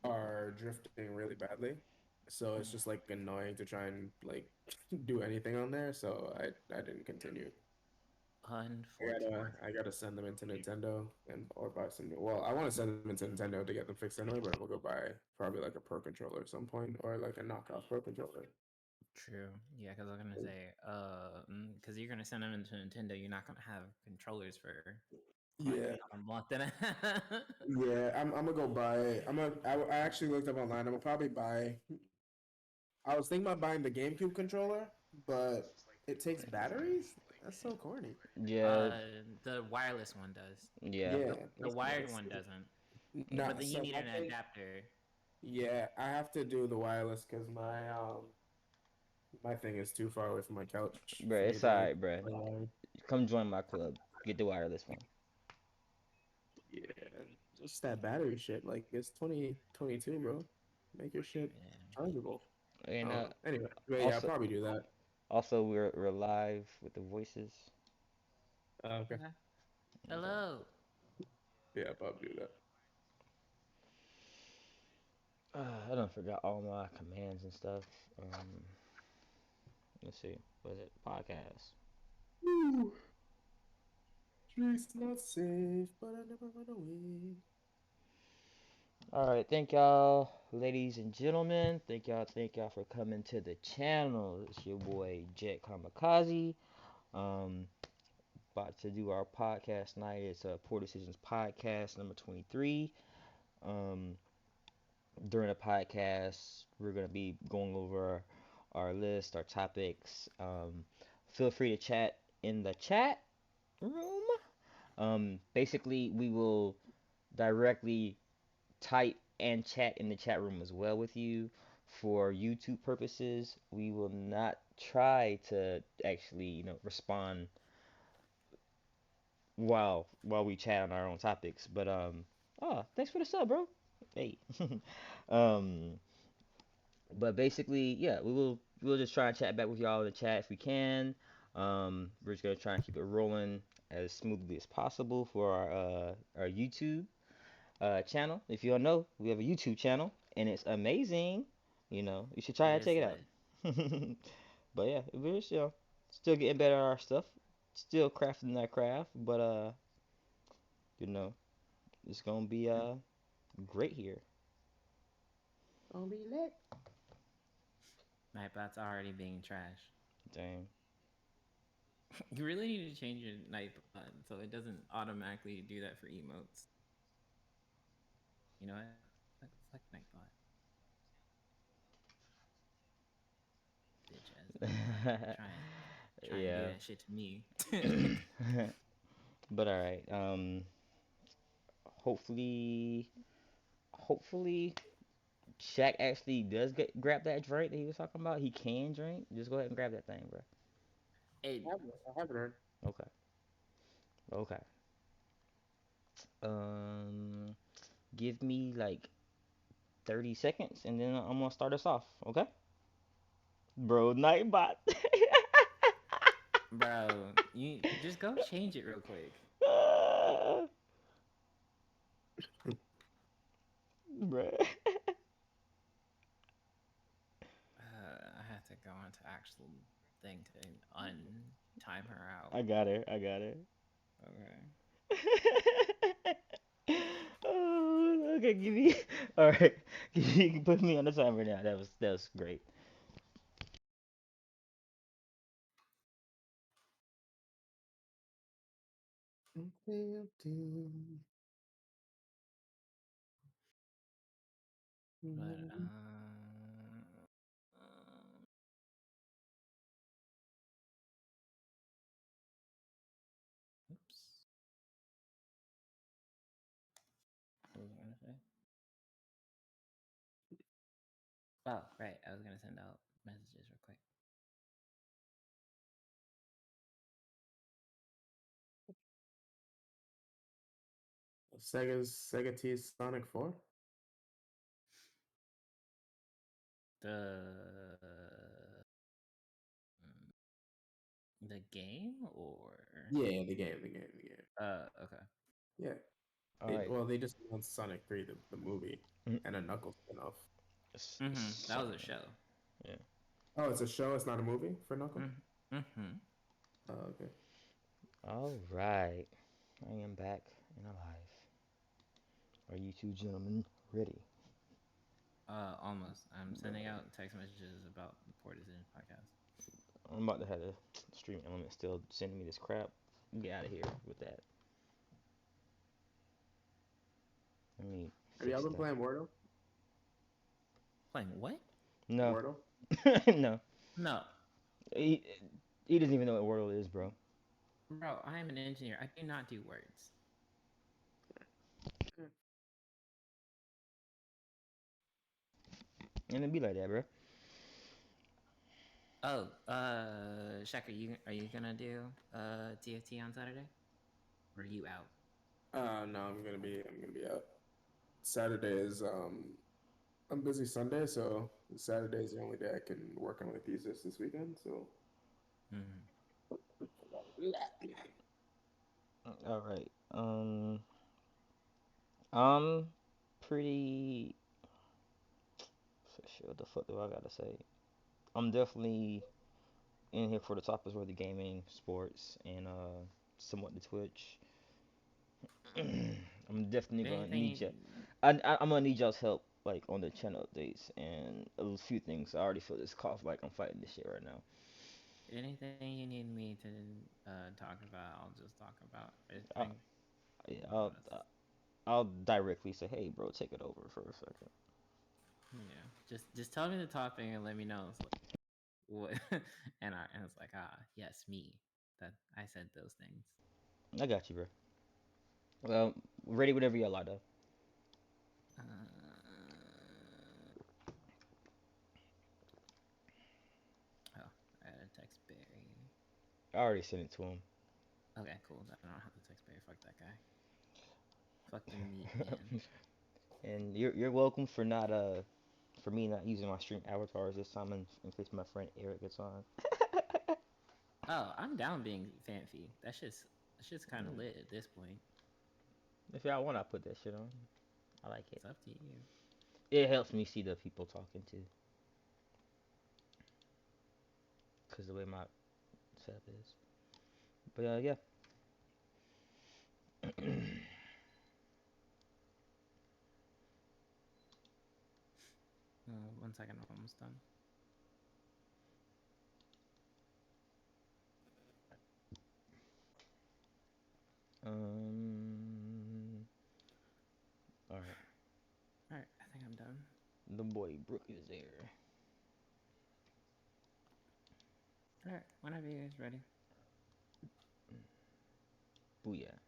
are drifting really badly. So it's just like annoying to try and like do anything on there. So I didn't continue. Unfortunate. I gotta send them into Nintendo and or buy some new. Well, I want to send them into Nintendo to get them fixed anyway, but we'll go buy probably like a Pro controller at some point or like a knockoff Pro controller. True. Yeah, because I was gonna say, because you're gonna send them into Nintendo, you're not gonna have controllers for what, Yeah, a month and a half. yeah. I'm gonna go buy. I actually looked up online. I'm gonna probably buy. I was thinking about buying the GameCube controller, but it takes batteries. That's so corny. Yeah, The wireless one does. yeah. Yeah, The that's wired nice. one doesn't. But Not then you so need my an thing. adapter. Yeah, I have to do the wireless because my thing is too far away from my couch for Bruh, me it's to. alright, bruh. Uh, Come join my club. Get the wireless one. yeah, just that battery shit. Like it's 2022, bro. Make your shit Yeah. chargeable. I And don't know. Anyway, but yeah, I'll also, probably do that. we're live with the voices. Okay. Okay. Okay. Hello. Yeah, I'll probably do that. I don't forgot all my commands and stuff. Um, let's see. Was it podcast? Woo. Streets not safe, but I never run away. All right, thank y'all, ladies and gentlemen. Thank y'all for coming to the channel. It's your boy Jet Kamikaze. Um, about to do our podcast night. It's a Poor Decisions podcast number 23. Um, during the podcast, we're gonna be going over our list, our topics. Feel free to chat in the chat room. Basically, we will directly type and chat in the chat room as well with you. For YouTube purposes, we will not try to actually, respond while we chat on our own topics. But oh, thanks for the sub, bro. Hey. um, but basically, yeah, we'll just try and chat back with y'all in the chat if we can. We're just gonna try and keep it rolling as smoothly as possible for our YouTube channel. If you don't know, we have a YouTube channel and it's amazing. You should try It and is check it out. lit. But yeah, we're still getting better at our stuff, still crafting that craft. But you know, it's gonna be great here. I'll be lit. Nightbot's already being trash. Dang. You really need to change your Nightbot so it doesn't automatically do that for emotes. You know what? Fuck Nightbot. Bitch ass Nightbot. Try and do Yeah. that shit to me. But all right. Hopefully, hopefully, Shaq actually does grab that drink that he was talking about. He can drink. Just go ahead and grab that thing, bro. Hey, I haven't heard. Okay. Okay. Um, give me like 30 seconds, and then I'm gonna start us off. Okay, bro. Nightbot. bro, you just go change it real quick. Bro. I have to go into actual thing to untime her out. I got her. I got her. Okay. Oh, okay, give me. All right, you can put me on the timer now. That was great. But oops. What was I gonna say? Oh, right. I was gonna send out messages real quick. Sega T Sonic 4? The mm, the game or Yeah, the game. okay. Yeah. All right. Well, they just announced Sonic 3, the movie, Mhm. and a Knuckles spinoff. That was a Sorry. show. Yeah. Oh, it's a show. It's not a movie for Knuckles. Mm-hmm. Oh, okay. All right. I am back and alive. Are you two gentlemen ready? Almost. I'm sending out text messages about the Poor Decision podcast. I'm about to have a stream element still sending me this crap. Get out of here with that. Let me Have y'all fix been that. playing Wordle? Playing what? No. Wordle? No. No, He, he doesn't even know what Wordle is, bro. bro. I am an engineer. I do not do words. And it'd be like that, bro. Oh, Shaq, are you gonna do TFT on Saturday? Or are you out? No, I'm gonna be out. Saturday is I'm busy Sunday, so Saturday is the only day I can work on my thesis this weekend. So Mm-hmm. All right. I'm pretty. Shit, what the fuck do I gotta say? I'm definitely in here for the topics where the gaming, sports, and somewhat the Twitch. I'm definitely gonna need you. Anything, I'm gonna need y'all's help, like on the channel updates and a few things. I already feel this cough, like I'm fighting this shit right now. anything you need me to talk about, I'll just talk about. I I, think yeah, I'm gonna, I'll directly say, hey, bro, take it over for a second. just tell me the topic and let me know. It's like, what? And it's like, yes, me. That I said those things. I got you, bro. Well, ready whenever y'all are, though. Uh, oh, I had to text Barry. I already sent it to him. Okay, cool. I don't have to text Barry. Fuck that guy. Fuck the meat man. And you're welcome for not for me not using my stream avatars this time in case my friend Eric gets on. Oh, I'm down being fancy. That's just kind of Mm. lit at this point. If y'all want, I put that shit on. I like it. It's up to you. It helps me see the people talking too, cause the way my setup is. But yeah. One second, I'm almost done. All right. All right, I think I'm done. The boy Brook is there. All right, whenever you guys ready. Booyah.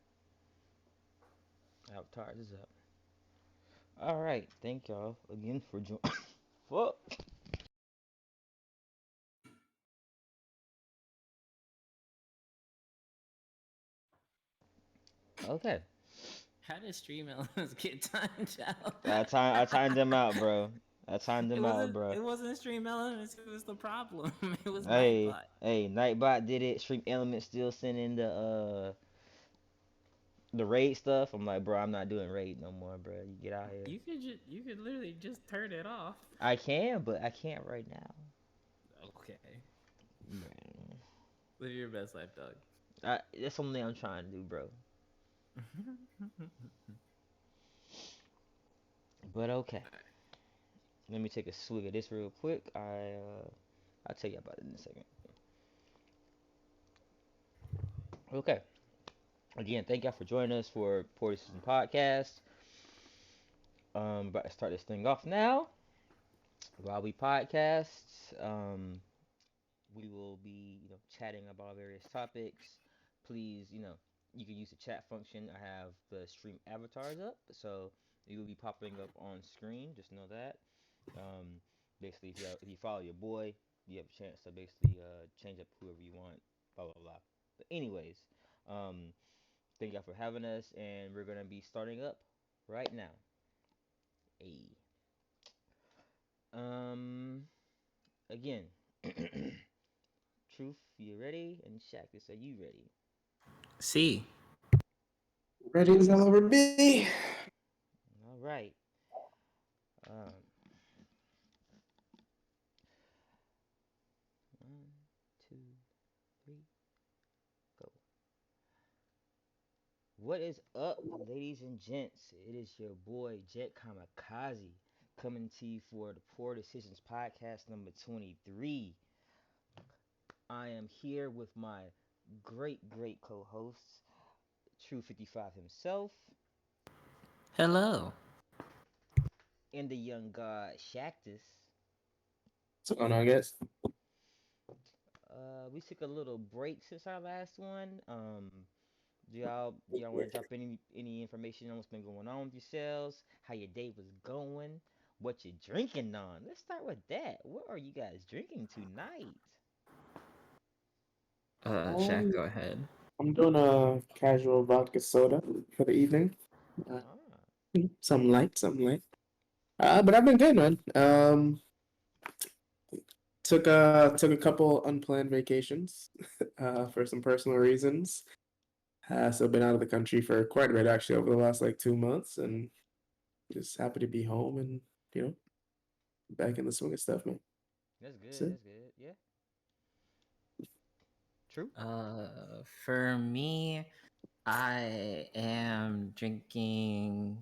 Avatars is up. All right. Thank y'all again for joining. Fuck. Okay. How did stream elements get timed out? I timed them out, bro. I timed It them out, wasn't. bro. It wasn't stream elements. It was the problem. It was Hey, Nightbot. hey, Nightbot did it. Stream Element still sending the raid stuff. I'm like, bro, I'm not doing raid no more, bro. You get out here. You could literally just turn it off. I can, but I can't right now. Okay. Man. Live your best life, Doug. That's something I'm trying to do, bro. But okay. Let me take a swig of this real quick. I'll tell you about it in a second. Okay. Again, thank y'all for joining us for Poor Decision Podcast. About to start this thing off now. While we podcast, we will be, chatting about various topics. Please, you can use the chat function. I have the stream avatars up, so you will be popping up on screen. Just know that. Um, basically, if you follow your boy, you have a chance to basically change up whoever you want. Blah blah blah. But anyways, um, thank y'all for having us, and we're gonna be starting up right now. A again. Truth, you ready? And Shaq, are you ready? See. Ready as I'll ever be. All right. Um, one, two, three, go. What is up, ladies and gents? It is your boy Jet Kamikaze coming to you for the Poor Decisions podcast number 23. I am here with my great co-hosts, True 55 himself, Hello. and the young god Shactus. What's going on, guys? We took a little break since our last one. Do y'all want to drop any information on what's been going on with yourselves? How your day was going? What you're drinking on? Let's start with that. What are you guys drinking tonight? Shaq, Um, go ahead. I'm doing a casual vodka soda for the evening. Uh, Ah, something light, something light. But I've been good, man. Took a couple unplanned vacations, for some personal reasons. So been out of the country for quite a bit actually over the last like 2 months, and just happy to be home and you know back in the swing of stuff, man. that's good. So That's good. Yeah. True. For me, I am drinking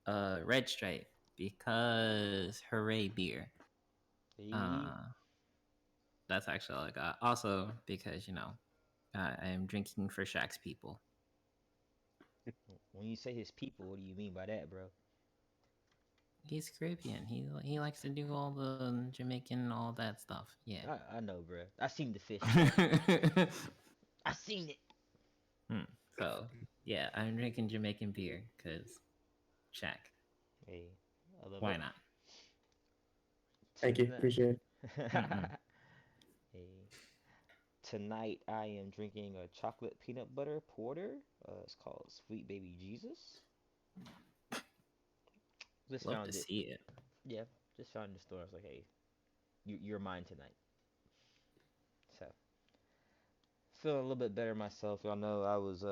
Red Stripe because hooray beer. Hey, Uh, that's actually all I got. Also, because I am drinking for Shaq's people. when you say his people, what do you mean by that, bro? He's Caribbean. He likes to do all the Jamaican, all that stuff. Yeah. I know, bro. I seen the fish, bro. I seen it. Hmm. So yeah, I'm drinking Jamaican beer because Shaq. Hey, I love Why it. not? thank you, Tonight. appreciate it. Mm-mm. Hey, tonight I am drinking a chocolate peanut butter porter. It's called Sweet Baby Jesus. Just Love to found it. see it. Yeah, just found it in the store. I was like, hey, you're mine tonight. So feeling a little bit better myself. Y'all know I was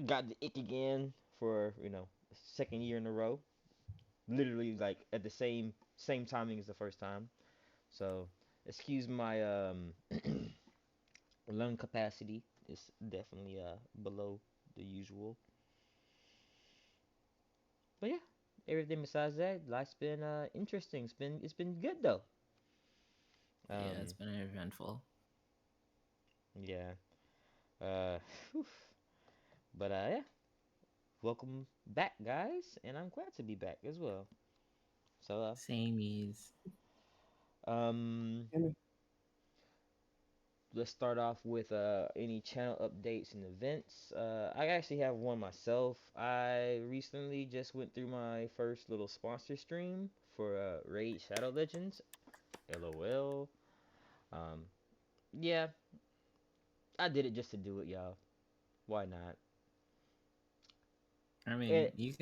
got the ick again for second year in a row. Literally like at the same timing as the first time. So excuse my lung capacity. It's definitely below the usual. But yeah, everything besides that, life's been interesting. It's been good though. Yeah, it's Um, been eventful. yeah. Uh, whew. But yeah, welcome back, guys, and I'm glad to be back as well. So Samies. um, Yeah, man. let's start off with any channel updates and events. I actually have one myself. I recently just went through my first little sponsor stream for Raid Shadow Legends. LOL. Um, yeah, I did it just to do it, y'all. Why not? I mean, It, you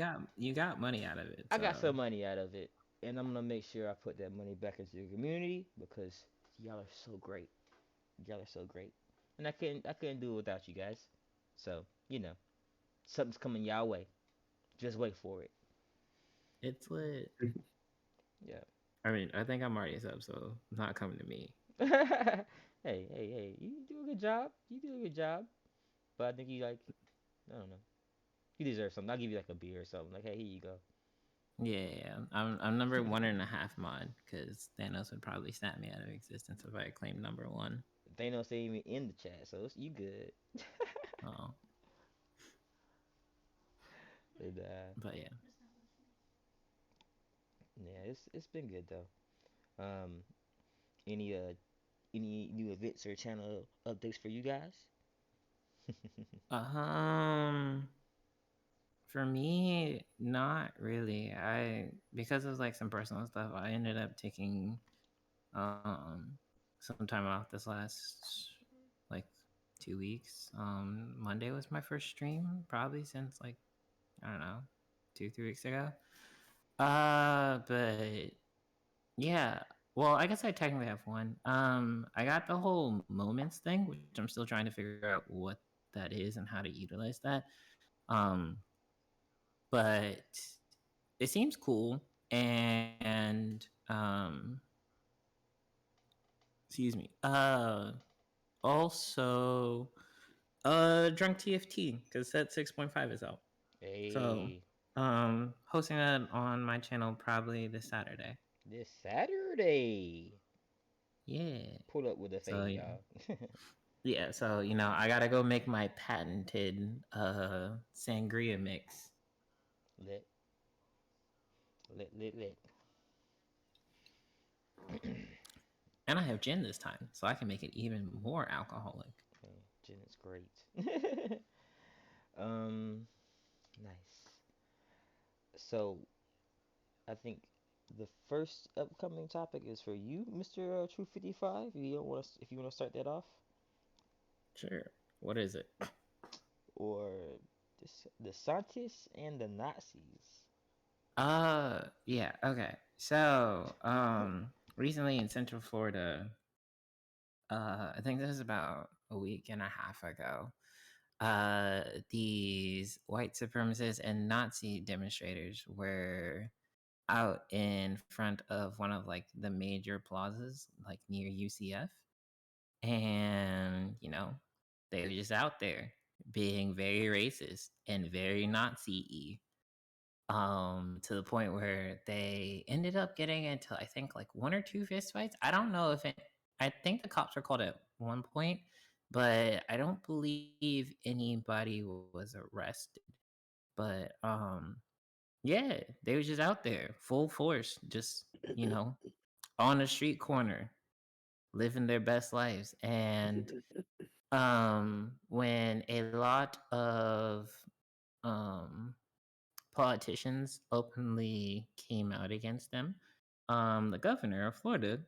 got money out of it, I so got some money out of it, and I'm gonna make sure I put that money back into the community because y'all are so great. Y'all are so great, and I couldn't do it without you guys. So something's coming y'all way. Just wait for it. it's lit. Yeah. I mean, I think I'm already sub, so it's not coming to me. Hey, you do a good job. You do a good job. But I think you like, I don't know. You deserve something. I'll give you like a beer or something. Like, hey, here you go. Yeah. I'm number 1.5 mod because Thanos would probably snap me out of existence if I claimed number one. Thanos ain't even in the chat, so you good. Oh, And, but yeah. yeah, it's been good though. Um, any any new events or channel updates for you guys? Um, for me, not really. Because of like some personal stuff, I ended up taking some time off this last like 2 weeks. Monday was my first stream, probably since like I don't know, 2 3 weeks ago. But yeah. Well, I guess I technically have one. I got the whole moments thing, which I'm still trying to figure out what that is and how to utilize that. Um, but it seems cool, and excuse me. Also, Drunk TFT because set 6.5 is out. So, Hey, hosting that on my channel probably this Saturday. this Saturday. Yeah. Pull up with a So fade, y'all. yeah. So I gotta go make my patented sangria mix. lit, lit, lit, lit. And I have gin this time, so I can make it even more alcoholic. Okay, gin is great. um, nice. So I think the first upcoming topic is for you, Mr. True 55. If you want to start that off, Sure. What is it? or the Santis and the Nazis. Yeah, okay. So, recently in Central Florida, I think this is about a week and a half ago, these white supremacists and Nazi demonstrators were out in front of one of like the major plazas, like near UCF. And, they were just out there being very racist and very Nazi y, to the point where they ended up getting into, I think, like one or two fist fights. I don't know if it, I think the cops were called at one point, but I don't believe anybody was arrested. But yeah, they were just out there full force, just, on a street corner, living their best lives. And when a lot of um politicians openly came out against them, the governor of Florida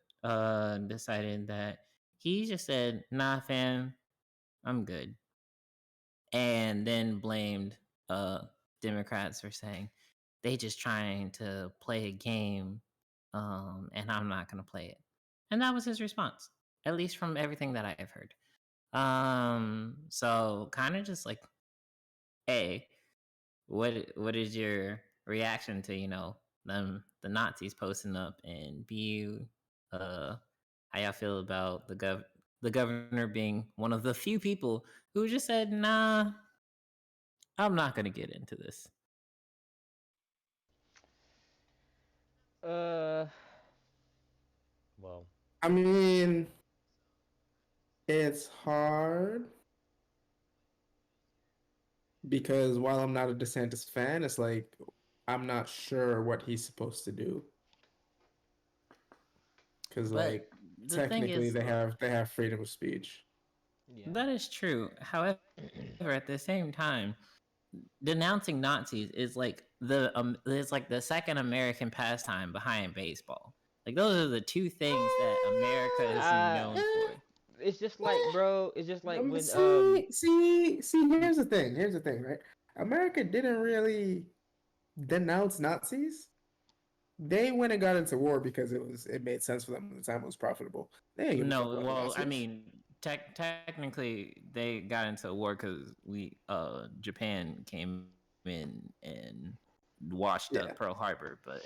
decided that he just said, "Nah, fam, I'm good," and then blamed uh Democrats for saying they just trying to play a game, and I'm not gonna play it. And that was his response, at least from everything that I have heard. So kind of just like, hey, what is your reaction to them, the Nazis posting up, and uh how y'all feel about the governor being one of the few people who just said, nah, I'm not gonna get into this. Uh, well, I mean, it's hard because while I'm not a DeSantis fan, it's like I'm not sure what he's supposed to do. Because But like the thing technically is, they have freedom of speech. yeah. that is true. However, at the same time, denouncing Nazis is like the second American pastime behind baseball. Like those are the two things that America is uh, known for. it's just like, bro. It's just like when See. Here's the thing, right? America didn't really denounce Nazis. They went and got into war because it made sense for them at the time. It was profitable. They didn't give a fuck No, about the well, I Nazis. mean, technically they got into a war because Japan came in and washed Yeah, up Pearl Harbor. But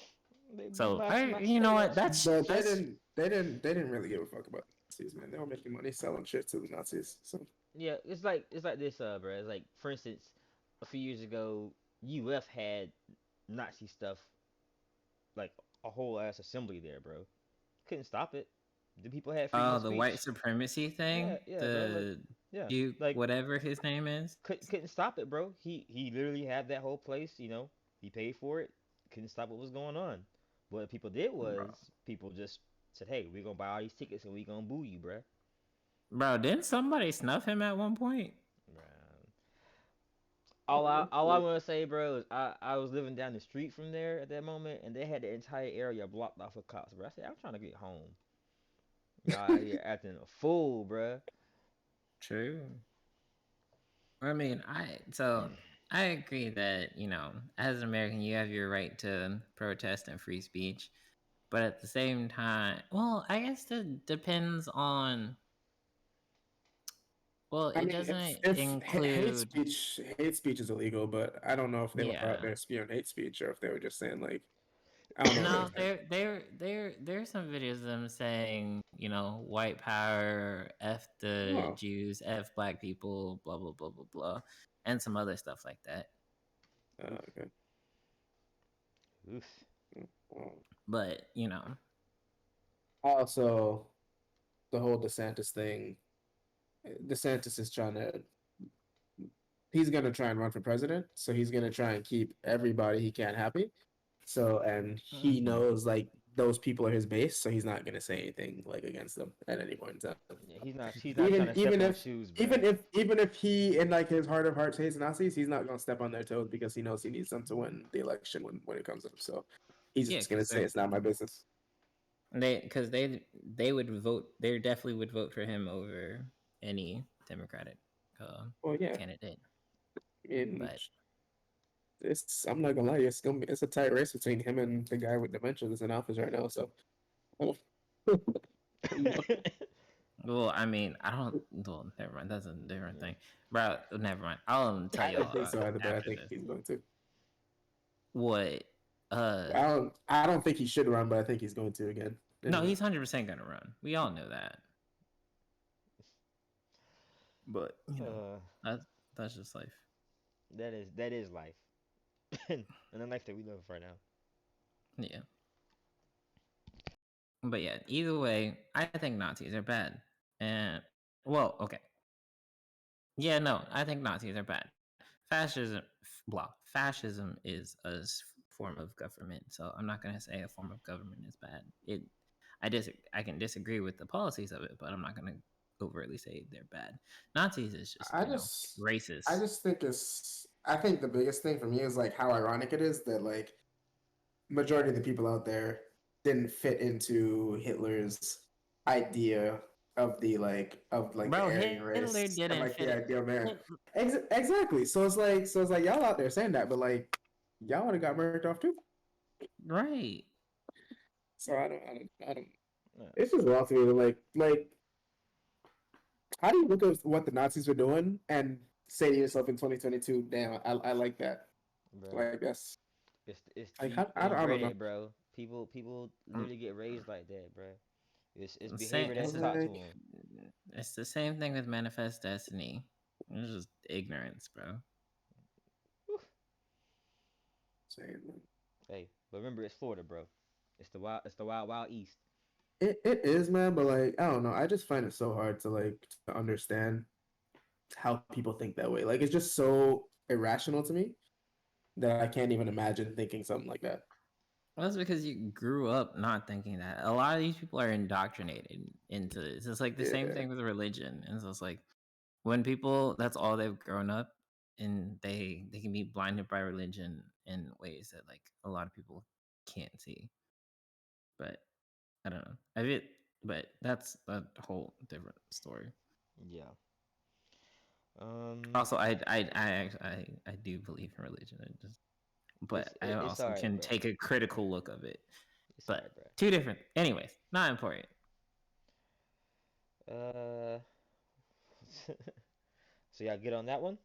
they beat so my you know state what? up. but they That's didn't. They didn't really give a fuck about the Nazis, man. They were making money selling shit to the Nazis. So Yeah, it's like this, bro. It's like, for instance, a few years ago, UF had Nazi stuff, like a whole ass assembly there, bro. Couldn't stop it. The people had freedom of the white speech. supremacy thing. Yeah, yeah, bro. Like, The yeah, Duke, like whatever his name is. couldn't stop it, bro. He literally had that whole place. He paid for it. Couldn't stop what was going on. What people did Bro, was people just said, "Hey, we're gonna buy all these tickets and we gonna boo you, bro." bro, didn't somebody snuff him at one point? Bruh. All I want to say, bro, is I was living down the street from there at that moment, and they had the entire area blocked off with cops, bro. I said, I'm trying to get home. Y'all out here acting a fool, bro. True. I mean, I agree that as an American, you have your right to protest and free speech, but at the same time, well, I guess that depends on Well, I it mean, doesn't if include. hate speech is illegal, but I don't know if they were out Yeah. there spewing hate speech or if they were just saying like, I don't know what they No, were saying. there's some videos of them saying, white power, F the Oh, Jews, F black people, blah blah blah blah blah, and some other stuff like that. okay. Oof. Well, But also, the whole DeSantis thing. DeSantis is trying to. He's gonna try and run for president, so he's gonna try and keep everybody he can happy. So, and he Mhm. knows like those people are his base, so he's not gonna say anything like against them at any point in time. Yeah, he's not trying Even to step even on if shoes, bro. even if he in like his heart of hearts hates Nazis, he's not gonna step on their toes because he knows he needs them to win the election when it comes up. So he's Yeah, just gonna because say it's not my business. they would vote. They definitely would vote for him over any Democratic Well, yeah, candidate. I mean, But I'm not gonna lie, it's a tight race between him and the guy with dementia that's in office right now. So. well, I mean, I don't. Well, never mind. That's a different thing, bro. Never mind. I'll tell I didn't y'all think so either, but I after think this. he's going to. What? I don't think he should run, but I think he's going to again. No, Anyway. he's 100% gonna run. We all know that. But that that's just life. that is life, and the life that we live right now. Yeah. But yeah, either way, I think Nazis are bad. And well, okay. Yeah, no, I think Nazis are bad. Fascism is form of government. So I'm not gonna say a form of government is bad. I can disagree with the policies of it, but I'm not gonna overtly say they're bad. Nazis is just I just I racist. just think I think the biggest thing for me is like how ironic it is that like majority of the people out there didn't fit into Hitler's idea of like the Bro, Aryan Hitler race and didn't like the fit it. ideal man. Exactly. So it's like y'all out there saying that, but like y'all would have got murked off too. Right. So I don't. Yeah. It's just wild to me that like how do you look at what the Nazis were doing and say to yourself in 2022, damn, I like that. Bro, Like that's it's like I don't know. inbred, bro. People literally get raised like that, bro. It's Same. behavior that's taught to Like, them. It's the same thing with Manifest Destiny. It's just ignorance, bro. saying Hey, but remember, it's Florida, bro. It's the wild, wild east. it is, man, but like I don't know. I just find it so hard to like to understand how people think that way. Like it's just so irrational to me that I can't even imagine thinking something like that. Well, that's because you grew up not thinking that. A lot of these people are indoctrinated into this. It's like the same Yeah, thing with religion. And so it's like when people, that's all they've grown up, and they can be blinded by religion in ways that like a lot of people can't see. But I don't know. But that's a whole different story. Yeah. Um, Also, I do believe in religion. But I it's also alright, can bro. take a critical look of it. It's But alright, bro. two different. Anyways, not important. Uh, so y'all get on that one.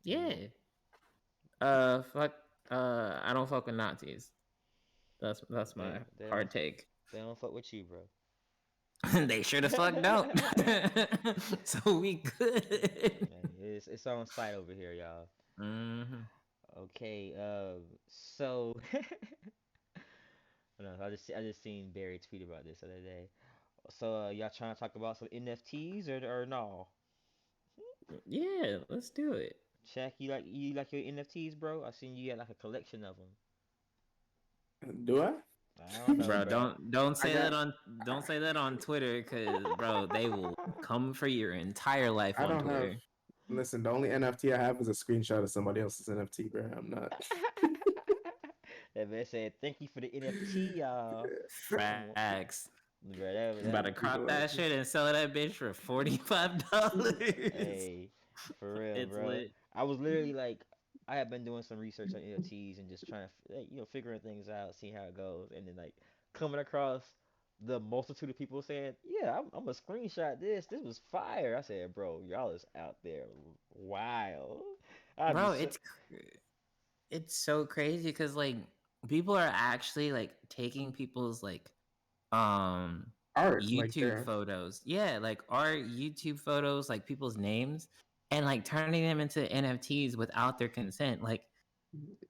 Yeah. Fuck. I don't fuck with Nazis. That's my They don't hard take. they don't fuck with you, bro. They sure the fuck don't. So we good. Hey, it's on site over here, y'all. Hmm. Okay. So no, I just seen Barry tweet about this the other day. So y'all trying to talk about some NFTs or no? Yeah, let's do it. Shaq, you like your NFTs, bro? I seen you got like a collection of them. do I? I don't know, Bro, bro. don't I say that got. on don't say that on Twitter, cause bro, they will come for your entire life I on don't have. Twitter. Listen, the only NFT I have is a screenshot of somebody else's NFT, bro. I'm not. That man said, "Thank you for the NFT, y'all." Facts. Bro, I'm about to crop that shit and sell that bitch for $45. hey, for real, It's bro. lit. I was literally like, I have been doing some research on NFTs and just trying to, like, figuring things out, seeing how it goes, and then like coming across the multitude of people saying, "Yeah, I'm gonna screenshot this. This was fire." I said, "Bro, y'all is out there wild." I'd be Bro, so. it's so crazy because like people are actually like taking people's like um Art, like YouTube there. photos. Yeah, like our YouTube photos, like people's names, and like turning them into NFTs without their consent. Like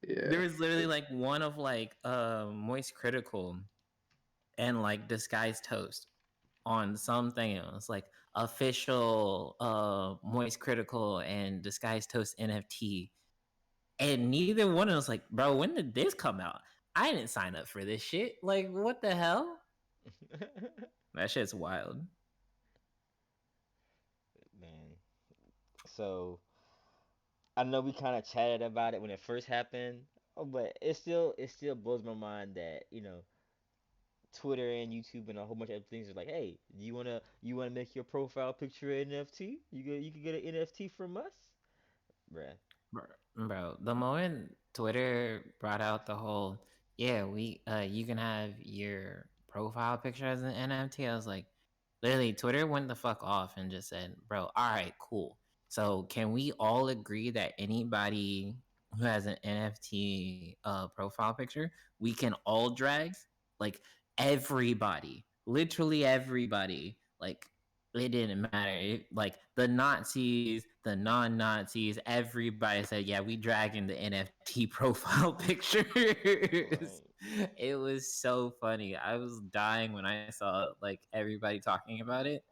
there Yeah. was literally like one of like Moist Critical and like Disguised Toast on something else, like official Moist Critical and Disguised Toast NFT. And neither one of us like, bro, when did this come out? I didn't sign up for this shit. Like, what the hell? That shit's wild. Man, so I know we kind of chatted about it when it first happened, but it still blows my mind that Twitter and YouTube and a whole bunch of other things are like, hey, you wanna make your profile picture an NFT? You can get an NFT from us, bruh. Bro, the moment Twitter brought out the whole, yeah, you can have your profile picture as an NFT, I was like, literally, Twitter went the fuck off and just said, bro, all right, cool. So can we all agree that anybody who has an NFT profile picture, we can all drag? Like everybody, literally everybody. Like it didn't matter. Like the Nazis, the non-Nazis, everybody said, "Yeah, we dragging the NFT profile pictures." Right. It was so funny. I was dying when I saw like everybody talking about it.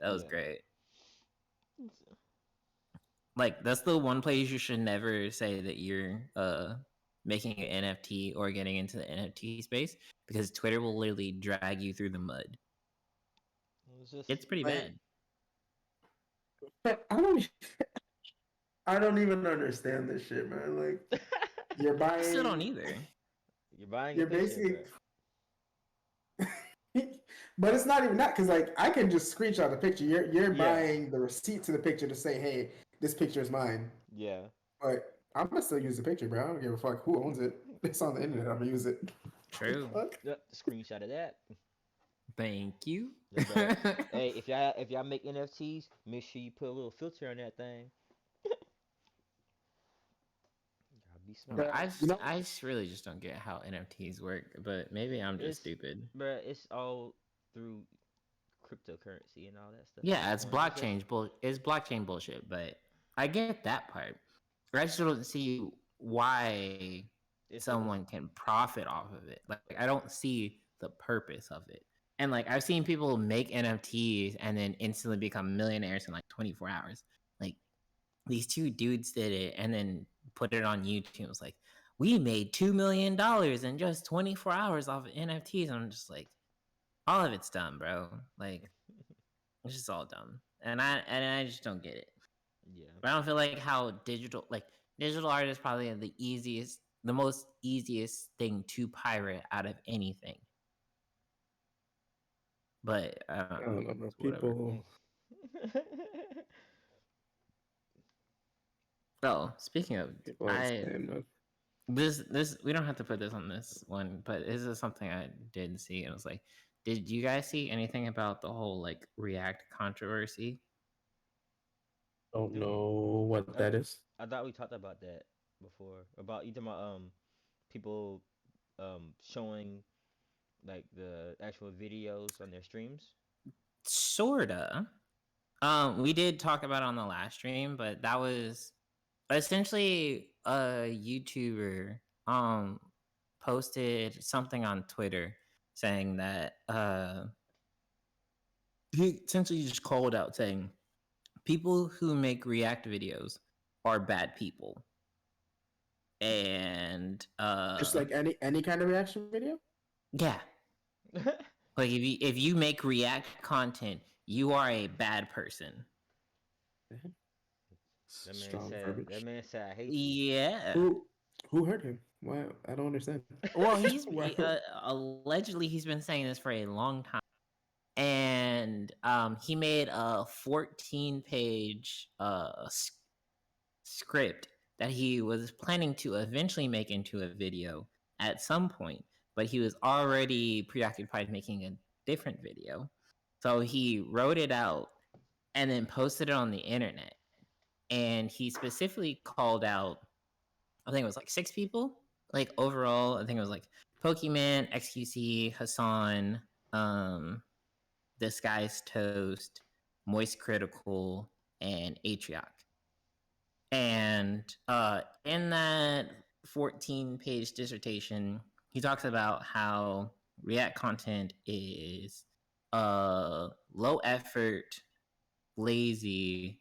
That was Yeah. great. Like that's the one place you should never say that you're making an NFT or getting into the NFT space because Twitter will literally drag you through the mud. It was just It's pretty Like bad. I don't I don't even understand this shit, man. Like you're I still don't buying either. you're buying a you're picture, basically bruh. but it's not even that because like I can just screenshot the picture. You're Yeah. buying the receipt to the picture to say, hey, this picture is mine. Yeah. But I'm gonna still use the picture, bro. I don't give a fuck who owns it. It's on the internet. I'm gonna use it. True. Fuck. Yep. Screenshot of that. Thank you. Yeah, but hey, if y'all make NFTs, make sure you put a little filter on that thing. Gotta be But smart. You know, really just don't get how NFTs work. But maybe I'm just It's stupid. it's all through cryptocurrency and all that stuff at this Yeah, point. it's blockchain bullshit. But I get that part. I just don't see why It's someone can profit off of it. Like I don't see the purpose of it. And like I've seen people make NFTs and then instantly become millionaires in like 24 hours. Like these two dudes did it and then put it on YouTube. It was like, we made $2 million in just 24 hours off of NFTs. And I'm just like, all of it's dumb, bro. Like it's just all dumb. And I just don't get it. yeah. But I don't feel like how digital art is probably the most easiest thing to pirate out of anything. But I don't know. it's whatever. People, Mm. Oh, speaking of, people I insane, man. this we don't have to put this on this one, but this is something I did see, and it was like, did you guys see anything about the whole like React controversy? Don't Did we? know what I, that is. I thought we talked about that before. About you talking about people showing like the actual videos on their streams. Sorta. We did talk about it on the last stream, but that was essentially a YouTuber posted something on Twitter saying that he essentially just called out saying people who make React videos are bad people. And Just like any kind of reaction video. yeah, like if you make React content, you are a bad person. Strong That verbiage. man said I hate you. Yeah. Who hurt him? Why? I don't understand. Well, Why? allegedly he's been saying this for a long time, and he made a 14-page script that he was planning to eventually make into a video at some point, but he was already preoccupied making a different video. So he wrote it out and then posted it on the internet. And he specifically called out, I think it was like 6 people. Like overall, I think it was like Pokemon, XQC, Hassan, Disguised Toast, Moist Critical, and Atrioc. And in that 14-page dissertation, he talks about how React content is low effort, lazy,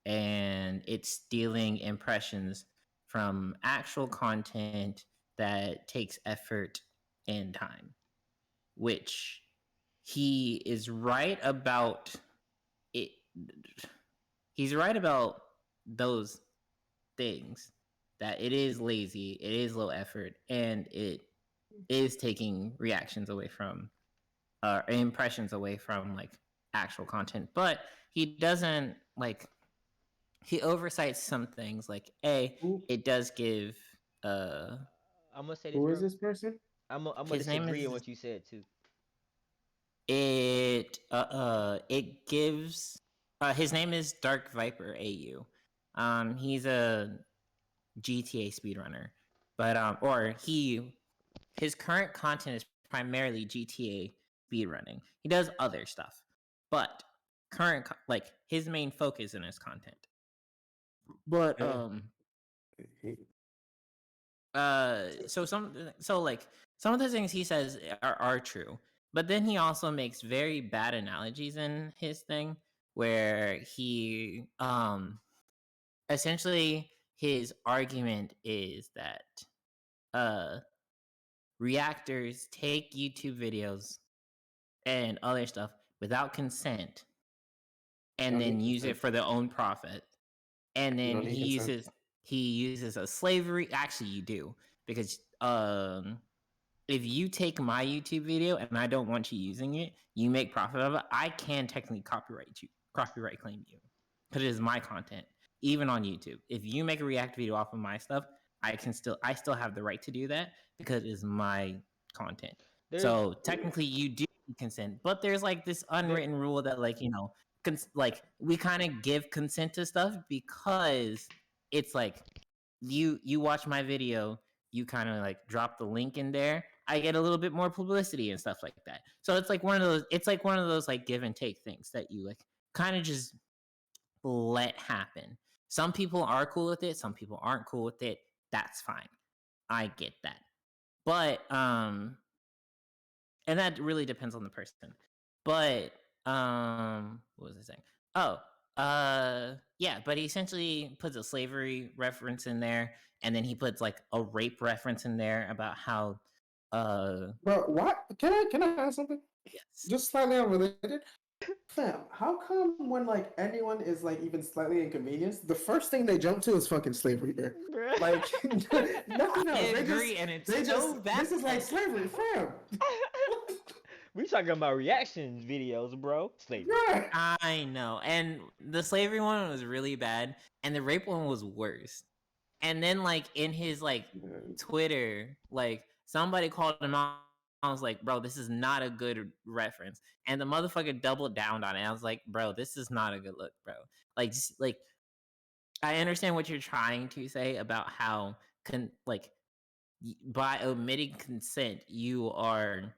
and it's stealing impressions from actual content that takes effort and time, which he is right about it. He's right about those things, that it is lazy, it is low effort, and it is taking reactions away from impressions away from like actual content. But he doesn't like, he oversights some things, like it does give I'm gonna say this, Who bro. is this person? I'm gonna his name disagree is on what you said too. it gives his name is Dark Viper AU. He's a GTA speedrunner, but his current content is primarily GTA speedrunning. He does other stuff, but like his main focus in his content. But so like some of the things he says are true, but then he also makes very bad analogies in his thing, where he essentially his argument is that reactors take YouTube videos and other stuff without consent and then use it for their own profit. And then he uses a slavery. Actually, you do, because if you take my YouTube video and I don't want you using it, you make profit of it, I can technically copyright claim you, because it is my content, even on YouTube. If you make a React video off of my stuff, I still have the right to do that because it is my content. So technically, you do consent, but there's like this unwritten rule that, like, you know, like we kind of give consent to stuff because it's like you watch my video, you kind of like drop the link in there, I get a little bit more publicity and stuff like that. So it's like one of those like give and take things that you like kind of just let happen. Some people are cool with it, some people aren't cool with it. That's fine. I get that. But and that really depends on the person. But what was I saying? Oh, yeah, but he essentially puts a slavery reference in there, and then he puts like a rape reference in there about how Bro, what? Can I ask something? Yes. Just slightly unrelated. Fam, how come when like anyone is like even slightly inconvenienced, the first thing they jump to is fucking slavery there? Like nothing else. I agree, and it's so bad. This is like slavery, fam. We talking about reactions videos, bro. Slavery. Yeah. I know, and the slavery one was really bad, and the rape one was worse. And then like in his like Twitter, like somebody called him out. I was like, bro, this is not a good reference. And the motherfucker doubled down on it. I was like, bro, this is not a good look, bro. Like, just, like, I understand what you're trying to say about how, by omitting consent, you are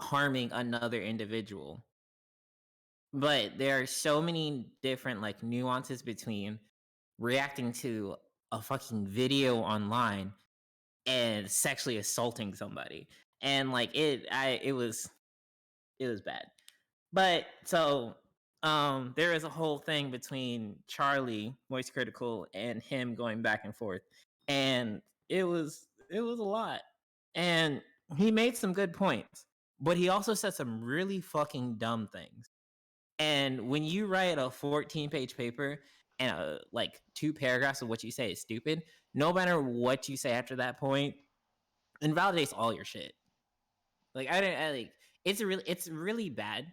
harming another individual. But there are so many different, like, nuances between reacting to a fucking video online and sexually assaulting somebody. And like it was bad. But so there is a whole thing between Charlie, Moist Critical, and him going back and forth. And it was a lot. And he made some good points, but he also said some really fucking dumb things. And when you write a 14-page paper and like 2 paragraphs of what you say is stupid, no matter what you say after that point, invalidates all your shit. Like I like it's really bad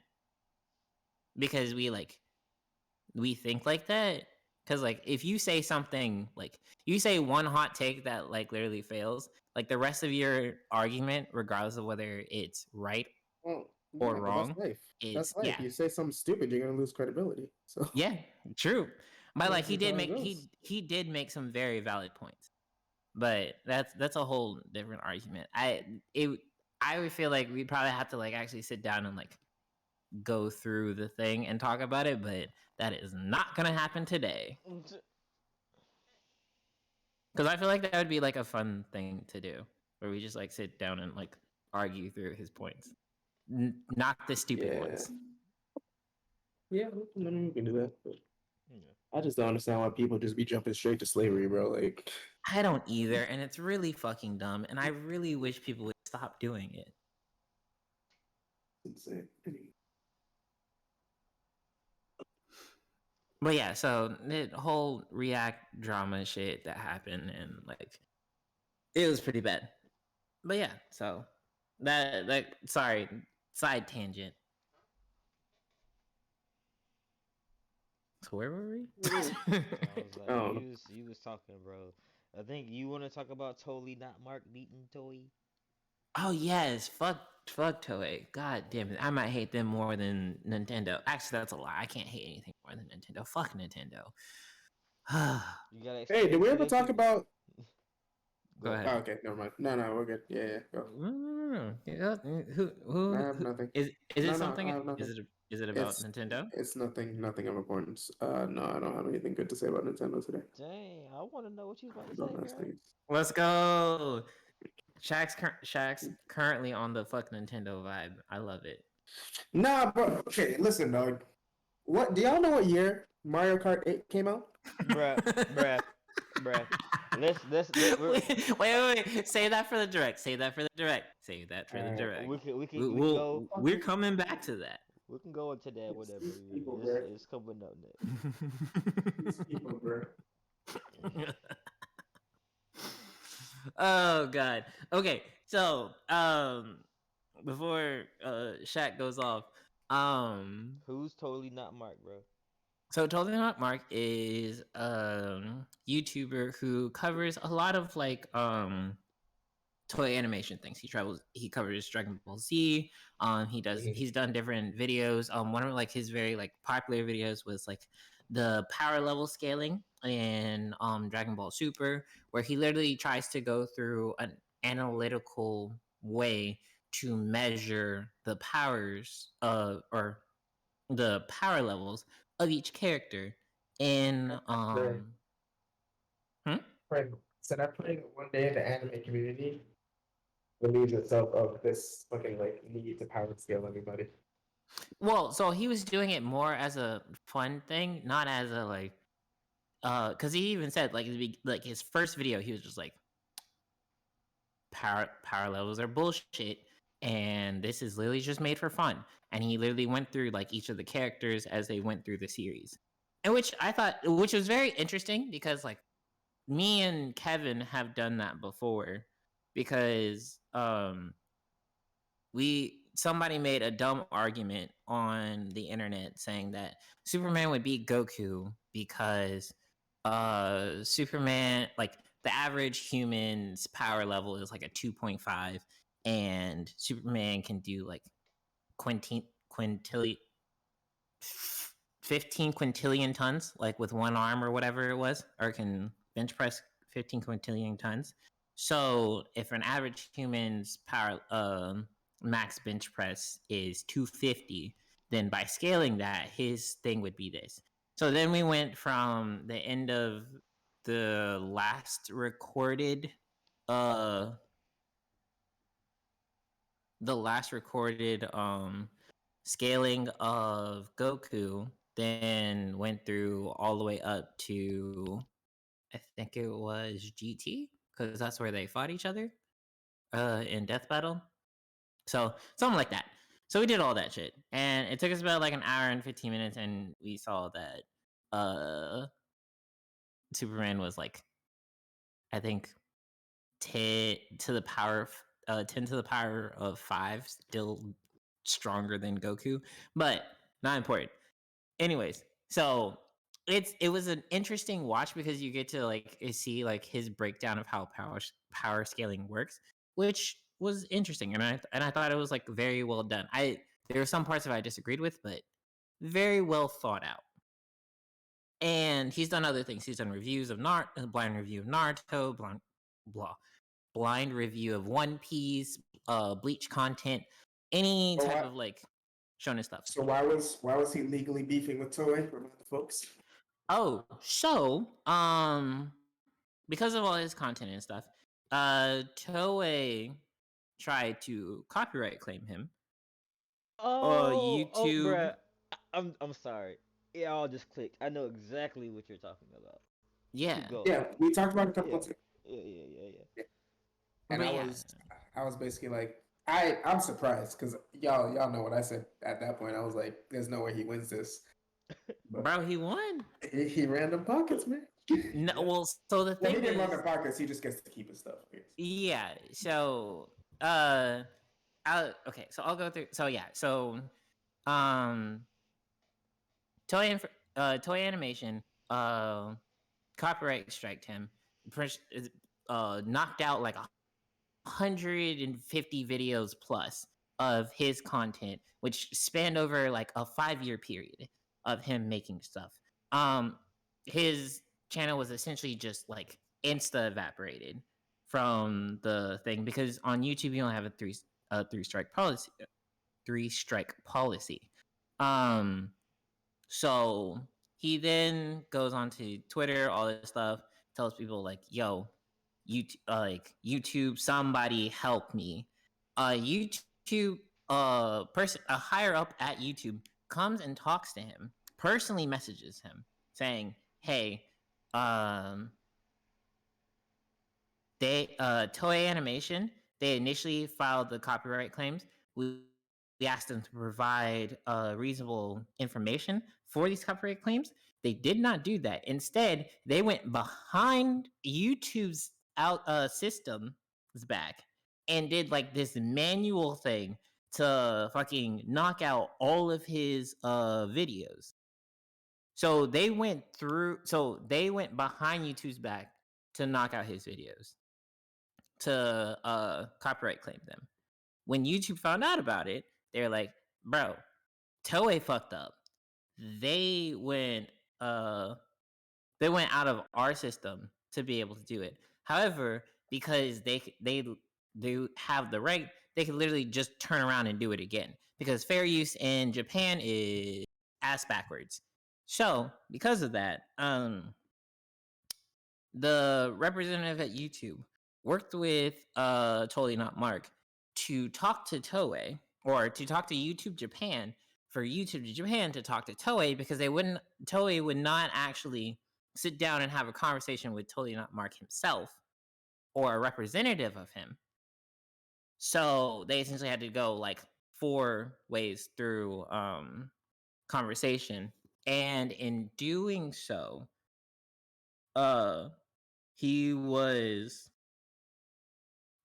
because we think like that. Because like if you say something, like you say one hot take that like literally fails, like the rest of your argument, regardless of whether it's right Well, or yeah, but wrong. that's life. That's It's life. yeah, You say something stupid, you're gonna lose credibility. So yeah, true. But like that's how it he did make some very valid points. But that's a whole different argument. I would feel like we'd probably have to like actually sit down and like go through the thing and talk about it, but that is not gonna happen today. Because I feel like that would be like a fun thing to do, where we just like sit down and like argue through his points, not the stupid Yeah. ones. Yeah, we can do that. But Yeah. I just don't understand why people just be jumping straight to slavery, bro. Like, I don't either, and it's really fucking dumb, and I really wish people would stop doing it. it's insane. But yeah, so the whole React drama shit that happened, and like it was pretty bad. But yeah, so that sorry, side tangent. So where were we? I was like, Oh, you was talking, bro. I think you want to talk about totally not Mark beating Toy. Oh yes, fuck Toei. God damn it, I might hate them more than Nintendo. Actually, that's a lie. I can't hate anything more than Nintendo. Fuck Nintendo. You gotta hey, explain did we to ever them talk people. about? Go Go ahead. ahead. Oh, okay, never mind. No, we're good. Yeah, go. No. Who I have nothing. is No, it something? I have nothing. Is it about It's Nintendo? it's nothing of importance. No, I don't have anything good to say about Nintendo today. Dang, I want to know what you was about to say, Dumbass girl. things. Let's go. Shaq's currently on the fuck Nintendo vibe. I love it. Nah, bro. Okay, listen, dog. What do y'all know? What year Mario Kart 8 came out? Bruh, bruh, bruh. Let's Wait. Save that for the direct. Save that for the direct. Save that for the Alright. direct. we can go. We're coming back to that. We can go into that whatever. These people, It's, bro. it's coming up next. These people, bro. Oh god. Okay, so before Shaq goes off, Who's totally not Mark, bro? so Totally Not Mark is YouTuber who covers a lot of like toy animation things. He covers Dragon Ball Z. He's done different videos. One of like his very like popular videos was like the power level scaling in Dragon Ball Super, where he literally tries to go through an analytical way to measure the powers of or the power levels of each character in Friend, so that putting one day in the anime community relieves itself of this fucking like need to power scale everybody. well, so he was doing it more as a fun thing, not as a like because he even said like his first video he was just like power levels are bullshit and this is literally just made for fun, and he literally went through like each of the characters as they went through the series, and which was very interesting because like me and Kevin have done that before because somebody made a dumb argument on the internet saying that Superman would beat Goku because Superman like the average human's power level is like a 2.5 and Superman can do like quintillion 15 quintillion tons like with one arm or whatever it was, or can bench press 15 quintillion tons. So if an average human's power max bench press is 250, then by scaling that his thing would be this. So then we went from the end of the last recorded scaling of Goku, then went through all the way up to I think it was GT because that's where they fought each other in death battle. So something like that. So we did all that shit, and it took us about like an hour and 15 minutes, and we saw that Superman was like I think 10 to the power 10 to the power of 5, still stronger than Goku, but not important. Anyways, so it was an interesting watch because you get to like see like his breakdown of how power scaling works, which was interesting, and I thought it was like very well done. There were some parts of it I disagreed with, but very well thought out. And he's done other things. He's done reviews of blind review of Naruto, blind review of One Piece, Bleach content, any type of like shonen stuff. So why was he legally beefing with Toei? Remind the folks. Oh, so because of all his content and stuff, Toei tried to copyright claim him. YouTube. bruh. I'm sorry. It all just clicked. I know exactly what you're talking about. Yeah. Yeah, we talked about it a couple of times. Yeah. And I was basically like, I'm surprised because y'all know what I said at that point. I was like, there's no way he wins this. But bro, he won. He ran them pockets, man. No, well, so the thing he didn't run is, the pockets. He just gets to keep his stuff. Yeah. So, okay. So I'll go through. So yeah. So, Toei Animation, copyright striked him. Knocked out like 150 videos plus of his content, which spanned over like a 5-year period of him making stuff. His channel was essentially just like insta evaporated from the thing because on YouTube you only have a three strike policy. So he then goes on to Twitter, all this stuff, tells people like, "Yo, YouTube, somebody help me." YouTube, person, a higher up at YouTube comes and talks to him, personally messages him saying, "Hey, Toei Animation, they initially filed the copyright claims. We asked them to provide reasonable information for these copyright claims. They did not do that. Instead, they went behind YouTube's system's back and did like this manual thing to fucking knock out all of his videos. So they went behind YouTube's back to knock out his videos, to copyright claim them. When YouTube found out about it, they're like, "Bro, Toei fucked up. They went out of our system to be able to do it. However, because they have the right, they can literally just turn around and do it again. Because fair use in Japan is ass backwards. So because of that, the representative at YouTube worked with Totally Not Mark to talk to Toei, or to talk to YouTube Japan, for YouTube Japan to talk to Toei, because Toei would not actually sit down and have a conversation with Totally Not Mark himself or a representative of him. So they essentially had to go like 4 ways through conversation, and in doing so, he was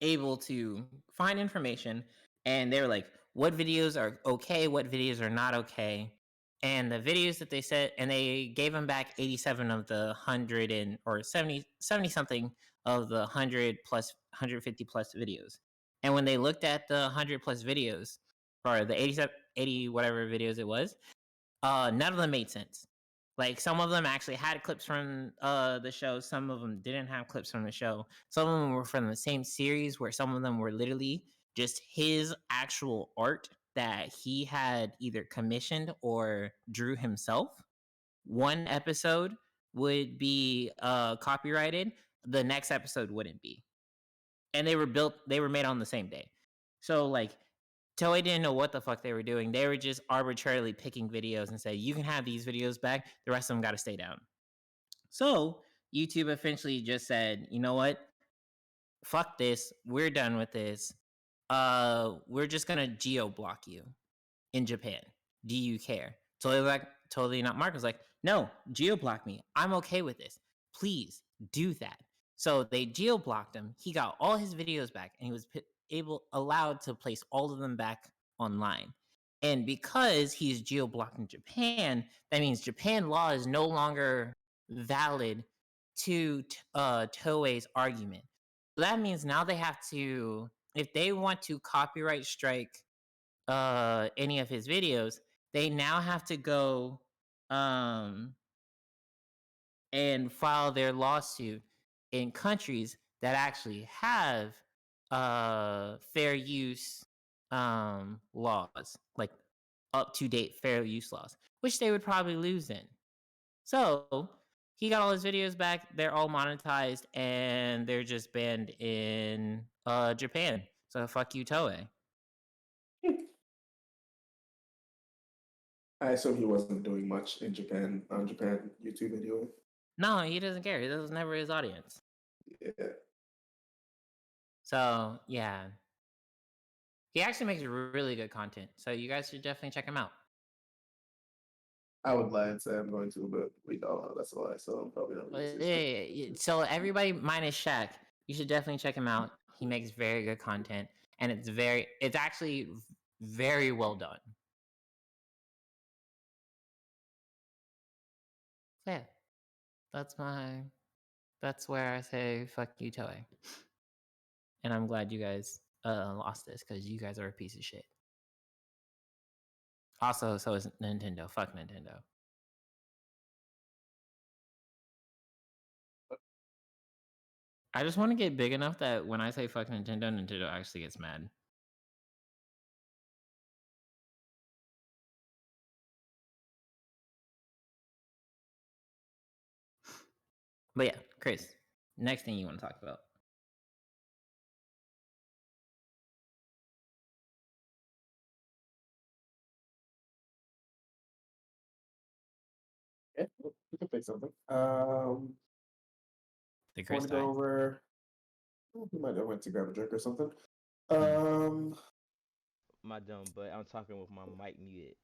able to find information, and they were like, what videos are okay, what videos are not okay. And the videos that they said, and they gave him back 87 of the 100 or 70 something of the 100 plus 150 plus videos. And when they looked at the 100 plus videos, or the 80 whatever videos it was, none of them made sense. Like, some of them actually had clips from the show. Some of them didn't have clips from the show. Some of them were from the same series, where some of them were literally just his actual art that he had either commissioned or drew himself. One episode would be copyrighted. The next episode wouldn't be. And they were made on the same day. So, like, Toei didn't know what the fuck they were doing. They were just arbitrarily picking videos and say, you can have these videos back. The rest of them got to stay down. So YouTube eventually just said, you know what? Fuck this. We're done with this. We're just going to geo-block you in Japan. Do you care? Totally Not Mark was like, no, geo-block me. I'm okay with this. Please do that. So they geo-blocked him. He got all his videos back, and he was allowed to place all of them back online. And because he's geo-blocked in Japan, that means Japan law is no longer valid to Toei's argument. So that means now they have to if they want to copyright strike any of his videos, they now have to go and file their lawsuit in countries that actually have fair use laws, like up to date fair use laws, which they would probably lose in. So he got all his videos back. They're all monetized and they're just banned in Japan. So fuck you, Toei. I assume he wasn't doing much in Japan on Japan YouTube anyway. No, he doesn't care. That was never his audience. Yeah. So yeah, he actually makes really good content. So you guys should definitely check him out. I would lie and say I'm going to, but we don't know. That's a lie, so I'm probably not going to. Yeah. So everybody minus Shaq, you should definitely check him out. He makes very good content, and it's actually very well done. Yeah, that's where I say fuck you, Toei. And I'm glad you guys lost this because you guys are a piece of shit. Also, so is Nintendo. Fuck Nintendo. I just want to get big enough that when I say fuck Nintendo, Nintendo actually gets mad. But yeah, Chris, next thing you want to talk about. Yeah, we can pick something. The Chris Want to go died. over? We might have went to grab a drink or something. My dumb butt. I'm talking with my mic muted.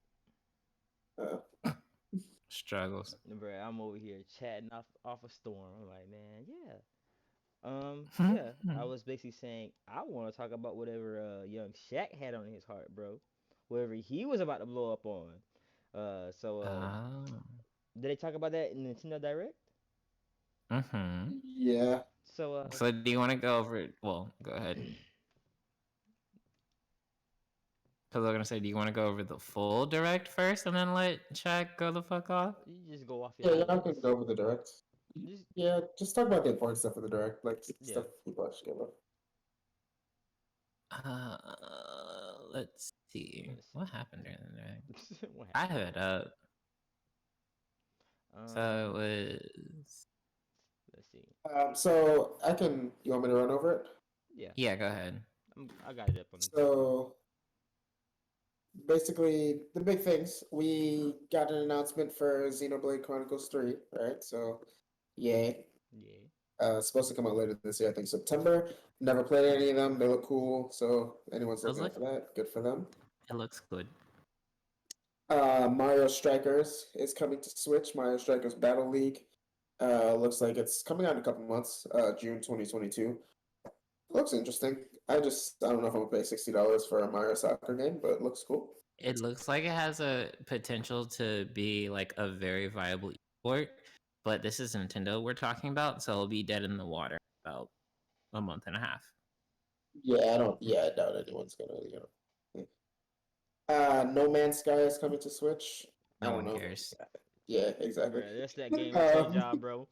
Struggles. Bro, I'm over here chatting off a storm. I'm like, man, yeah. Yeah. I was basically saying I want to talk about whatever young Shaq had on his heart, bro. Whatever he was about to blow up on. Did they talk about that in Nintendo Direct? Yeah. So do you want to go over it? Well, go ahead. Because I'm gonna say, do you want to go over the full direct first and then let Shaq go the fuck off? You just go off your Yeah, I feelings. can go over the direct. Just talk about the important stuff of the direct, like stuff people actually get about. Let's see. What happened during the direct? What I happened? have it up. So it was. Let's see. So I can. You want me to run over it? Yeah. Yeah, go ahead. I got it up on the So basically, the big things. We got an announcement for Xenoblade Chronicles 3, right? So, yay. Yeah. Supposed to come out later this year, I think September. Never played any of them. They look cool. So anyone's looking out for that, good for them. It looks good. Mario Strikers is coming to Switch. Mario Strikers Battle League. Looks like it's coming out in a couple months. June 2022. Looks interesting. I don't know if I'm gonna pay $60 for a Mario soccer game, but it looks cool. It looks like it has a potential to be like a very viable esport, but this is Nintendo we're talking about, so it'll be dead in the water in about a month and a half. Yeah, I doubt anyone's gonna, No Man's Sky is coming to Switch. No one cares. Yeah, exactly. Bro, that's that game that changed y'all, bro.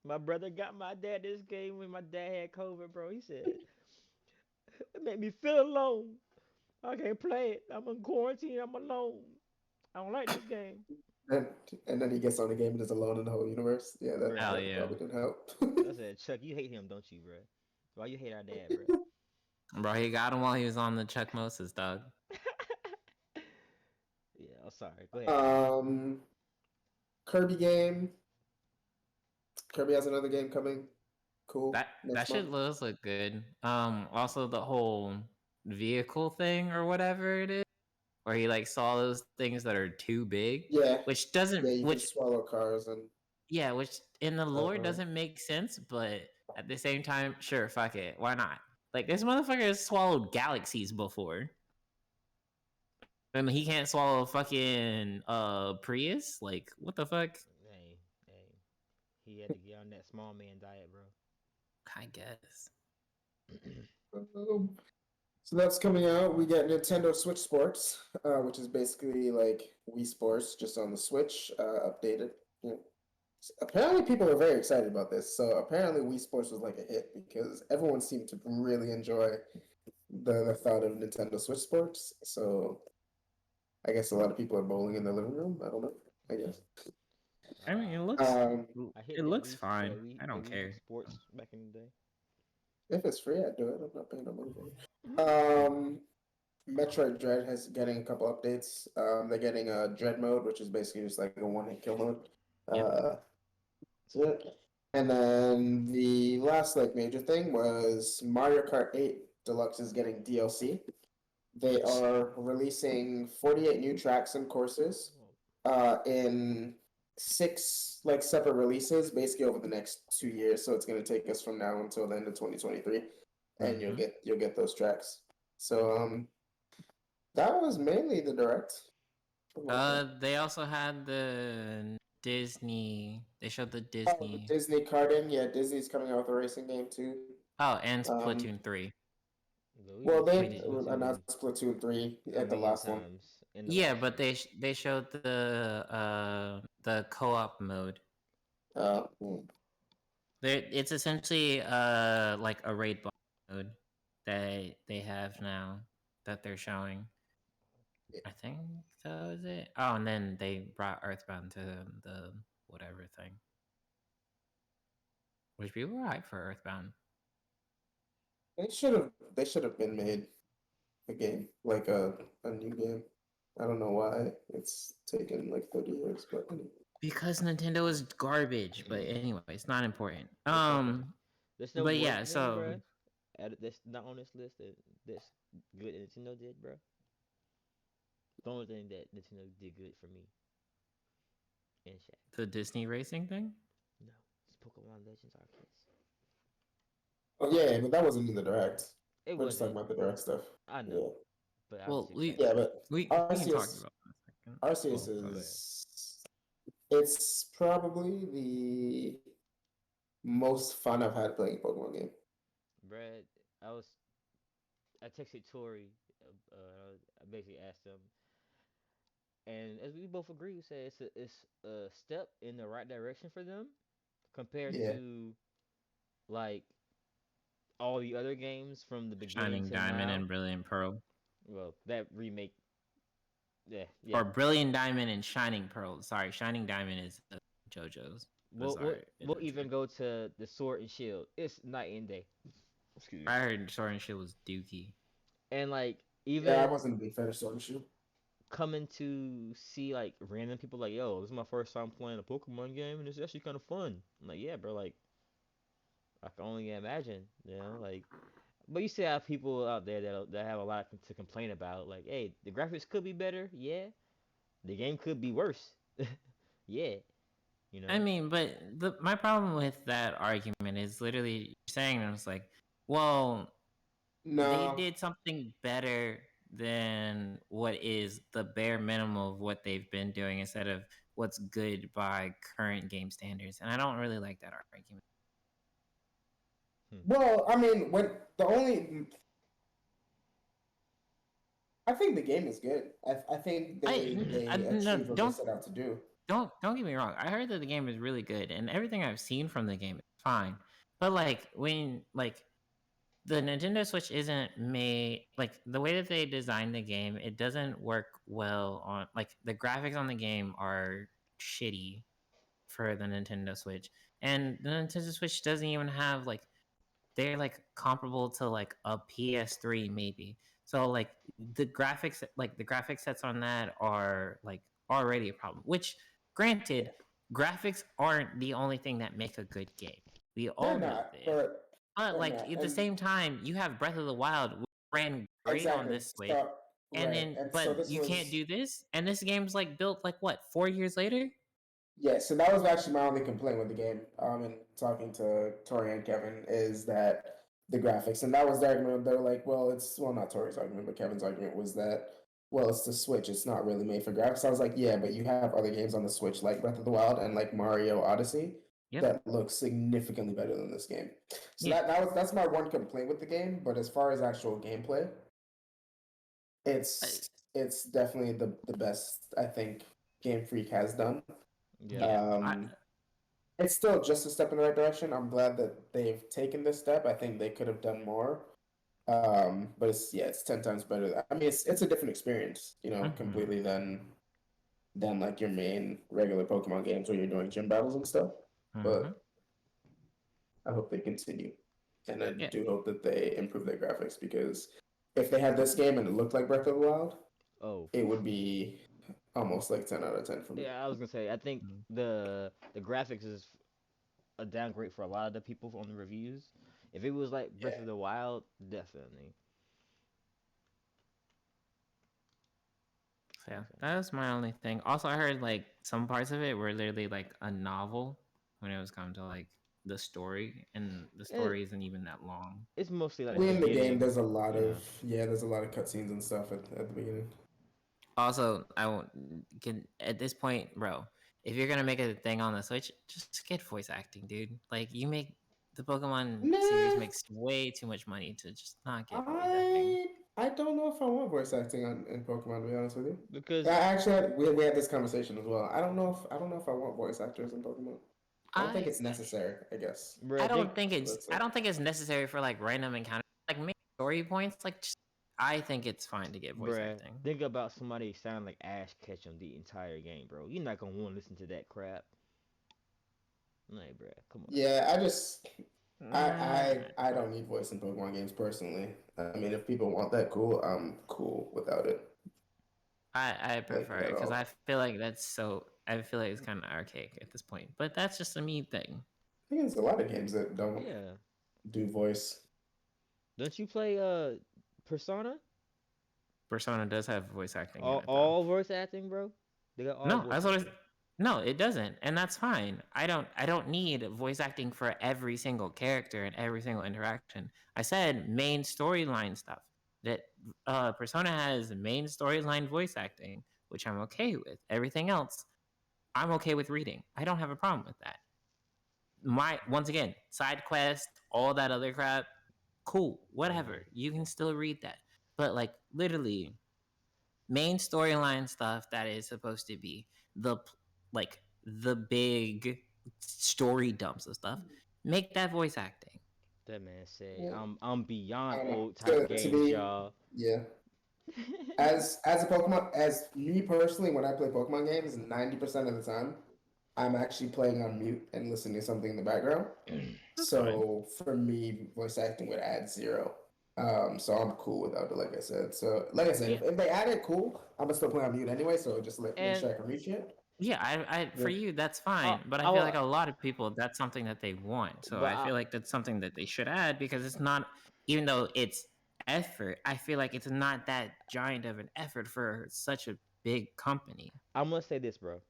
My brother got my dad this game when my dad had COVID, bro. He said it made me feel alone. I can't play it. I'm in quarantine. I'm alone. I don't like this game. And then he gets on the game and is alone in the whole universe. Yeah, that probably didn't help. I said, Chuck, you hate him, don't you, bro? Why you hate our dad, bro? Bro, he got him while he was on the Chuck Moses, dog. Yeah, I'm sorry. Go ahead. Kirby game. Kirby has another game coming. Cool. That shit does look good. Also the whole vehicle thing or whatever it is, where he like saw those things that are too big. Yeah. Which doesn't. Yeah, you can swallow cars and. Yeah, which in the lore doesn't make sense, but at the same time, sure, fuck it, why not? Like this motherfucker has swallowed galaxies before. I mean, he can't swallow a fucking Prius. Like, what the fuck? Hey, he had to get on that small man diet, bro. I guess. So that's coming out. We get Nintendo Switch Sports, which is basically like Wii Sports just on the Switch, updated. Yeah. Apparently, people are very excited about this. So apparently, Wii Sports was like a hit because everyone seemed to really enjoy the thought of Nintendo Switch Sports. So I guess a lot of people are bowling in their living room. I don't know. I guess. I mean, Um, I hit it that looks Wii, fine. that Wii, I the don't Wii care. Sports back in the day. if it's free, I'd do it. I'm not paying no money for it. Hmm. Metroid Dread has getting a couple updates. They're getting a Dread mode, which is basically just like a one-hit kill mode. Yep. That's it. And then the last like major thing was Mario Kart 8 Deluxe is getting DLC. They are releasing 48 new tracks and courses in 6 like separate releases basically over the next 2 years. So it's going to take us from now until the end of 2023 and you'll get those tracks. So that was mainly the direct. They also had the Disney. They showed the Oh, Disney. Disney karting. Yeah, Disney's coming out with a racing game too. Oh, and Um, Splatoon 3. well, We they get Splatoon announced Splatoon 3 a at the million last one. times in the Yeah, last but one. they showed the co-op mode. Hmm. It's essentially like a raid boss mode that they have now that they're showing. I think that was it. Oh, and then they brought Earthbound to the whatever thing, which people were hyped for Earthbound. They should have been made a game like a new game. I don't know why it's taken like 30 years, but anyway. Because Nintendo is garbage, but anyway, it's not important. It's okay. There's no But worse yeah, thing, so bruh. That's not on this list that's good that Nintendo did, bruh. The only thing that Nintendo did good for me and Shaq. the Disney racing thing. No, it's Pokemon Legends Arceus. Oh yeah, but that wasn't in the direct. It We're just talking wasn't. about the direct stuff. I know, Yeah. but I was Well, just we excited. Yeah, but we can talk Arceus about that in a second. Arceus Go ahead. is it's probably the most fun I've had playing a Pokemon game. Brad, I was I texted Tori. I basically asked him, and as we both agree, we said it's a step in the right direction for them compared Yeah. to like all the other games from the beginning Shining till Diamond now. and Brilliant Pearl, Well, that remake, yeah, or yeah. Brilliant Diamond and Shining Pearl. Sorry, Shining Diamond is JoJo's We'll, we'll Bizarre we'll Adventure. even go to the Sword and Shield. It's night and day. Excuse me. I heard Sword and Shield was dookie. And like Yeah, I even wasn't a big fan of Sword and Shield. coming to see like random people like, yo, this is my first time playing a Pokemon game and it's actually kind of fun. I'm like, yeah, bro, like I can only imagine, like. But you still have people out there that have a lot to complain about. Like, hey, the graphics could be better, yeah. The game could be worse, yeah. You I know. mean, but my problem with that argument is literally saying it was like, well, they No, did something better than what is the bare minimum of what they've been doing instead of what's good by current game standards. And I don't really like that argument. well, I mean, when the only I think the game is good. I think they No, achieved what they set out to do. don't get me wrong. I heard that the game is really good, and everything I've seen from the game is fine. But like when like the Nintendo Switch isn't made like the way that they designed the game, it doesn't work well on like the graphics on the game are shitty for the Nintendo Switch. And the Nintendo Switch doesn't even have like they're like comparable to like a PS3 maybe. So like the graphic sets on that are like already a problem. Which granted, graphics aren't the only thing that make a good game. We They're all know not, this. but But they're like not, at the and same time, you have Breath of the Wild which ran great on exactly. this Switch. So And right, then and so but this you can't was do this? And this game's like built like what, 4 years later? yeah. So that was actually my only complaint with the game. And talking to Tori and Kevin is that the graphics, and that was the argument. They were like, well, it's well not Tori's argument, but Kevin's argument was that well, it's the Switch. It's not really made for graphics. I was like, yeah, but you have other games on the Switch like Breath of the Wild and like Mario Odyssey Yep. that look significantly better than this game. So Yeah. that's my one complaint with the game. But as far as actual gameplay, it's definitely the best I think Game Freak has done. Yeah. It's still just a step in the right direction. I'm glad that they've taken this step. I think they could have done more. But it's 10 times better. I mean, it's a different experience, completely than like your main regular Pokemon games where you're doing gym battles and stuff. But I hope they continue, and I do hope that they improve their graphics, because if they had this game and it looked like Breath of the Wild, it would be almost like 10 out of 10 for me. Yeah, I was gonna say I think the graphics is a downgrade for a lot of the people on the reviews. If it was like Breath of the Wild, definitely. Yeah, that was my only thing. Also, I heard like some parts of it were literally like a novel when it was come to like the story, and the story isn't even that long. It's mostly like in the game. There's a lot of cutscenes and stuff at the beginning. Also, I won't at this point, bro. If you're gonna make a thing on the Switch, just get voice acting, dude. Like the Pokemon series makes way too much money to just not get voice acting. I don't know if I want voice acting in Pokemon, to be honest with you. Because we had this conversation as well. I don't know if I want voice actors in Pokemon. I don't think it's necessary, I guess. I don't think it's necessary for like random encounters, like main story points. Like, I think it's fine to get voice acting. Think about somebody sound like Ash Ketchum the entire game, bro. You're not gonna want to listen to that crap. Like, bro, come on. Yeah, I don't need voice in Pokemon games personally. I mean, if people want that, cool. I'm cool without it. I prefer it because I feel like I feel like it's kind of archaic at this point. But that's just a me thing. I think there's a lot of games that don't do voice. Don't you play Persona? Persona does have voice acting. All voice acting, bro. They got all No, it doesn't, and that's fine. I don't need voice acting for every single character and every single interaction. I said main storyline stuff. That Persona has main storyline voice acting, which I'm okay with. Everything else, I'm okay with reading. I don't have a problem with that. Once again, side quest, all that other crap, cool, whatever. You can still read that. But like literally, main storyline stuff that is supposed to be the big story dumps and stuff, make that voice acting. That man said, "I'm beyond old type games, y'all." Yeah. As a Pokemon, as me personally, when I play Pokemon games, 90% of the time, I'm actually playing on mute and listening to something in the background. So for me, voice acting would add 0. So I'm cool without it, like I said. So like I said, if they add it, cool. I'm gonna still play on mute anyway, so just make sure I can reach it. Yeah, for you that's fine, but I feel like a lot of people that's something that they want. So I feel like that's something that they should add, because it's not, even though it's effort, I feel like it's not that giant of an effort for such a big company. I'm gonna say this, bro.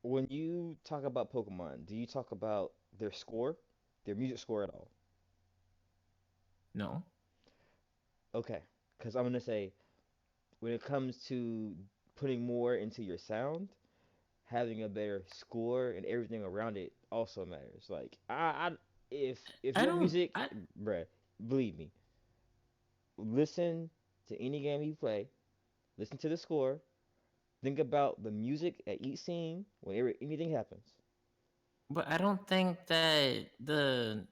When you talk about Pokemon, do you talk about their score, their music score at all? No. Okay, because I'm gonna say, when it comes to putting more into your sound, having a better score and everything around it also matters. Like if your music, bruh, believe me, listen to any game you play, listen to the score, think about the music at each scene whenever anything happens. But I don't think that the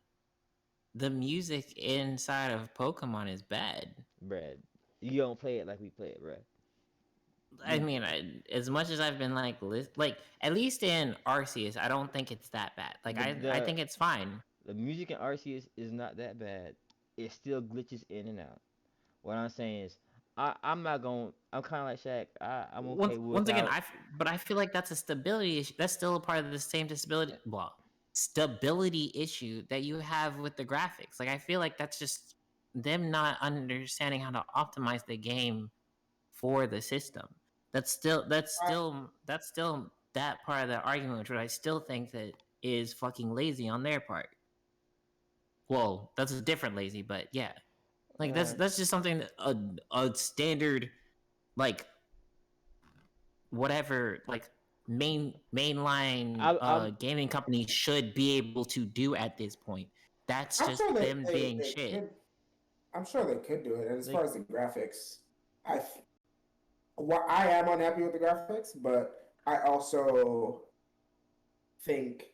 music inside of Pokemon is bad. Bruh, you don't play it like we play it, bruh. I mean, as much as I've been like at least in Arceus, I don't think it's that bad. Like I think it's fine. The music in Arceus is not that bad. It still glitches in and out. What I'm saying is, I'm not going. I'm kind of like Shaq. I'm okay with. Once again, but I feel like that's a stability issue. That's still a part of the same stability issue that you have with the graphics. Like I feel like that's just them not understanding how to optimize the game for the system. That's still that part of the argument, which I still think that is fucking lazy on their part. Well, that's a different lazy, but yeah, like that's just something that a standard, like whatever, like mainline gaming company should be able to do at this point. That's just them being shit. I'm sure they could do it. And as far as the graphics, I am unhappy with the graphics, but I also think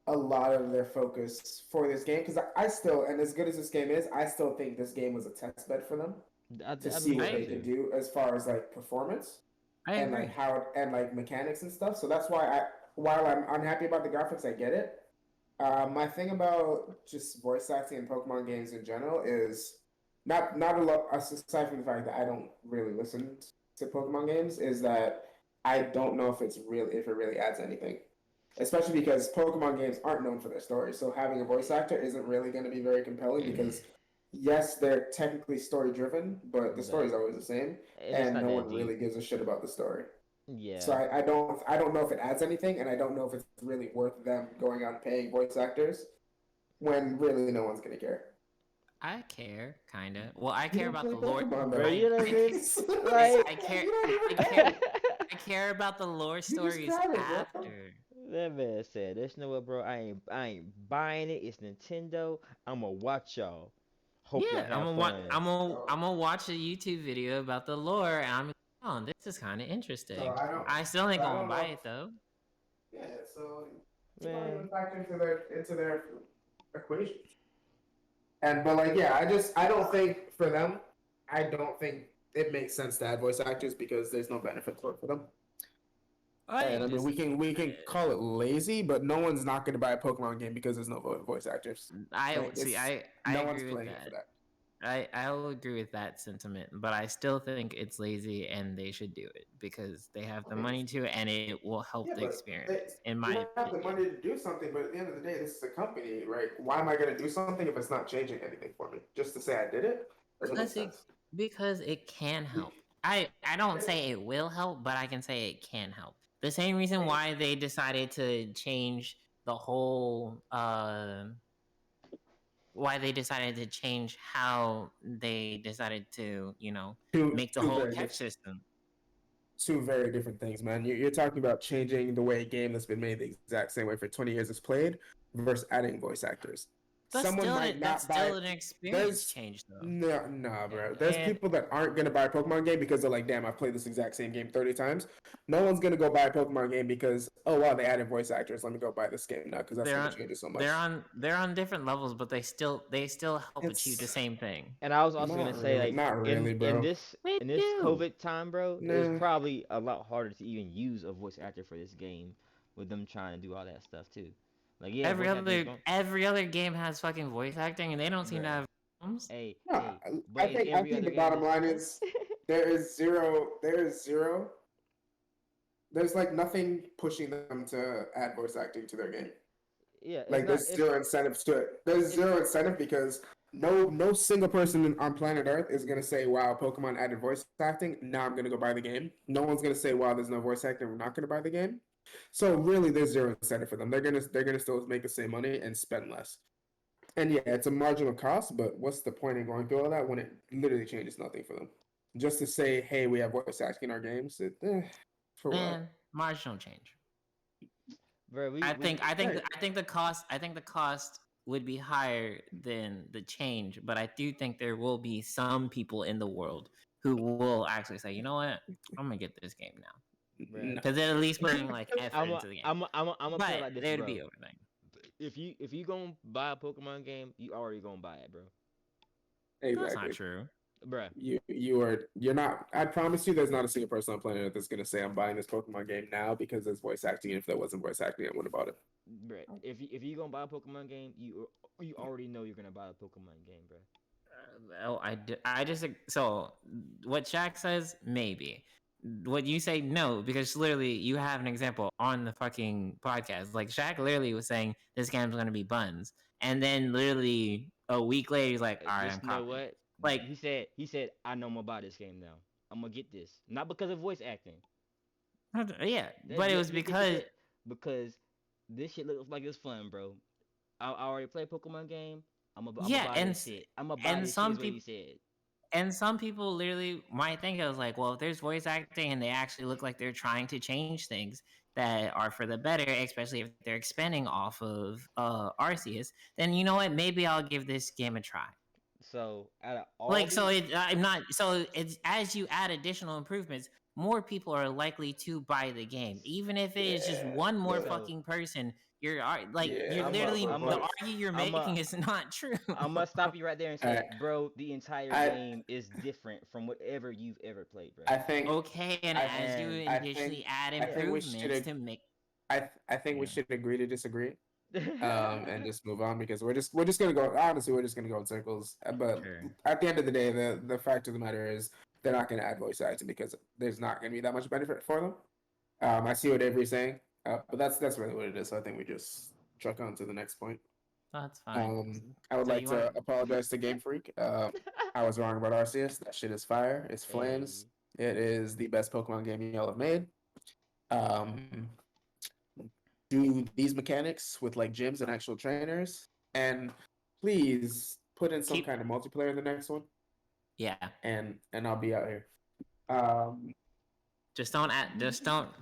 a lot of their focus for this game, because I still, and as good as this game is, I still think this game was a test bed for them to I see believe what they that could too. do as far as like performance I and agree. like how and like mechanics and stuff. So that's why while I'm unhappy about the graphics, I get it. My thing about just voice acting in Pokemon games in general is not a lot. Aside from the fact that I don't really listen to Pokemon games, is that I don't know if it really adds anything. Especially because Pokemon games aren't known for their stories, so having a voice actor isn't really going to be very compelling because yes, they're technically story driven, but the story But is always the same, it's just and not no that one deep. really gives a shit about the story. So Yeah. I don't know if it adds anything, and I don't know if it's really worth them going out and paying voice actors when really no one's gonna care. I care, kinda. Well, I You care don't about play the lore. Pokemon Bro, though. you know what I mean? I, Like, I care. You don't I even care. play. I care about the lore You just stories tried it, bro. after. that man said, "There's no way, bro. I ain't buying it. It's Nintendo. I'ma watch y'all. Hope y'all Yeah, have fun." I'm gonna watch a YouTube video about the lore, and I'm like, oh, this is kind of So interesting. I don't. I still ain't So I gonna don't buy know. it though. Yeah. So it's not even Man, factored into their equation. And but like yeah, I don't think for them, I don't think it makes sense to add voice actors because there's no benefit for them. I And I mean, just, we can call it lazy, but no one's not going to buy a Pokemon game because there's no voice actors. I Like see. it's I no one's agree with playing it for that. that. I'll agree with that sentiment, but I still think it's lazy and they should do it because they have the Okay, money to, and it will help yeah, the but experience, in you my have the opinion. money to do something, but at the end of the day, this is a company, right? Why am I going to do something if it's not changing anything for me? Just to say I did it doesn't make Because it sense. because it can help. I don't say it will help, but I can say it can help. The same reason why they decided to change the whole why they decided to change how they decided to, Two make the two whole very catch different system. two very different things, man. You're talking about changing the way a game that's been made the exact same way for 20 years is played versus adding voice actors. Someone might That's not buy. still an experience There's change though. no, bro. There's and people that aren't gonna buy a Pokemon game because they're like, damn, I've played this exact same game 30 times. No one's gonna go buy a Pokemon game because oh wow, they added voice actors. Let me go buy this game now because that's They're gonna on change it so much. they're on different levels, but they still help achieve the It's same thing. and I was also gonna say, like, not really, in bro. this They in this do. COVID time, bro, it was Nah. probably a lot harder to even use a voice actor for this game with them trying to do all that stuff too. Like, yeah, voice acting is going. Every other game has fucking voice acting, and they don't seem to Bruh. have problems. No, Hey, I but in think I every think other the game bottom this line season, is there is zero. There's like nothing pushing them to add voice acting to their game. yeah, it's Like not. there's zero incentives to it. There's It's zero incentive because no single person on planet Earth is gonna say, "Wow, Pokemon added voice acting. Now I'm gonna go buy the game." No one's gonna say, "Wow, there's no voice acting. I'm not gonna buy the game." So really, there's zero incentive for them. They're gonna still make the same money and spend less. And yeah, it's a marginal cost, but what's the point in going through all that when it literally changes nothing for them? Just to say, "Hey, we have voice acting in our games." For what? Man, marginal change. bro. I think I think Right. I think the cost would be higher than the change, but I do think there will be some people in the world who will actually say, you know what, I'm gonna get this game now Bruh. No. because they're at least putting like effort into the game. I'm gonna put it But like this, there would bro. be overthink. If you gonna buy a Pokemon game, you already gonna buy it, bro. That's not Exactly. true. Bruh. You're not. I promise you, there's not a single person on planet Earth that's gonna say I'm buying this Pokemon game now because there's voice acting. If there wasn't voice acting, I would have bought it. Bruh. If you gonna buy a Pokemon game, you already know you're gonna buy a Pokemon game, bro. I just so what Shaq says maybe. What you say no because literally you have an example on the fucking podcast. Like Shaq literally was saying this game's gonna be buns, and then literally a week later he's like, all right, I'm Just know copying it. what? Like He said I know I'm gonna buy this game now. I'm gonna get this, not because of voice acting. yeah, but it was because Because this shit looks like it's fun, bro. I already played Pokemon game. I'm gonna yeah, buy this shit. I'm gonna buy and this shit. some Is what he people. said. And some people literally might think I was like, well, if there's voice acting and they actually look like they're trying to change things that are for the better, especially if they're expanding off of Arceus, then you know what? Maybe I'll give this game a try. So out of all Like, so these, I'm not. So it's as you add additional improvements, more people are likely to buy the game, even if it is just Yeah, one more so fucking person. You're I'm a, literally I'm the a argument you're I'm a making is not true. I'm gonna stop you right there and I, say, bro, the entire I, game is different from whatever you've ever played, bro. I think, Okay, and I, as you And I think, additionally add I yeah. think we improvements should, to make, I think we yeah, should agree to disagree. And just move on because we're just gonna go. Honestly, we're just gonna go in circles. But sure. at the end of the day, the fact of the matter is they're not gonna add voice acting because there's not gonna be that much benefit for them. I see what Avery's saying, but that's really what it is. So I think we just truck on to the next point. That's fine. I would So like you to want apologize to Game Freak. I was wrong about Arceus. That shit is fire. It's flames. Hey, It is the best Pokemon game y'all have made. Um, do these mechanics with like gyms and actual trainers, and please put in some keep, kind of multiplayer in the next one, yeah. and I'll be out here. Um, Just don't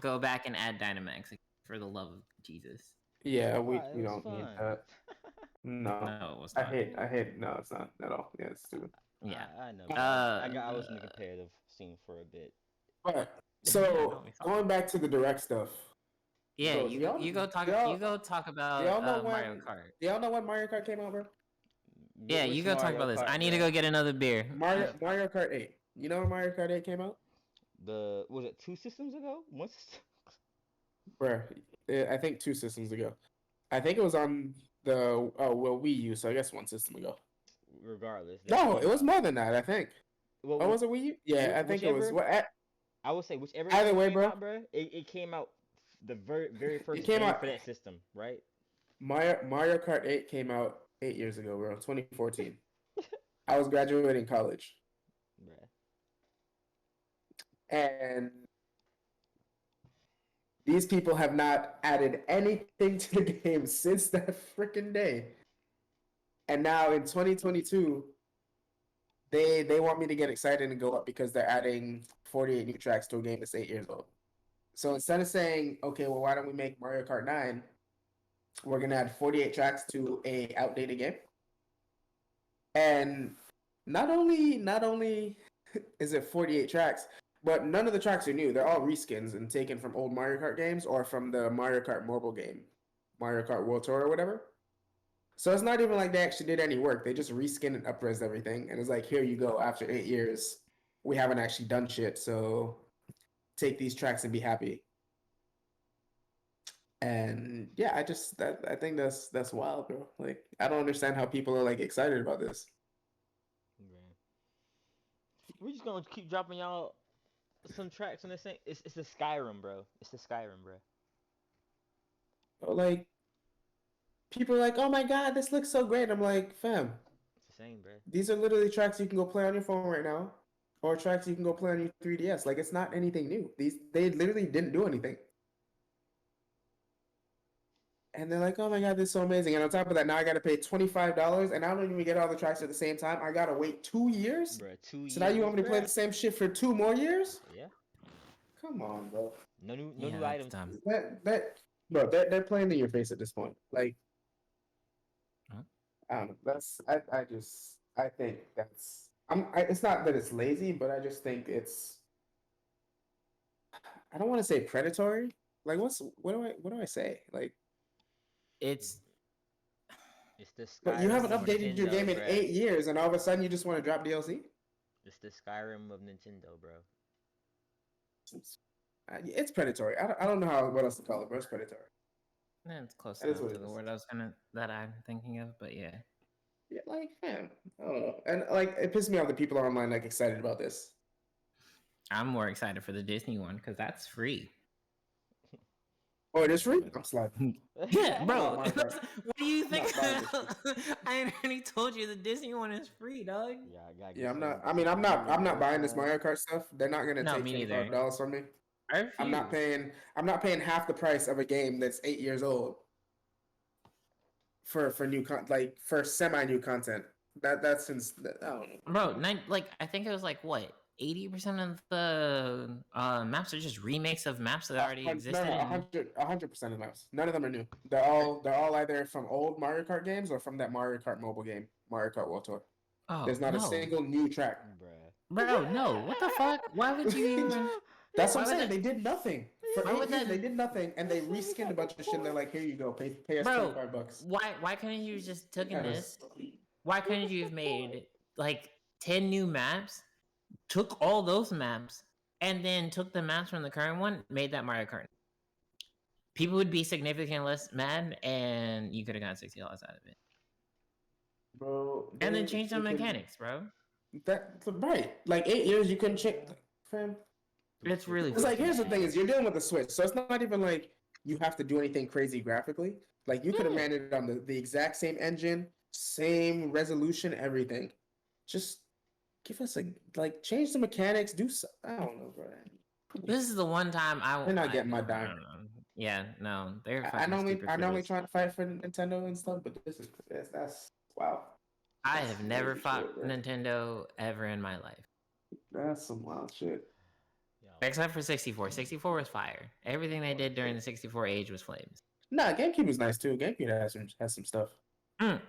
go back and add Dynamax for the love of Jesus. yeah, why? we It was don't need fun. that. No, No, it was I not. hate I hate. No, it's not at all. Yeah, it's stupid. Yeah. I know, bro. Uh, I was in the competitive scene for a bit. But yeah. so No, we saw. going back to the direct stuff. Yeah, Bro, do y'all you go talk. do y'all, You go talk do about y'all know Mario when Kart. do y'all know when Mario Kart came out, bro? Yeah, you Which go talk Mario about this. I Kart, need to bro? go get another beer. Mario Kart 8. You know when Mario Kart 8 came out? Was it 2 systems ago? One system? Bro, I think 2 systems ago. I think it was on the Wii U, so I guess one system ago. Regardless, that No, came it was out. more than that, I think. Well, Oh, was it Wii U? Yeah, I think it was. whichever. Well, I would say whichever either game way, came bro, out, bro. It came out the very it first came game out. for that system, right? Mario Kart 8 came out 8 years ago, bro. 2014. I was graduating college, Bruh. and these people have not added anything to the game since that freaking day. And now in 2022, they want me to get excited and go up because they're adding 48 new tracks to a game that's 8 years old. So instead of saying, okay, well, why don't we make Mario Kart 9? We're gonna add 48 tracks to a outdated game. And not only is it 48 tracks, but none of the tracks are new. They're all reskins and taken from old Mario Kart games or from the Mario Kart mobile game, Mario Kart World Tour or whatever. So it's not even like they actually did any work. They just reskinned and upres everything, and it's like, here you go. After 8 years, we haven't actually done shit. So take these tracks and be happy. And yeah, I think that's wild, bro. Like I don't understand how people are like excited about this. Bruh. We're just gonna keep dropping y'all some tracks on this thing. It's the Skyrim, bro. It's the Skyrim, bro. Like people are like, oh my god, this looks so great. I'm like, fam, It's the same, bro. these are literally tracks you can go play on your phone right now, or tracks you can go play on your 3DS. Like it's not anything new. They literally didn't do anything. And they're like, oh my god, this is so amazing. And on top of that, now I gotta pay $25 and I don't even get all the tracks at the same time. I gotta wait 2 years. Bruh, 2 So now years, you want me to play bruh. the same shit for 2 more years? Yeah. Come on, bro. No Yeah, new that's items. dumb. Bro, they're playing in your face at this point. Like, Huh? I don't know. I think that's it's not that it's lazy, but I just think it's I don't want to say predatory. Like what do I say? Like It's It's the but you haven't Skyrim of updated your game Nintendo, in bruh. 8 years and all of a sudden you just want to drop DLC? It's the Skyrim of Nintendo, bro. It's predatory. I don't know what else to call it, but it's predatory. it's close That is enough what to it the is. word that I'm thinking of, but yeah. Yeah, like man, I don't know. And like it pisses me off that people are online like excited about this. I'm more excited for the Disney one because that's free. Oh, it is free? I'm sliding. Yeah, I'm bro. not Mario Kart. What do you I'm think? not buying this I already told you the Disney one is free, dog. Yeah, I gotta Yeah, get I'm not. some I mean, some I'm not merch, buying this man. Mario Kart stuff. They're not gonna No, take me neither. $25 from me. I refuse. I'm not paying half the price of a game that's 8 years old for new like for semi new content. That's since I don't know. Bro, I think it was like what 80% of the maps are just remakes of maps that already No, existed. no, 100% of those. None of them are new. They're all either from old Mario Kart games or from that Mario Kart mobile game, Mario Kart World Tour. There's Oh not a no, single new track. bro, no. What the fuck? Why would you even? That's what I'm Why would saying. that? They did nothing for Why 8 would years. that? They did nothing, and they reskinned a bunch of shit. And they're like, "Here you go, pay us Bro, $25." why couldn't you just taken Kind of. this? Why couldn't you have made like 10 new maps, took all those maps, and then took the maps from the current one, made that Mario Kart? People would be significantly less mad, and you could have gotten $60 out of it. Bro, And then change the mechanics, bro. That's right. Like 8 years, you couldn't check, fam. It's really. It's like, here's the thing: is you're dealing with the Switch, so it's not even like you have to do anything crazy graphically. Like you could have ran it on the exact same engine, same resolution, everything. Just give us change the mechanics. I don't know, bro. This is the one time They're not getting my dime. I don't know. Yeah, no, they're I fucking normally stupid. I normally try to fight for Nintendo and stuff, but that's wow. I have never fought Nintendo ever in my life. That's some wild shit. Except for 64. 64 was fire. Everything they did during the 64 age was flames. Nah, GameCube was nice too. GameCube has some stuff. Mm.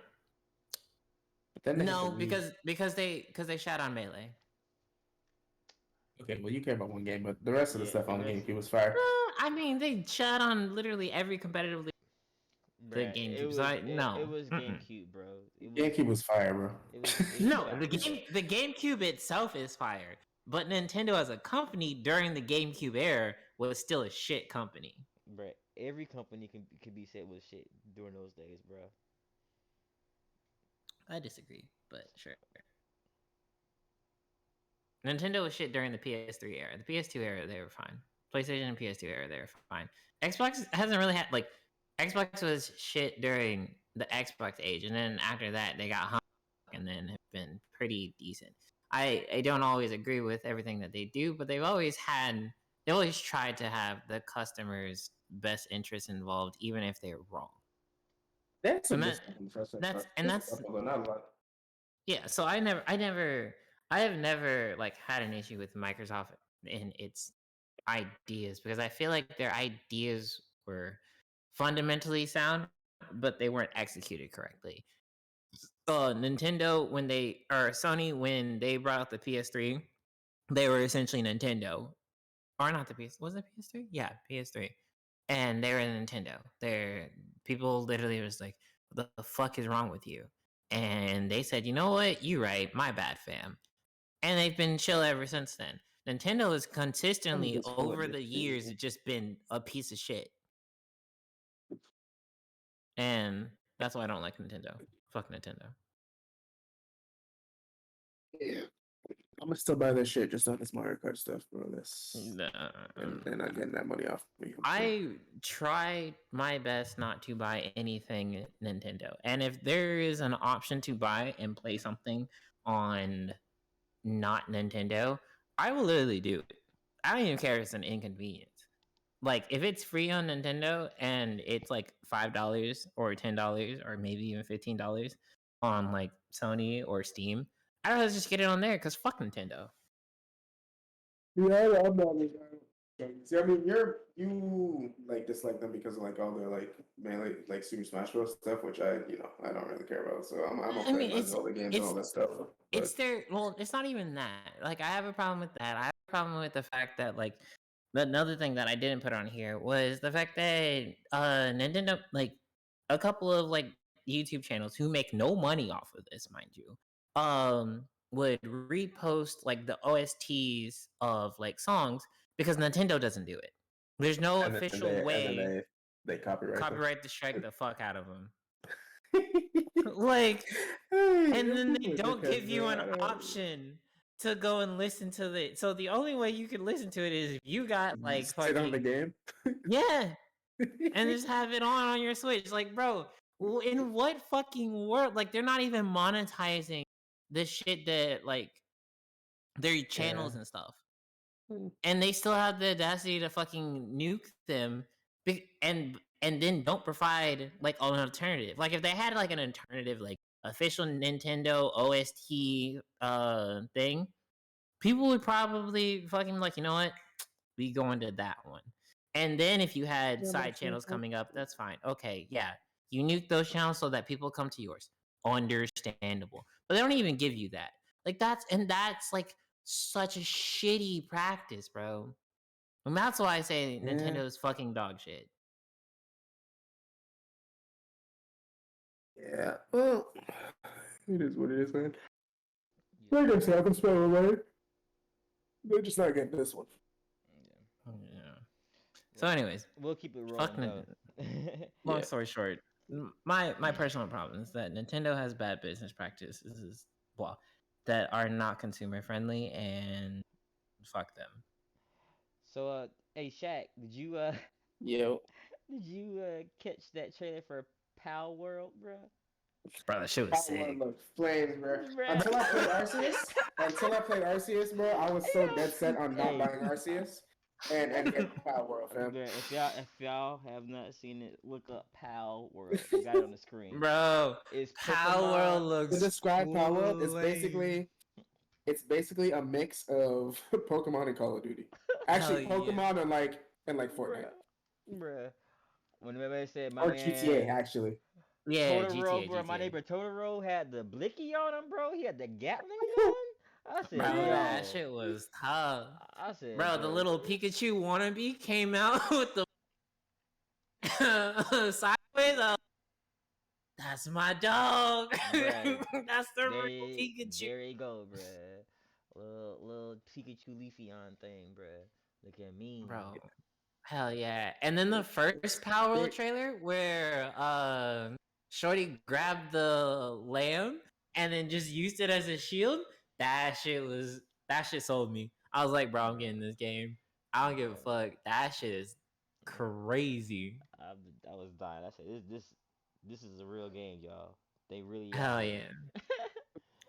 But then No, because they shat on Melee. Okay, well you care about one game, but the rest of the stuff on GameCube was fire. I mean, they shat on literally every competitive league. The GameCube. It was GameCube, bro. GameCube was fire, bro. No, the GameCube itself is fire. But Nintendo as a company during the GameCube era was still a shit company. Bro, every company can be said was shit during those days, bro. I disagree, but sure. Nintendo was shit during the PS3 era. The PS2 era, they were fine. PlayStation and PS2 era, they were fine. Xbox hasn't really had Xbox was shit during the Xbox age, and then after that they got hung, and then have been pretty decent. I don't always agree with everything that they do, but they always tried to have the customer's best interests involved, even if they're wrong. That's yeah. So I have never had an issue with Microsoft and its ideas, because I feel like their ideas were fundamentally sound, but they weren't executed correctly. Nintendo, Sony, when they brought out the PS3, they were essentially Nintendo, or not the PS. Was it PS3? Yeah, PS3, and they were Nintendo. People literally was like, "What the fuck is wrong with you?" And they said, "You know what? You right. My bad, fam." And they've been chill ever since then. Nintendo has consistently over the years just been a piece of shit, and that's why I don't like Nintendo. Fuck Nintendo. Yeah. I'm gonna still buy this shit just on this Mario Kart stuff, bro. They're not getting that money off me. I try my best not to buy anything Nintendo, and if there is an option to buy and play something on not Nintendo, I will literally do it. I don't even care if it's an inconvenience. Like, if it's free on Nintendo and it's like $5 or $10 or maybe even $15 on like Sony or Steam, I'd rather just get it on there, because fuck Nintendo. Yeah, I'm not. See, I mean, you dislike them because of all their mainly Super Smash Bros. Stuff, which I don't really care about. So I'm okay with all the games and all that stuff. It's it's not even that. Like, I have a problem with that. I have a problem with the fact that another thing that I didn't put on here was the fact that Nintendo, a couple of YouTube channels who make no money off of this, mind you, would repost the OSTs of songs, because Nintendo doesn't do it. There's no official way. They copyright the strike the fuck out of them. And then they don't give you an option to go and listen to it. So the only way you can listen to it is if you got sit on the game. Yeah. And just have it on your Switch. Bro, in what fucking world? They're not even monetizing the shit that their channels and stuff. And they still have the audacity to fucking nuke them, and then don't provide an alternative. If they had an alternative official Nintendo OST thing, people would probably fucking you know what, we go into that one. And then if you had side channels coming up, that's fine. Okay, yeah, you nuke those channels so that people come to yours. Understandable. but they don't even give you that. Like that's like such a shitty practice, bro. And that's why I say Nintendo's fucking dog shit. Yeah. Well, it is what it is, man. Yeah. Like I said, I can spell it right. They're just not getting this one. Yeah. So, anyways, we'll keep it rolling. fuck Nintendo. Long story short, my personal problem is that Nintendo has bad business practices, that are not consumer friendly, and fuck them. So, hey Shaq, did you Yo. did you catch that trailer for Palworld, bro? Bro, that shit was sick. Look, flames, bro. Bruh. Until I played Arceus, bro, I was so dead set on not Hey. buying Arceus and getting Palworld, fam. Bruh, if y'all have not seen it, look up Palworld. You got it on the screen. Bro, It's Palworld looks To describe Palworld, flame. it's basically a mix of Pokemon and Call of Duty. Actually, Hell yeah. Pokemon and like Fortnite. Bruh. When everybody said my Or man GTA, actually. Yeah, Totoro, GTA, bro, GTA. my neighbor Totoro had the blicky on him, bro. He had the Gatling gun. I said, Bro, yo. that shit was tough. I said, Bro, the little Pikachu wannabe came out with the sideways. That's my dog. Bruh, That's the real Pikachu. There you go, bruh. Little Pikachu Leafy on thing, bruh. Looking mean. Bro. Hell yeah. And then the first Power World trailer where Shorty grabbed the lamb and then just used it as a shield, that shit sold me. I was like, bro, I'm getting this game. I don't give a fuck. That shit is crazy. I was dying. I said, this is a real game, y'all. They really Hell yeah.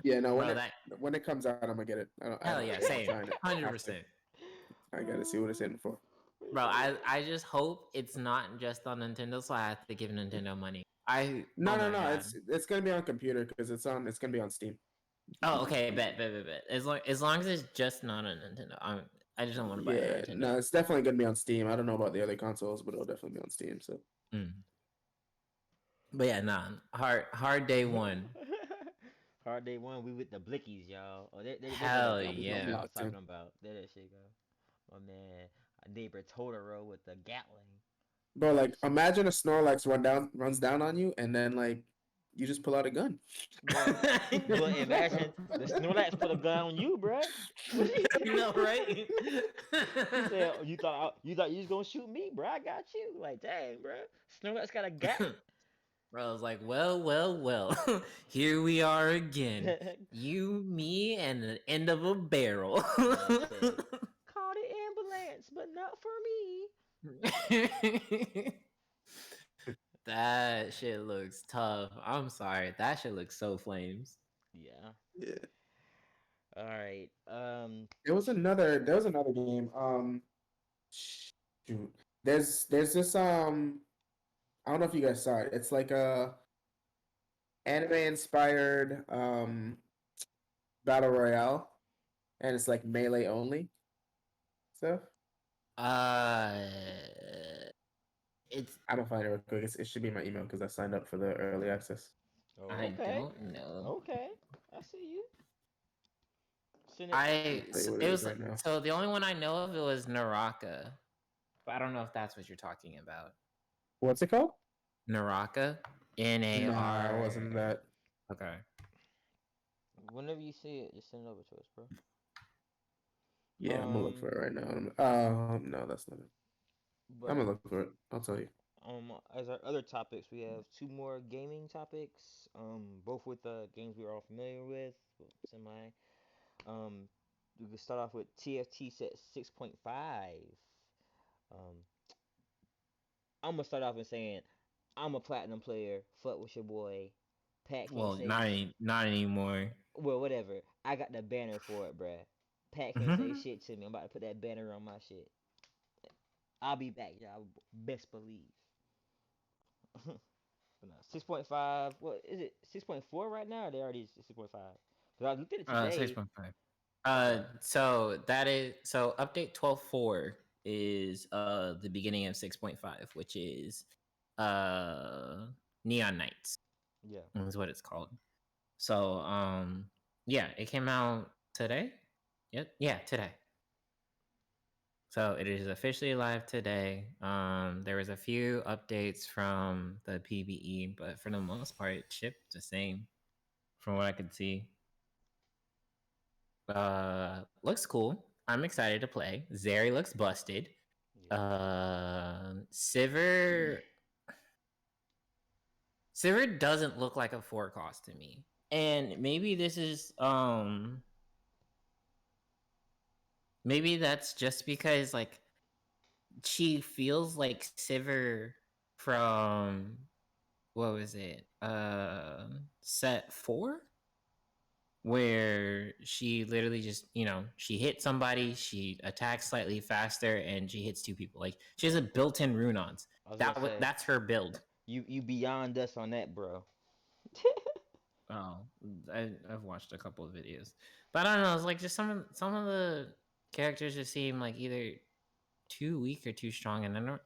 Yeah, no, Bro, when it comes out, I'm gonna get it. Hell yeah, same. 100%. I gotta see what it's in for. Bro, I just hope it's not just on Nintendo, so I have to give Nintendo money. No. It's gonna be on computer because it's gonna be on Steam. Oh, okay, bet. As long as it's just not on Nintendo, I just don't want to buy it on Nintendo. No, it's definitely gonna be on Steam. I don't know about the other consoles, but it'll definitely be on Steam. So. But yeah, nah, hard day one. Hard day one. We with the blickies, y'all. Oh, Hell yeah. I was talking about. There that shit go. My man, neighbor Totoro with the Gatling. Bro, like imagine a Snorlax runs down on you, and then like you just pull out a gun. But imagine the Snorlax put a gun on you, bro. You know, right? He said, "You thought you was gonna shoot me, bro? I got you." Like, dang, bro. Snorlax got a Gatling. Bro, I was like, well, here we are again. You, me, and the end of a barrel. Call the ambulance, but not for me. That shit looks tough. I'm sorry. That shit looks so flames. Yeah. All right. There was another game. Shoot. There's this I don't know if you guys saw it. It's like a anime inspired battle royale, and it's like melee only stuff. It's I don't find it real quick. It should be in my email because I signed up for the early access. Oh, I okay. don't know. Okay, I see you. So the only one I know of it was Naraka, but I don't know if that's what you're talking about. What's it called? Naraka. NAR. No, wasn't that? Okay. Whenever you see it, just send it over to us, bro. Yeah, I'm gonna look for it right now. No, that's not it. But, I'm gonna look for it. I'll tell you. As our other topics, we have two more gaming topics. Both with games we are all familiar with, semi. We can start off with TFT set 6.5. I'm gonna start off in saying I'm a platinum player. Fuck with your boy. Pat can't Well, say not anymore. Well, whatever. I got the banner for it, bruh. Pat can't say shit to me. I'm about to put that banner on my shit. I'll be back, y'all. Best believe. 6.5. What is it? 6.4 right now? Or they already 6.5? Because I looked at it today. 6.5. So update 12.4 is the beginning of 6.5, which is Neon Knights. Yeah, is what it's called. So yeah, it came out today. Yep, yeah, today. So it is officially live today. There was a few updates from the PBE, but for the most part, it shipped the same from what I could see. Looks cool. I'm excited to play. Zeri looks busted. Sivir doesn't look like a 4 cost to me. And maybe this is maybe that's just because like she feels like Sivir from what was it? Set 4? Where she literally just, she hits somebody, she attacks slightly faster, and she hits 2 people. Like she has a built-in Runons. I was gonna say That's her build. you beyond us on that, bro. Oh, I've watched a couple of videos, but I don't know. It's like just some of the characters just seem like either too weak or too strong, and I don't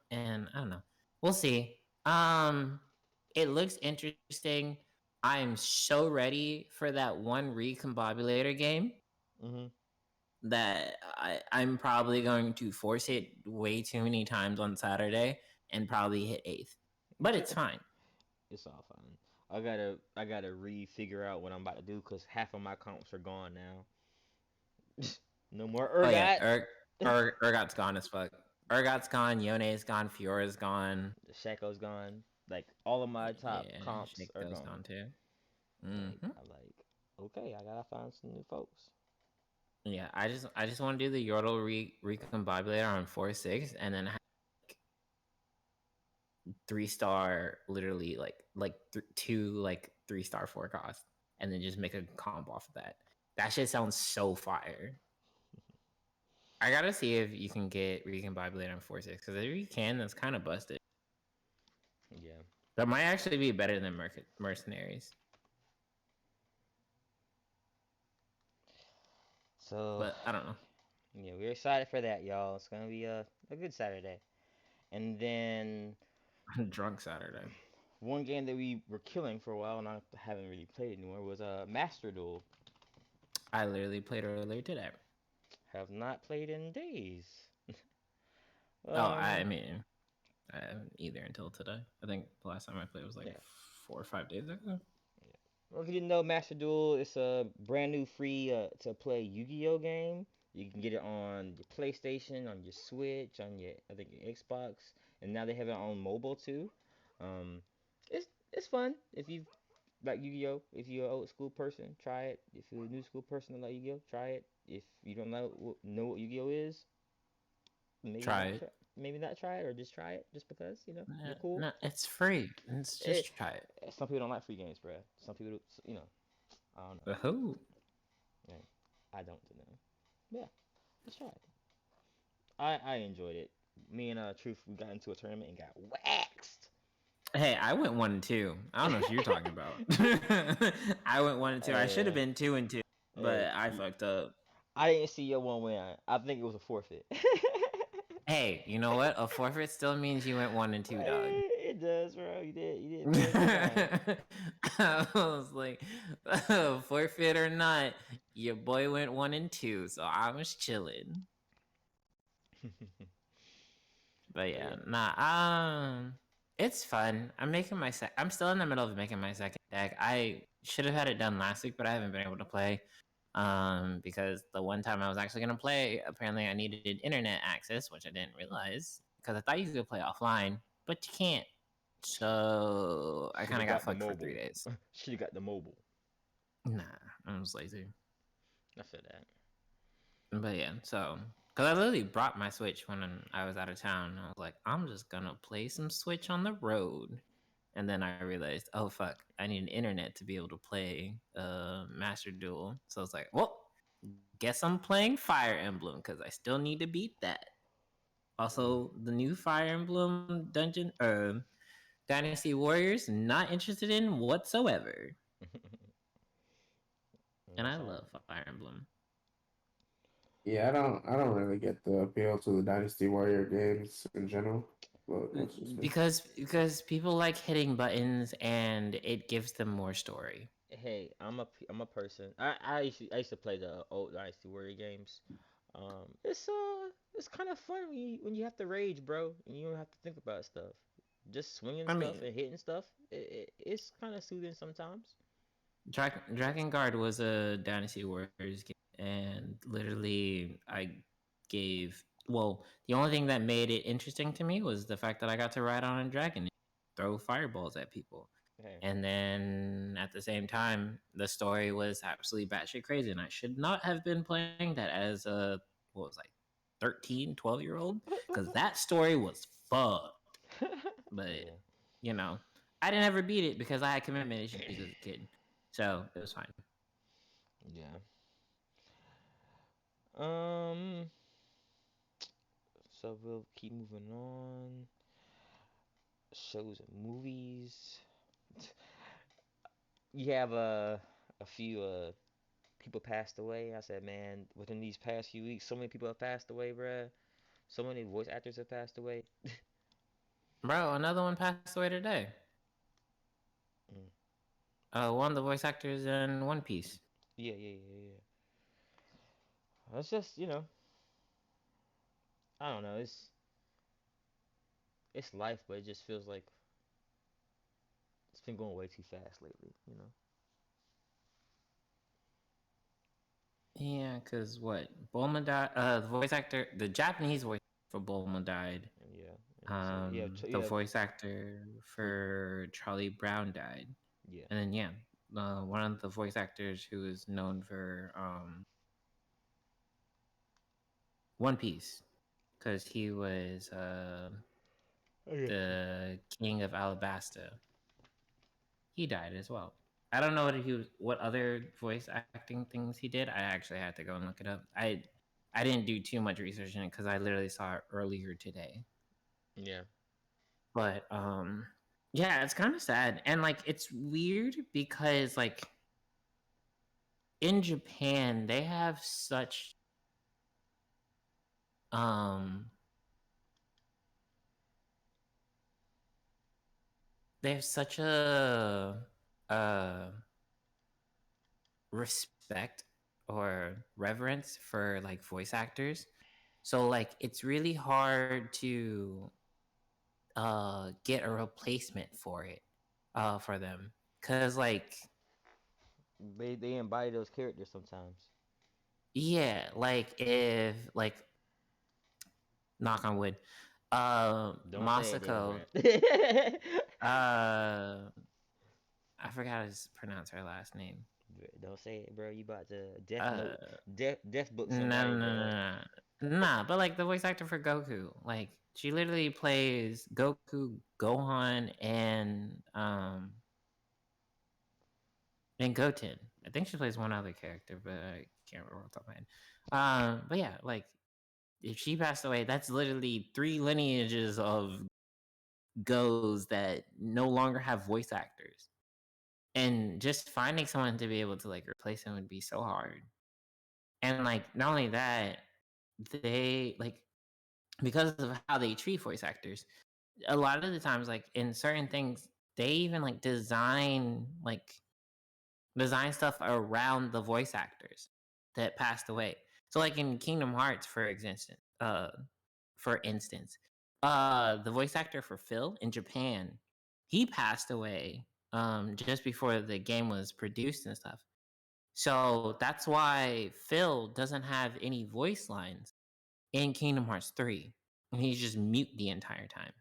know. We'll see. It looks interesting. I am so ready for that one recombobulator game that I'm probably going to force it way too many times on Saturday and probably hit 8th. But it's fine. It's all fine. I gotta re-figure out what I'm about to do because half of my comps are gone now. No more Urgot. Oh yeah, Urgot's gone as fuck. Urgot's gone, Yone's gone, Fiora's gone. Shaco's gone. Like all of my top comps are Shaco's gone too. Like, I'm like, okay, I gotta find some new folks. Yeah, I just want to do the Yordle recombobulator on 4-6 and then have 3-star, literally like 2 3-star 4 cost, and then just make a comp off of that. That shit sounds so fire. I gotta see if you can get recombobulator on 4-6 because if you can, that's kind of busted. Yeah, that might actually be better than mercenaries. So, but I don't know. Yeah, we're excited for that, y'all. It's gonna be a good Saturday. And then Drunk Saturday. One game that we were killing for a while and I haven't really played anymore was Master Duel. I literally played earlier today. Have not played in days. I mean, I haven't either until today. I think the last time I played was like 4 or 5 days ago. Yeah. Well, if you didn't know, Master Duel is a brand new free to play Yu-Gi-Oh game. You can get it on your PlayStation, on your Switch, on your your Xbox, and now they have it on mobile too. Um, it's fun if you like Yu-Gi-Oh. If you're an old school person, try it. If you're a new school person that like Yu-Gi-Oh, try it. If you don't know what Yu-Gi-Oh is, maybe not try it, or just try it just because you're cool. No, it's free. Let's just try it. Some people don't like free games, bro. Some people, I don't know. Who? Yeah, I don't know. Yeah, let's try it. I enjoyed it. Me and Truth, we got into a tournament and got waxed. Hey, I went 1-2. I don't know what you're talking about. I went 1-2. I should have been 2-2, but I fucked up. I didn't see your one win. I think it was a forfeit. Hey, you know what? A forfeit still means you went 1-2, dog. It does, bro. You did. I was like, forfeit or not, your boy went 1-2, so I was chilling. But yeah, it's fun. I'm still in the middle of making my second deck. I should have had it done last week, but I haven't been able to play. Because the one time I was actually gonna play, apparently I needed internet access, which I didn't realize because I thought you could play offline, but you can't. So I kind of got fucked for 3 days. Should have got the mobile. Nah, I was lazy. I feel that. But yeah, so because I literally brought my Switch when I was out of town. I was like, I'm just gonna play some Switch on the road. And then I realized, oh fuck, I need an internet to be able to play Master Duel. So I was like, well, guess I'm playing Fire Emblem because I still need to beat that. Also, the new Fire Emblem Dynasty Warriors, not interested in whatsoever. And I love Fire Emblem. Yeah, I don't really get the appeal to the Dynasty Warrior games in general. Well, because people like hitting buttons and it gives them more story. Hey, I'm a person. I used to play the old Dynasty Warrior games. It's kind of fun when you have to rage, bro, and you don't have to think about stuff. Just swinging I stuff mean, and hitting stuff. It's kind of soothing sometimes. Dragon Guard was a Dynasty Warriors game, and literally, I gave. Well, the only thing that made it interesting to me was the fact that I got to ride on a dragon and throw fireballs at people. Hey, And then at the same time, the story was absolutely batshit crazy, and I should not have been playing that as a what was like 13, 12-year old, because that story was fucked. But yeah, you know, I didn't ever beat it because I had commitment issues as a kid, so it was fine. yeah. Um, so we'll keep moving on. Shows and movies. You have a few people passed away. I said, man, within these past few weeks, so many people have passed away, bruh. So many voice actors have passed away. Bro, another one passed away today. Mm. One of the voice actors in One Piece. Yeah, yeah, yeah, yeah. It's just, I don't know. It's life, but it just feels like it's been going way too fast lately. Yeah, cause what Bulma died. The voice actor, the Japanese voice for Bulma died. And yeah, and so The you have voice actor for for Charlie Brown died, yeah, and then yeah, one of the voice actors who is known for One Piece, cause he was oh, yeah. the King of Alabasta. He died as well. I don't know what other voice acting things he did. I actually had to go and look it up. I didn't do too much research in it because I literally saw it earlier today. Yeah. But yeah, it's kind of sad. And like it's weird because like in Japan um they have such a uh respect or reverence for like voice actors. So like it's really hard to get a replacement for them, cuz like They embody those characters sometimes. yeah, like if like knock on wood, Don't say it then, Masako, Brad. I forgot how to pronounce her last name. Don't say it, bro. You about to Death uh Note, Death Book no somebody, no no bro. no no. Nah, but like the voice actor for Goku, like she literally plays Goku, Gohan, and Goten. I think she plays one other character, but I can't remember off the top of my head. But yeah, like if she passed away, that's literally 3 lineages of goes that no longer have voice actors. And just finding someone to be able to like replace him would be so hard. And like not only that, they like because of how they treat voice actors, a lot of the times like in certain things, they even like design stuff around the voice actors that passed away. So like in Kingdom Hearts, for instance, the voice actor for Phil in Japan, he passed away just before the game was produced and stuff. So that's why Phil doesn't have any voice lines in Kingdom Hearts 3. And he's just mute the entire time.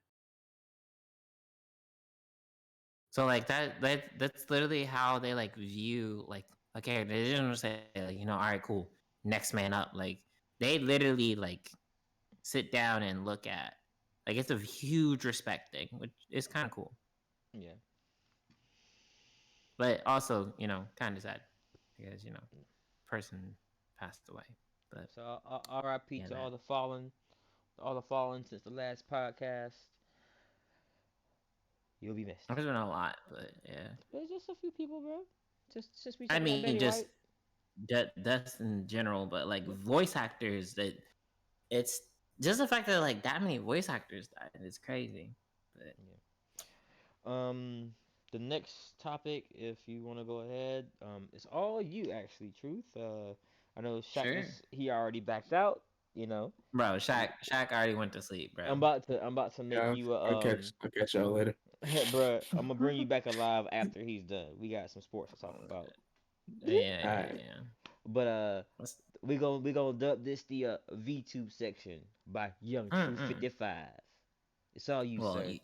So like that's literally how they like view like okay, they didn't say like, all right, cool, next man up. Like they literally like sit down and look at like it's a huge respect thing, which is kind of cool. Yeah. But also, kind of sad because, person passed away. But So R.I.P. yeah, to that all the fallen since the last podcast. You'll be missed. there's been a lot, but yeah. There's just a few people, bro. Just we I talking about mean, Betty just White. that's in general, but like voice actors that it's just the fact that like that many voice actors died is crazy. But Yeah. Um, the next topic, if you want to go ahead, it's all you actually, Truth. I know Shaq Sure, is he already backed out. You know, bro. Shaq already went to sleep, bro. I'm about to make Yeah, you I'll catch y'all later. bruh. I'm gonna bring you back alive after he's done. We got some sports to talk about. Yeah, All yeah, right. yeah. But Let's, we gonna dub this the VTube section by Young Truth mm-mm. 55. It's all you, Well, sir.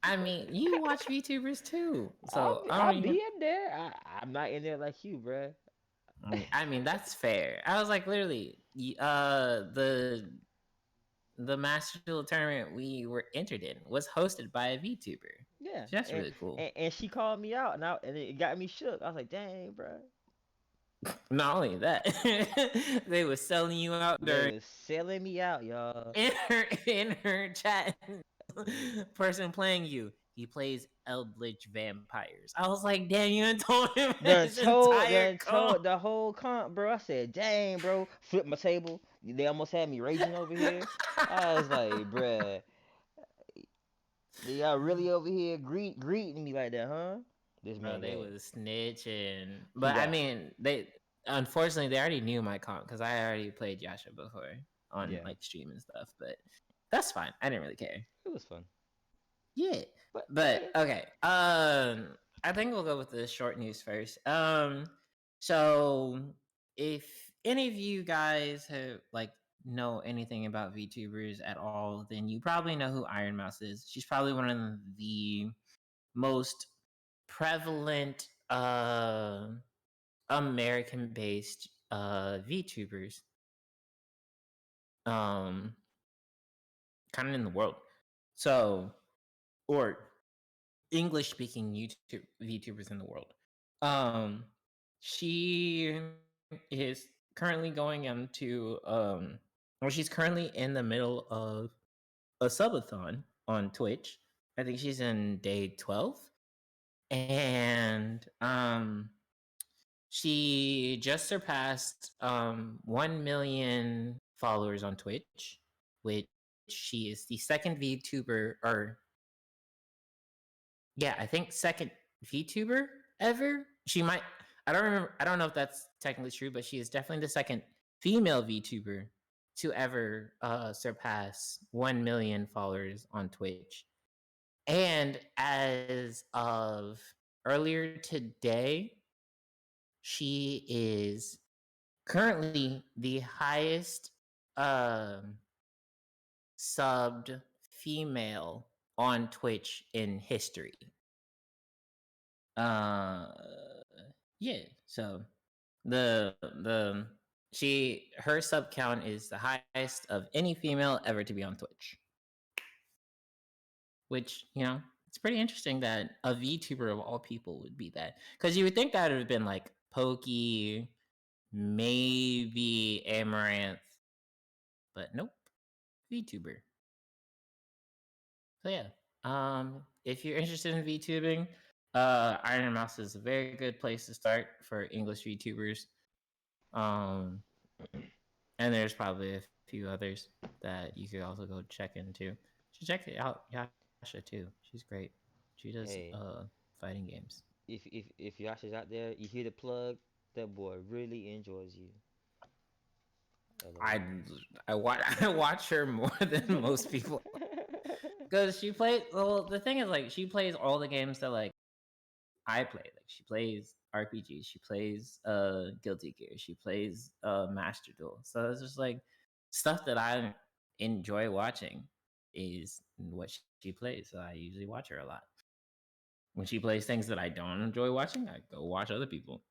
I mean, you watch VTubers too, I'll so be, I I'll don't be even. in there. I'm not in there like you, bruh. I mean, that's fair. I was like, literally, the Master Duel tournament we were entered in was hosted by a VTuber. Yeah, So that's really cool. and she called me out, and it got me shook. I was like, dang, bruh. Not only that, they were selling you out They during was selling me out, y'all. in her chat. Person playing you, he plays Eldritch vampires. I was like, damn, you done told him his entire Done code. told the whole comp, bro. I said, dang, bro. Flipped my table. They almost had me raging over here. I was like, bruh, y'all really over here greeting me like that, huh? This Bro, man they got was snitching. he But I got mean, they unfortunately they already knew my comp because I already played Yasha before on yeah. like stream and stuff. But that's fine. I didn't really care. It was fun, Yeah. but But okay. I think we'll go with the short news first. So if any of you guys have like know anything about VTubers at all, then you probably know who Iron Mouse is. She's probably one of the most prevalent American based VTubers um kind of in the world. So or English speaking YouTube VTubers in the world. Um she is currently going into she's currently in the middle of a subathon on Twitch. I think she's in day 12 and she just surpassed 1 million followers on Twitch, which she is the second VTuber, or yeah, I think second VTuber ever. She might, I don't remember, I don't know if that's technically true, but she is definitely the second female VTuber to ever surpass 1 million followers on Twitch. And as of earlier today, she is currently the highest subbed female on Twitch in history. Uh yeah, so the she her sub count is the highest of any female ever to be on Twitch. Which, it's pretty interesting that a VTuber of all people would be that. Because you would think that would have been like Pokey, maybe Amaranth, but nope, VTuber. So yeah, if you're interested in VTubing, Iron Mouse is a very good place to start for English VTubers. Um, and there's probably a few others that you could also go check into. You should check it out, Yasha too. She's great. She does hey, fighting games. if Yasha's out there, you hear the plug. That boy really enjoys you. I LOL. I watch I watch her more than most people because she plays. Well, the thing is, like, she plays all the games that like I play. Like, she plays RPGs, she plays Guilty Gear, she plays Master Duel. So it's just like stuff that I enjoy watching is what she plays. So I usually watch her a lot. When she plays things that I don't enjoy watching, I go watch other people.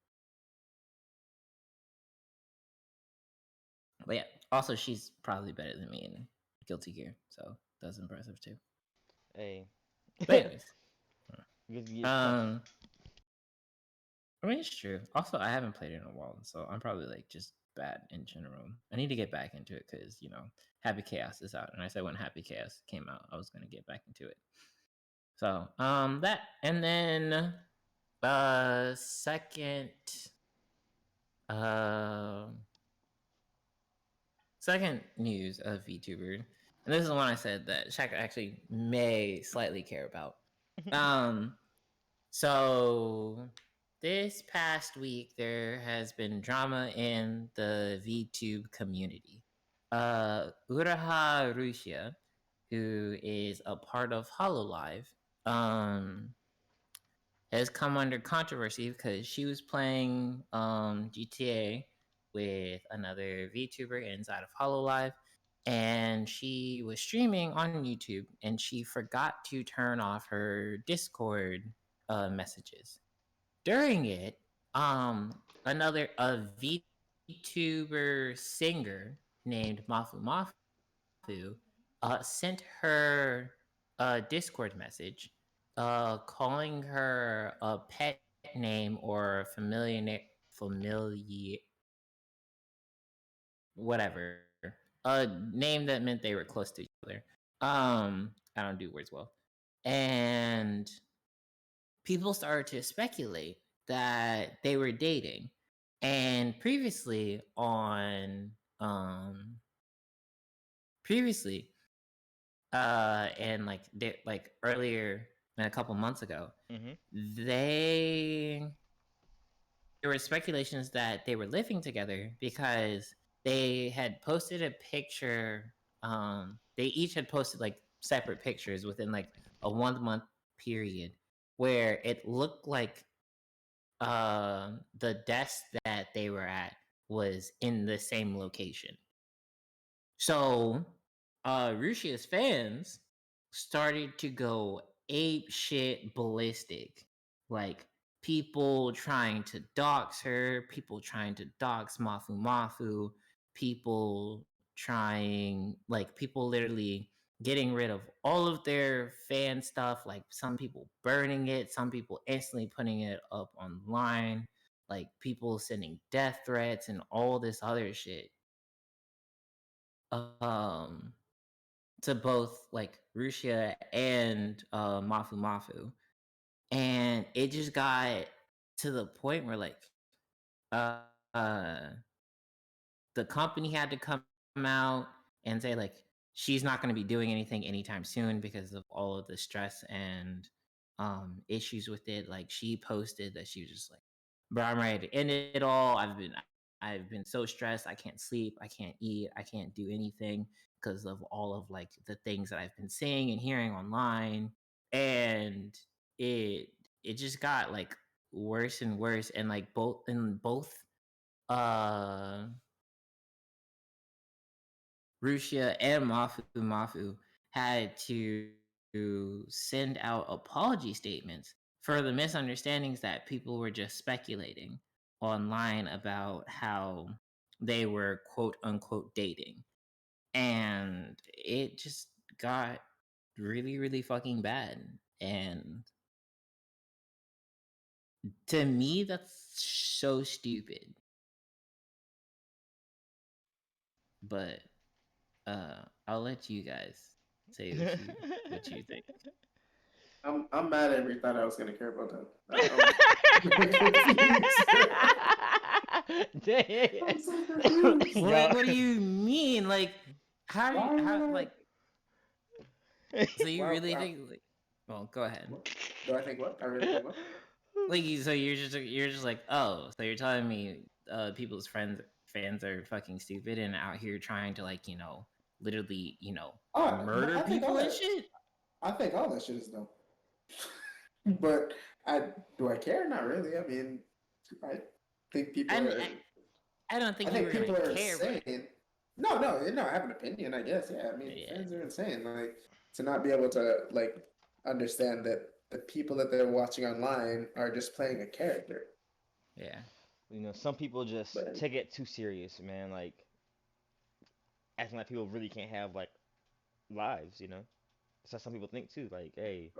But yeah, also she's probably better than me in Guilty Gear, so that's impressive too. Hey, But anyways, just get punched. um, I mean it's true. Also, I haven't played it in a while, so I'm probably like just bad in general. I need to get back into it because Happy Chaos is out, and I said when Happy Chaos came out, I was gonna get back into it. So that, and then second uh second news of VTuber, and this is the one I said that Shaq actually may slightly care about. Um, So this past week there has been drama in the VTube community. Uraha Russia, who is a part of Hololive, um, has come under controversy because she was playing GTA with another VTuber inside of Hololive, and she was streaming on YouTube, and she forgot to turn off her Discord messages. During it, another a VTuber singer named Mafu sent her a Discord message calling her a pet name or familiar whatever, a name that meant they were close to each other. I don't do words well, and people started to speculate that they were dating. And previously and like earlier a couple months ago, they there were speculations that they were living together because they had posted a picture. They each had posted like separate pictures within like a 1 month period where it looked like the desk that they were at was in the same location. So Russia's fans started to go ape shit ballistic. Like people trying to dox her, people trying to dox Mafu, people literally getting rid of all of their fan stuff, like some people burning it, some people instantly putting it up online, like people sending death threats and all this other shit. Um to both like Rusia and Mafu. And it just got to the point where like uh, uh the company had to come out and say like she's not going to be doing anything anytime soon because of all of the stress and issues with it. Like she posted that she was just like, bro, I'm ready to end it all. I've been so stressed. I can't sleep, I can't eat, I can't do anything because of all of like the things that I've been seeing and hearing online. And it it just got like worse and worse, and like both uh Rusia and Mafu had to send out apology statements for the misunderstandings that people were just speculating online about how they were quote unquote dating. And it just got really, really fucking bad. And to me, that's so stupid. But I'll let you guys say what you think. I'm mad at every thought I was gonna care about that. I'm confused. I'm so confused. What do you mean? Like how like so you really think like, well, go ahead. What? Do I think what? I really think what? Like so you're just like, oh, so you're telling me people's fans are fucking stupid and out here trying to like, literally, Oh, murder I think all people and that. shit? I think all that shit is dumb. But do I care? Not really. I mean, I think people And are. I don't I think you think were gonna people are care, but insane. No. I have an opinion. I guess. Yeah. I mean, yeah. fans are insane. Like to not be able to like understand that the people that they're watching online are just playing a character. Yeah. Some people just But take it too serious, man. Like acting like people really can't have like lives. That's how some people think too. Like, hey,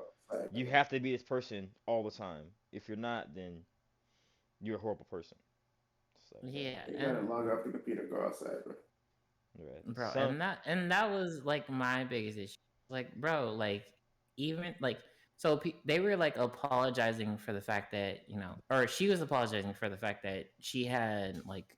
you have to be this person all the time. If you're not, then you're a horrible person. It's like, Yeah, you gotta log off the computer, go outside, bro. right. bro, and that was like my biggest issue. Like, bro, like even like so they were like apologizing for the fact that or she was apologizing for the fact that she had like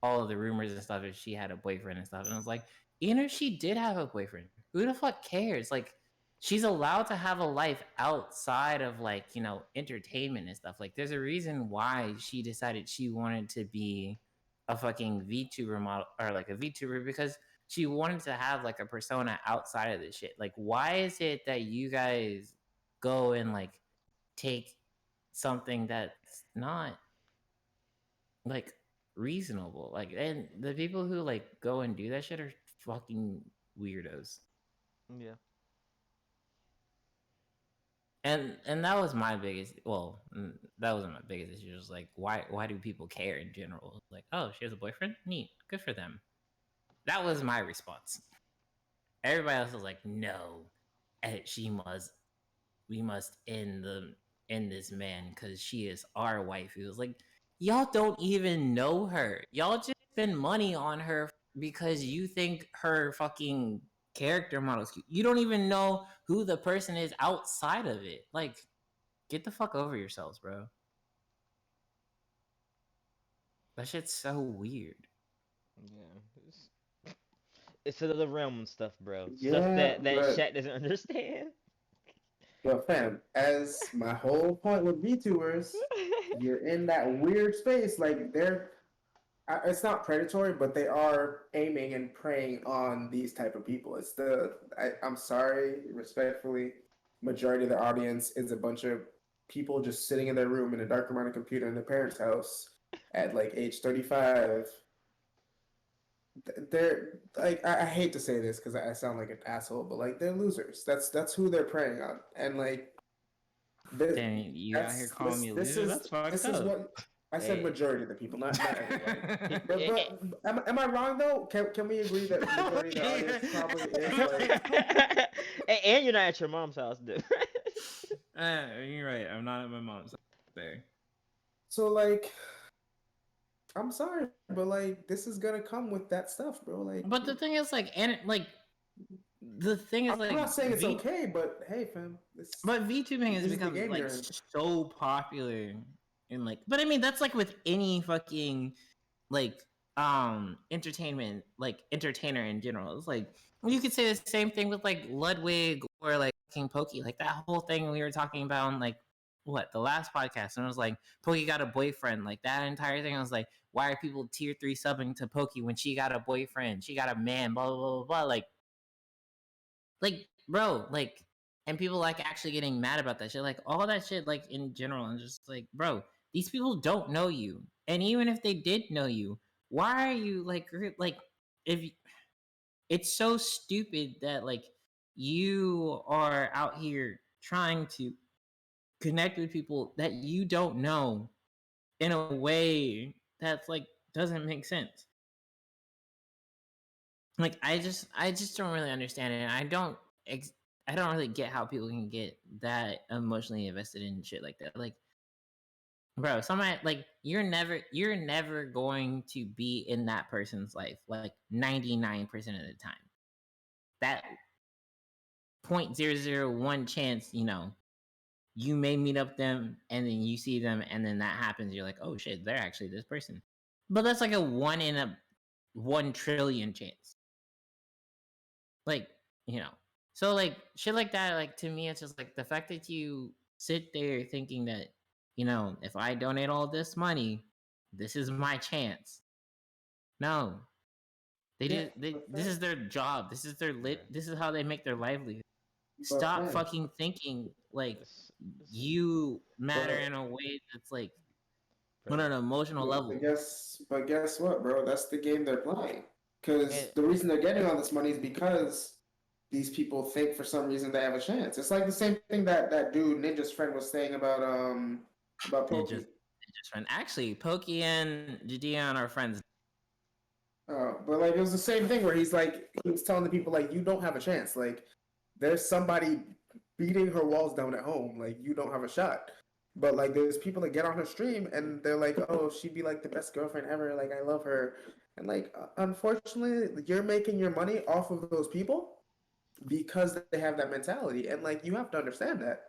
all of the rumors and stuff that she had a boyfriend and stuff, and I was like, even if she did have a boyfriend, who the fuck cares? Like, she's allowed to have a life outside of like, you know, entertainment and stuff. Like there's a reason why she decided she wanted to be a fucking VTuber model or like a VTuber, because she wanted to have like a persona outside of this shit. Like why is it that you guys go and like take something that's not like reasonable? Like, and the people who like go and do that shit are fucking weirdos. Yeah. And that was my biggest, well, that wasn't my biggest issue. It was like, why do people care in general? Like, oh, she has a boyfriend? Neat. Good for them. That was my response. Everybody else was like, no, we must end this man because she is our wife. It was like, y'all don't even know her. Y'all just spend money on her because you think her fucking character model's cute. You don't even know who the person is outside of it. Like, get the fuck over yourselves, bro. That shit's so weird. Yeah. It's another realm and stuff, bro. Stuff Yeah, that Shaq doesn't understand. but fam, as my whole point with VTubers, you're in that weird space. Like it's not predatory, but they are aiming and preying on these type of people. I'm sorry, respectfully, majority of the audience is a bunch of people just sitting in their room in a dark room on a computer in their parents' house at like age 35. They're like, I hate to say this because I sound like an asshole, but like they're losers. That's who they're preying on, and like this, Damn, you out here calling me a loser? That's fucked this up. is what I said. Hey. Majority of the people, not everybody. but am I wrong though? Can we agree that majority of the audience probably is like? And you're not at your mom's house, dude. You're right. I'm not at my mom's there. So like, I'm sorry, but like this is gonna come with that stuff, bro. Like, but the thing is, like, and like, the thing is, like, I'm not saying it's okay, but hey, fam. But VTubing has become like so popular, and like, but I mean, that's like with any fucking like entertainment, like entertainer in general. It's like you could say the same thing with like Ludwig or like King Pokey, like that whole thing we were talking about on like what the last podcast, and it was like Pokey got a boyfriend, like that entire thing. I was like, why are people tier 3 subbing to Pokey when she got a boyfriend, she got a man, blah blah blah blah, like bro, like, and people like actually getting mad about that shit, like all that shit, like in general, and just like, bro, these people don't know you, and even if they did know you, why are you like if it's so stupid that like you are out here trying to connect with people that you don't know in a way that's like doesn't make sense. Like I just don't really understand it, and I don't really get how people can get that emotionally invested in shit like that. Like, bro, somebody like you're never going to be in that person's life like 99% of the time. That 0.001 chance, you know, you may meet up them and then you see them and then that happens. You're like, oh shit, they're actually this person. But that's like a 1 in a 1 trillion chance. Like, you know. So like shit like that, like to me it's just like the fact that you sit there thinking that, you know, if I donate all this money, this is my chance. No. This is their job. This is their this is how they make their livelihood. Stop fucking thinking like you matter in a way that's like on an emotional level. But guess what, bro? That's the game they're playing. Because the reason they're getting all this money is because these people think for some reason they have a chance. It's like the same thing that dude Ninja's friend was saying about Pokey. Ninja's friend. Actually, Pokey and Jidion are friends. But like it was the same thing where he was telling the people like you don't have a chance. Like there's somebody beating her walls down at home. Like you don't have a shot. But like there's people that get on her stream and they're like, oh, she'd be like the best girlfriend ever. Like I love her. And like unfortunately, you're making your money off of those people because they have that mentality. And like you have to understand that.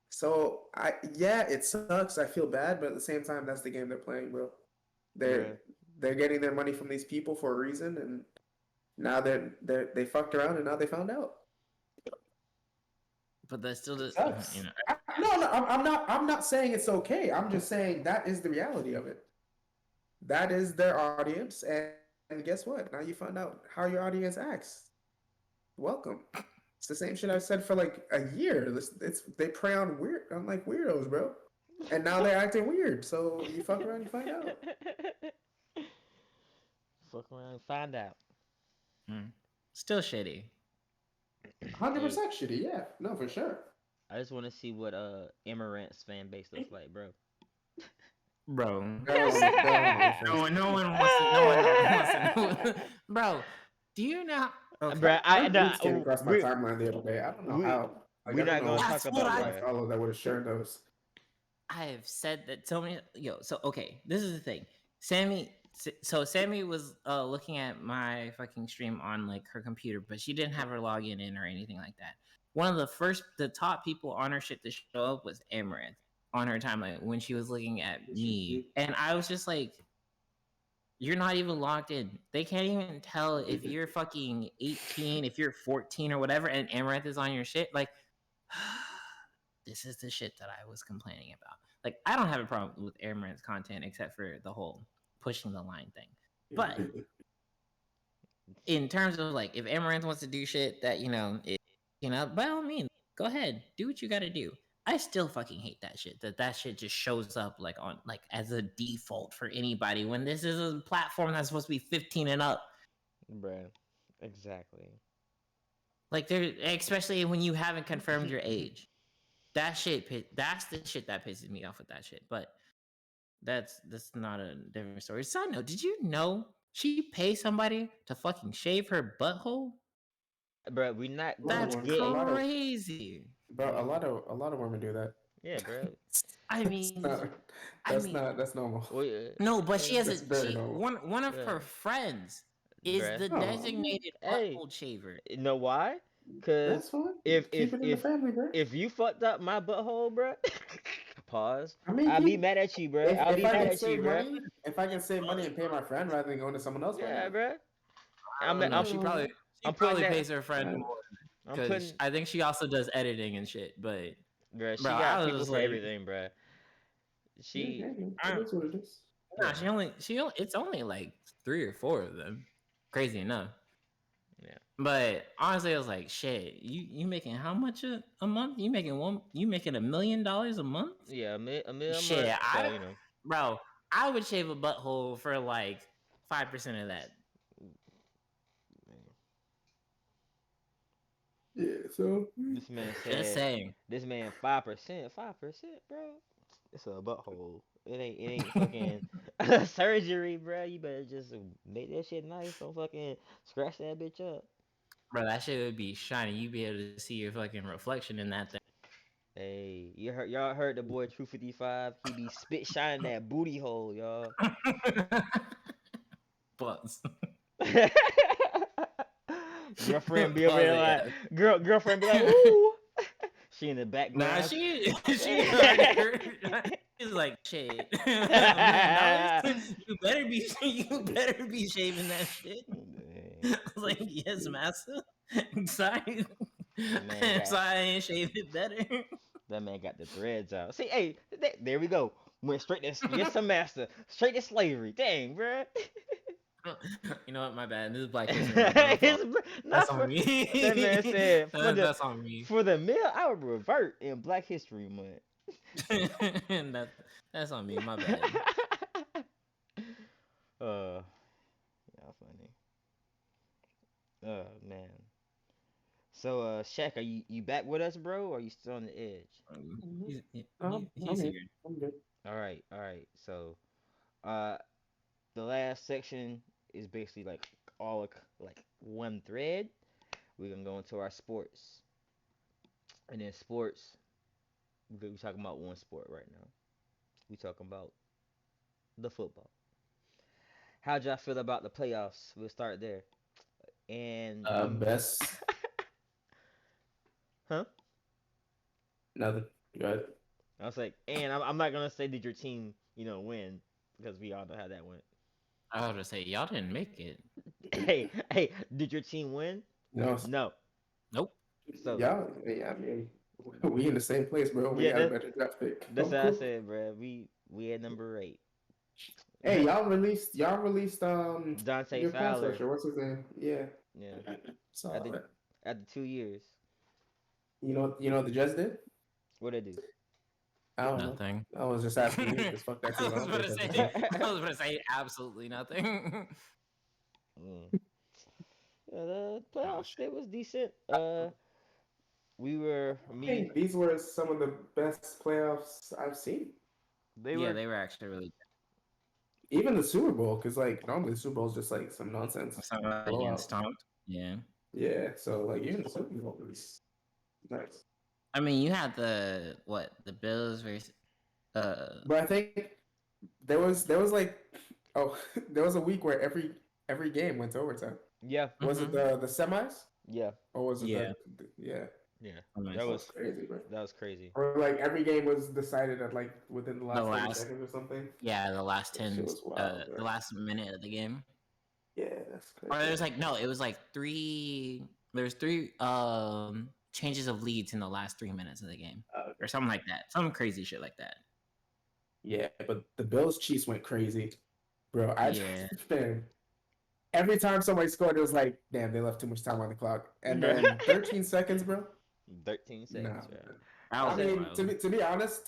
So it sucks. I feel bad, but at the same time, that's the game they're playing, bro. They're getting their money from these people for a reason, and now they fucked around, and now they found out. But that still does, Sucks. you know. No, I'm not saying it's okay. I'm just saying that is the reality of it. That is their audience, and guess what? Now you find out how your audience acts. Welcome. It's the same shit I've said for like a year. It's they prey on like weirdos, bro. And now they're acting weird. So you fuck around, you find out. Fuck around and find out. Still shitty. Hey, 100% shitty, yeah. No, for sure. I just want to see what Amaranth's fan base looks like, bro. Bro. No No one wants to. No one wants to know. Bro, do you know? Okay. Bro, My dudes came across my timeline the other day. I don't know how. we're not gonna That's talk what about I that. follow that would have shared those. I have said that so many. So okay, this is the thing. Sammy was looking at my fucking stream on like her computer, but she didn't have her login in or anything like that. One of the top people on her shit to show up was Amaranth on her timeline when she was looking at me, and I was just like, "You're not even logged in. They can't even tell if you're fucking 18, if you're 14 or whatever, and Amaranth is on your shit." Like, this is the shit that I was complaining about. Like, I don't have a problem with Amaranth's content except for the whole pushing the line thing. But in terms of like, if Amaranth wants to do shit that by all means, go ahead, do what you got to do. I still fucking hate that shit. That shit just shows up like on like as a default for anybody when this is a platform that's supposed to be 15 and up. Bruh, exactly. Like there, especially when you haven't confirmed your age. That's the shit that pisses me off with that shit. But that's not a different story. Side note, did you know she pays somebody to fucking shave her butthole? Bro, we not That's getting crazy. Bro, a lot of women do that. Yeah, bro. I mean, that's normal. No, but she has That's very normal. one of her friends is Bruh. the designated Hey. butthole shaver. You know why? That's Cause fine. if Keep it in the family, bro. if you fucked up my butthole, bro, pause. I mean, I'll be mad at you, bro. I'll be if I mad can at you, save bro. money, if I can save money and pay my friend rather than going to someone else, Yeah, right bro. She probably pays her friend more because I think she also does editing and shit. But bro, she bro, got people for everything, bro. that's what it is. Nah, it's only like 3 or 4 of them. Crazy enough. Yeah. But honestly, I was like, shit, you making how much a month? You making $1 million a month? Yeah, a million shit, month, so, bro, I would shave a butthole for like 5% of that. Yeah, so this man said, just saying. This man 5%, bro. It's a butthole. It ain't fucking surgery, bro. You better just make that shit nice. Don't fucking scratch that bitch up. Bro, that shit would be shiny. You'd be able to see your fucking reflection in that thing. Hey, y'all heard the boy True 55? He be spit shining that booty hole, y'all. Plus. Girlfriend be over there like, girlfriend be like, ooh. She in the background. Nah, she's like, shit. You better be shaving that shit. I was like, yes, master. Sorry. I ain't shaved it better. That man got the threads out. See, hey, there we go. Went straight to yes, a master. Straight to slavery. Dang, bro. You know what? My bad. This is Black History Month. That's on me. That man said, that's on me. For the meal, I would revert in Black History Month. That's on me. My bad. Y'all funny. Oh man. So, Shaq, are you back with us, bro? Or are you still on the edge? He's here. I'm good. All right. So, the last section is basically like all like one thread. We're gonna go into our sports, and then sports. We're talking about one sport right now. We talking about the football. How'd y'all feel about the playoffs? We'll start there. And Best. Huh? Nothing. Go ahead. I was like, and I'm not gonna say did your team, win because we all know how that went. I was to say y'all didn't make it. Hey, did your team win? No. Nope. So yeah, I mean, We in the same place, bro. We Yeah, got a better draft pick. that's Oh, what I cool. said, bro. We at number 8. Hey, y'all released Dante your pass Fowler. rusher. What's his name? Yeah. Yeah. Saw After that. after 2 years. You know what the Jets did? What they do? I don't know. Nothing. I was just asking you because fuck that I team. I was don't pay about to attention to say. them. I was about to say absolutely nothing. Mm. Yeah, the Oh playoffs shit. they was decent. We were I me. think these were some of the best playoffs I've seen. They Yeah, were. they were actually really Even the Super Bowl, because like normally the Super Bowl is just like some nonsense somebody getting blowout. stomped. Yeah. Yeah, so like even the Super Bowl was nice. I mean, you had the Bills versus But I think there was like there was a week where every game went to overtime. Yeah. Was it the semis Yeah. or was it Yeah. Yeah. Nice. That that was was crazy, bro. that was crazy. Or like every game was decided at like within the the last 30 last seconds or something. the last That shit 10 was wild, the bro. last minute of the game. Yeah, that's Or crazy. there's like no, it was like there's three changes of leads in the last 3 minutes of the game. Or something like that. Some crazy shit like that. Yeah, but the Bills Chiefs went crazy, bro. Yeah. Man, every time somebody scored, it was like, damn, they left too much time on the clock. And then 13 seconds, bro. 13 No. seconds, bro. That I was said- mean, wild. to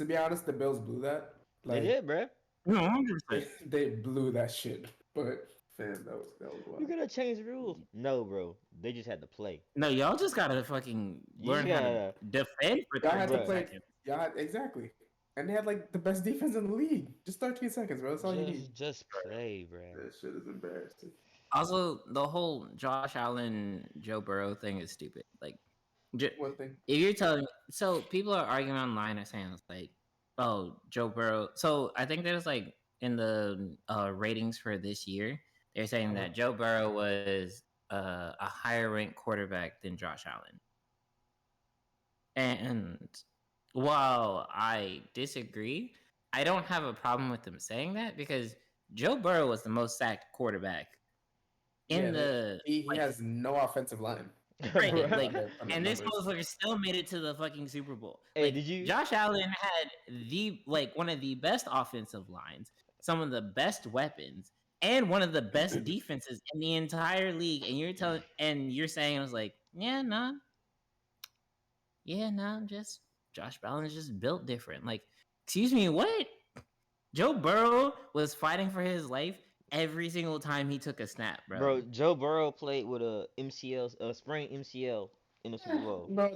be honest, the Bills blew that. They Like did, bro. No, 100%. they blew that shit. But man, that was You wild. could have changed the rules. No, bro. They just had to play. No, y'all just gotta fucking You learn how to gotta- defend for Y'all 13 had to Bruh. play. seconds. Y'all exactly. And they had like the best defense in the league. Just 13 seconds, bro. That's all you need. Just play, bro. That shit is embarrassing. Also, the whole Josh Allen, Joe Burrow thing is stupid. Like, One thing. if you're telling, so people are arguing online and saying it's like, oh, Joe Burrow. So I think there's like in the ratings for this year, they're saying that Joe Burrow was a higher ranked quarterback than Josh Allen. And while I disagree, I don't have a problem with them saying that because Joe Burrow was the most sacked quarterback in he has no offensive line. Right, Bruh. like, On the and this numbers. motherfucker still made it to the fucking Super Bowl. Hey, Like, did you- Josh Allen had one of the best offensive lines, some of the best weapons, and one of the best defenses in the entire league. And you're saying it was like, just Josh Allen is just built different. Like, excuse me, what? Joe Burrow was fighting for his life every single time he took a snap, bro. Bro, Joe Burrow played with a sprained MCL in the Super Bowl. No,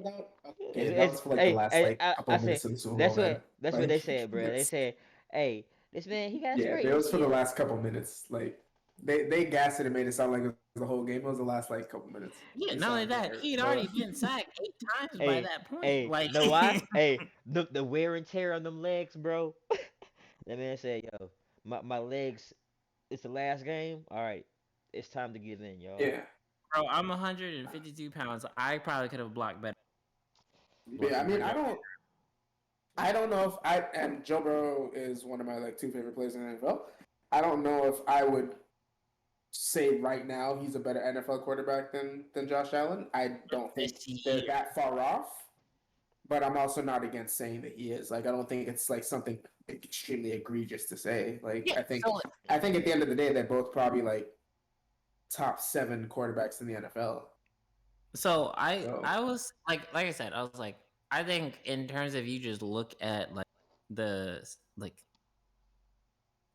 that was for like the last couple of minutes of the Super Bowl. That's what they said, bro. They said, "Hey, this man, he got a sprained it was for the MCL." last couple of minutes. Like they gassed it and made it sound like it was the whole game. It was the last like couple minutes. Yeah, It not only sounded that, hurt, he had but- already been sacked 8 times by that point. Hey, Like, know why? Hey, the wear and tear on them legs, bro. That man said, "Yo, my legs. It's the last game. All right, it's time to give in, y'all." Yeah. bro, I'm 152 pounds. I probably could have blocked better. Yeah, I mean, I don't know if and Joe Burrow is one of my like 2 favorite players in the NFL. I don't know if I would say right now he's a better NFL quarterback than Josh Allen. I don't think they're that far off, but I'm also not against saying that he is. Like, I don't think it's like something extremely egregious to say. Like, Yeah, I think at the end of the day, they're both probably like top 7 quarterbacks in the NFL. So I was like I said, I was like, I think in terms of you just look at like the like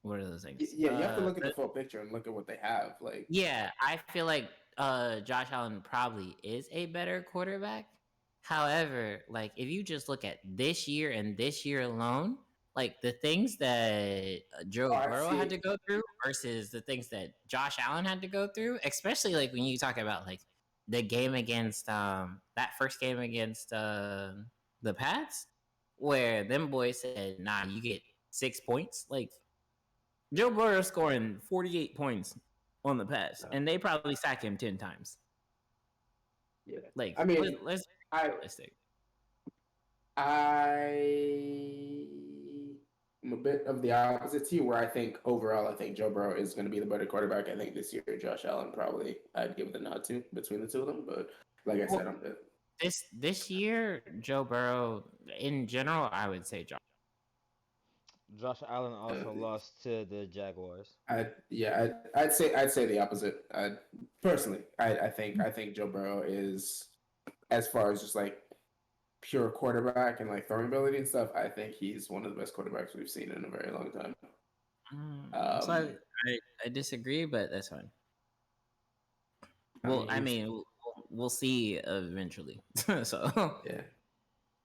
what are those things? Yeah, you have to look at the full picture and look at what they have. Like, yeah, I feel like Josh Allen probably is a better quarterback. However, like if you just look at this year and this year alone, like the things that Joe Burrow had to go through versus the things that Josh Allen had to go through, especially like when you talk about like the game against that first game against the Pats, where them boys said, "Nah, you get 6 points." Like Joe Burrow scoring 48 points on the Pats, and they probably sack him 10 times. Yeah, like I mean, let's be realistic. I'm a bit of the opposite to you, where I think overall, I think Joe Burrow is going to be the better quarterback. I think this year, Josh Allen probably I'd give the nod to between the two of them. But like I said, I'm good. this year, Joe Burrow in general, I would say Josh Allen also lost to the Jaguars. I'd say the opposite. Personally, I think Joe Burrow is, as far as just like pure quarterback and like throwing ability and stuff, I think he's one of the best quarterbacks we've seen in a very long time. So I disagree, but that's fine. I Well, mean, I mean, we'll see eventually. So yeah.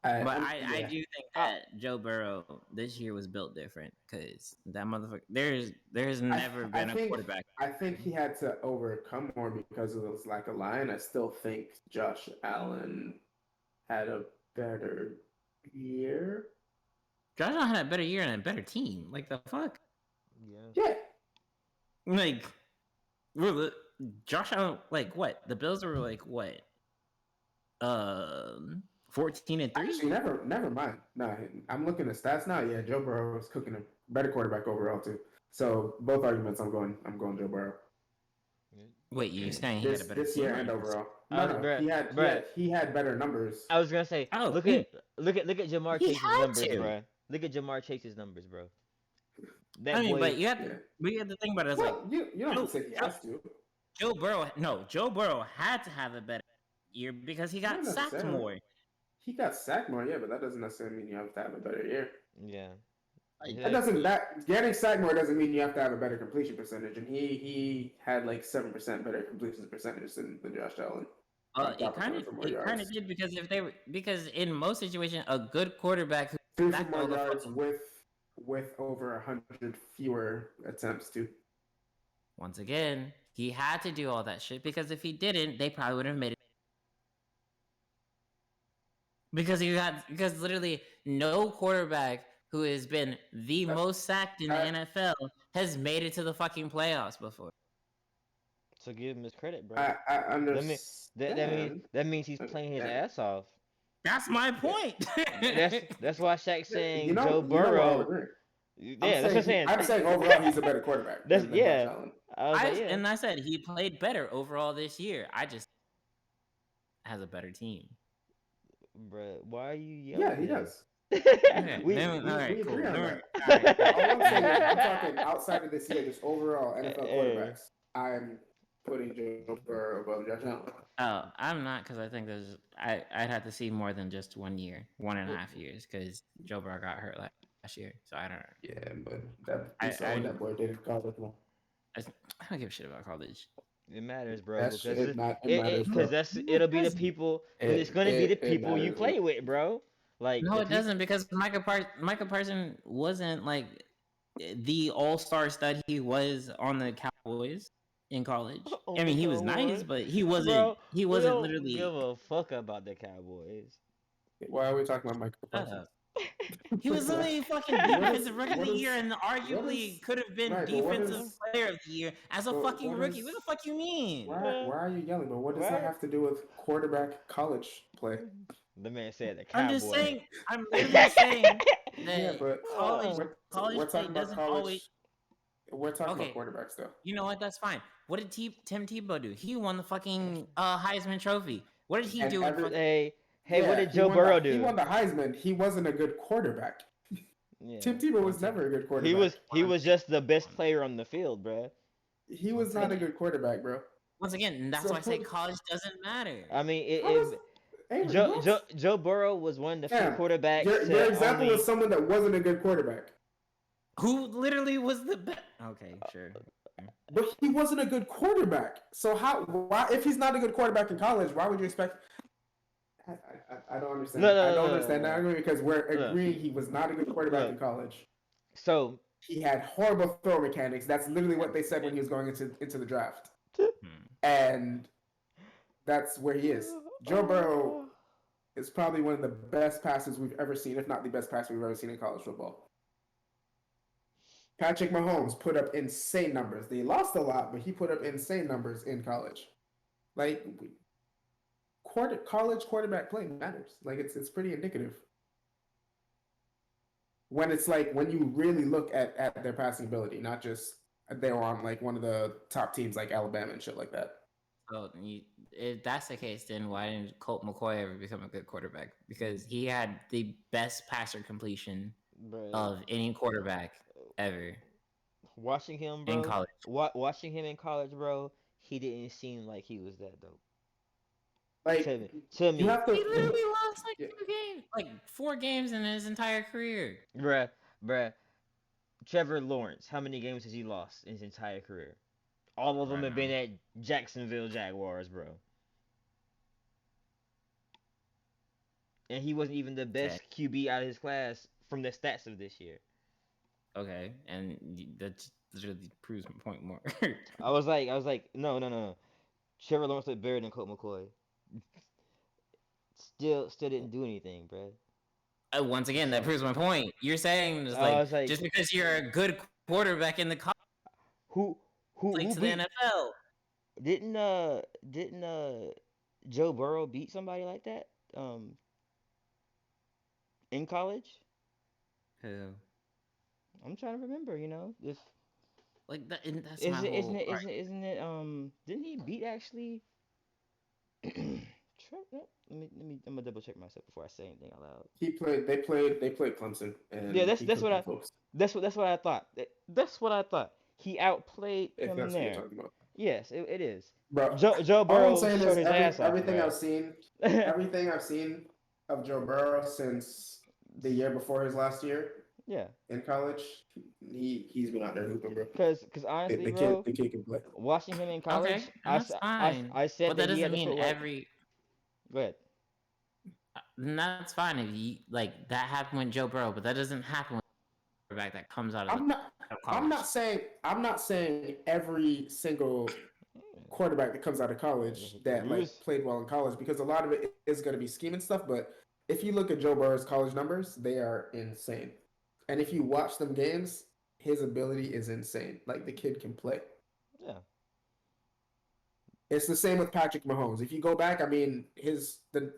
I do think that Joe Burrow this year was built different because that motherfucker. There's never been a quarterback. I think he had to overcome more because of those lack of line. I still think Josh Allen had a better year. Josh Allen had a better year and a better team. Like the fuck. Yeah. Like Josh Allen. Like what? The Bills were like what? 14-3. Actually, never mind. No, I'm looking at stats now. Yeah, Joe Burrow is cooking a better quarterback overall too. So both arguments, I'm going Joe Burrow. Wait, you saying he had a better this team year and overall? No, bruh, he had better numbers. I was gonna say, look at Jamar Chase's numbers, bro. Look at Jamar Chase's numbers, bro. But you have to think about it. It's like you don't have to say he has to. Joe Burrow had to have a better year because he got sacked more. He got sacked more, yeah, but that doesn't necessarily mean you have to have a better year. Yeah. Getting sacked more doesn't mean you have to have a better completion percentage, and he had like 7% better completion percentage than Josh Allen. It kind of did because in most situations a good quarterback threw for more yards with over 100 fewer attempts too. Once again, he had to do all that shit because if he didn't, they probably wouldn't have made it. Because literally no quarterback who has been the most sacked in the NFL has made it to the fucking playoffs before. So give him his credit, bro. I understand. That means he's playing his ass off. That's my point. That's why Shaq's saying Joe Burrow. That's what I'm saying. I'm saying overall he's a better quarterback. And I said he played better overall this year. I just has a better team. Bruh, why are you yelling? Yeah, he does. Okay. We agree on that. All I'm saying is, I'm talking outside of this year, just overall NFL quarterbacks. I'm putting Joe Burrow above Josh Allen. Oh, I'm not, because I think I'd have to see more than just 1 year, 1.5 years, because Joe Burrow got hurt last year, so I don't know. Yeah, but that boy did in college. I don't give a shit about college. It matters, bro. Because it'll be the people. It's gonna be the people you play with, bro. Like no, it doesn't, because Micah Parsons wasn't like the all-star stud he was on the Cowboys in college. I mean, he was nice, but he wasn't. Bro, he wasn't don't literally. Give a fuck about the Cowboys. Why are we talking about Micah Parsons? He was literally fucking defensive rookie of the year, and arguably could have been defensive player of the year as a fucking rookie. What the fuck you mean? Why are you yelling? But what does that have to do with quarterback college play? The man said the Cowboys. I'm just saying. I'm literally saying that college play doesn't always. We're talking about quarterbacks, though. You know what? That's fine. What did Tim Tebow do? He won the fucking Heisman Trophy. What did he do? What did Joe Burrow do? He won the Heisman. He wasn't a good quarterback. Yeah. Tim Tebow was never a good quarterback. He was just the best player on the field, bro. He was not a good quarterback, bro. Once again, that's why I say college doesn't matter. I mean, Joe Burrow was one of the few quarterbacks. Your example was someone that wasn't a good quarterback. Who literally was the best? Okay, sure. But he wasn't a good quarterback. So why, if he's not a good quarterback in college, why would you expect? I don't understand. I don't understand that argument because we're agreeing he was not a good quarterback in college. So he had horrible throw mechanics. That's literally what they said when he was going into the draft. And that's where he is. Joe Burrow is probably one of the best passes we've ever seen, if not the best pass we've ever seen in college football. Patrick Mahomes put up insane numbers. They lost a lot, but he put up insane numbers in college. Like, college quarterback play matters. Like, it's pretty indicative. When you really look at their passing ability, not just they were on like one of the top teams like Alabama and shit like that. So if that's the case, then why didn't Colt McCoy ever become a good quarterback? Because he had the best passer completion Bro, of any quarterback ever watching him, in bro. college. Watching him in college, bro. He didn't seem like he was that dope. Like To you me, have to. He literally lost like Yeah. 2 games, like 4 games in his entire career. bruh. Trevor Lawrence, how many games has he lost in his entire career? All of them Right have been now. at Jacksonville Jaguars, bro. And he wasn't even the best Okay. QB out of his class from the stats of this year. Okay, and that really proves my point more. I was like, no. Trevor Lawrence looked better than Colt McCoy. Still didn't do anything, bro. Once again, that So proves my point. You're saying it's I like was like, just because you're a good quarterback in the college, who like who to the beat NFL. didn't Joe Burrow beat somebody like that in college? Who? I'm trying to remember. If Like that, and that's my isn't whole. it Right. isn't it didn't he beat actually? No, I'm gonna double check myself before I say anything out loud. They played Clemson, Yeah, and that's he that's cooked what them I folks. that's what I thought. That's what I thought. He outplayed If him that's what you're there. talking about, Yes, it is. bro. Joe All I'm Burrow saying showed is his ass off, everything bruh. I've seen, everything I've seen of Joe Burrow since the year before his last year Yeah, in college, he's been out there hooping, bro. cause honestly, bro, The kid can play. watching him in Okay, college, and that's fine, I said but that that he had doesn't the mean footwork. every. Go ahead. And that's fine if you like that happened with Joe Burrow, but that doesn't happen with a quarterback that comes out of I'm not. out of I'm college. not saying. I'm not saying every single quarterback that comes out of college that We like was played well in college, because a lot of it is going to be scheme and stuff. But if you look at Joe Burrow's college numbers, they are insane. And if you watch them games, his ability is insane. Like the kid can play. yeah. It's the same with Patrick Mahomes. If you go back, I mean,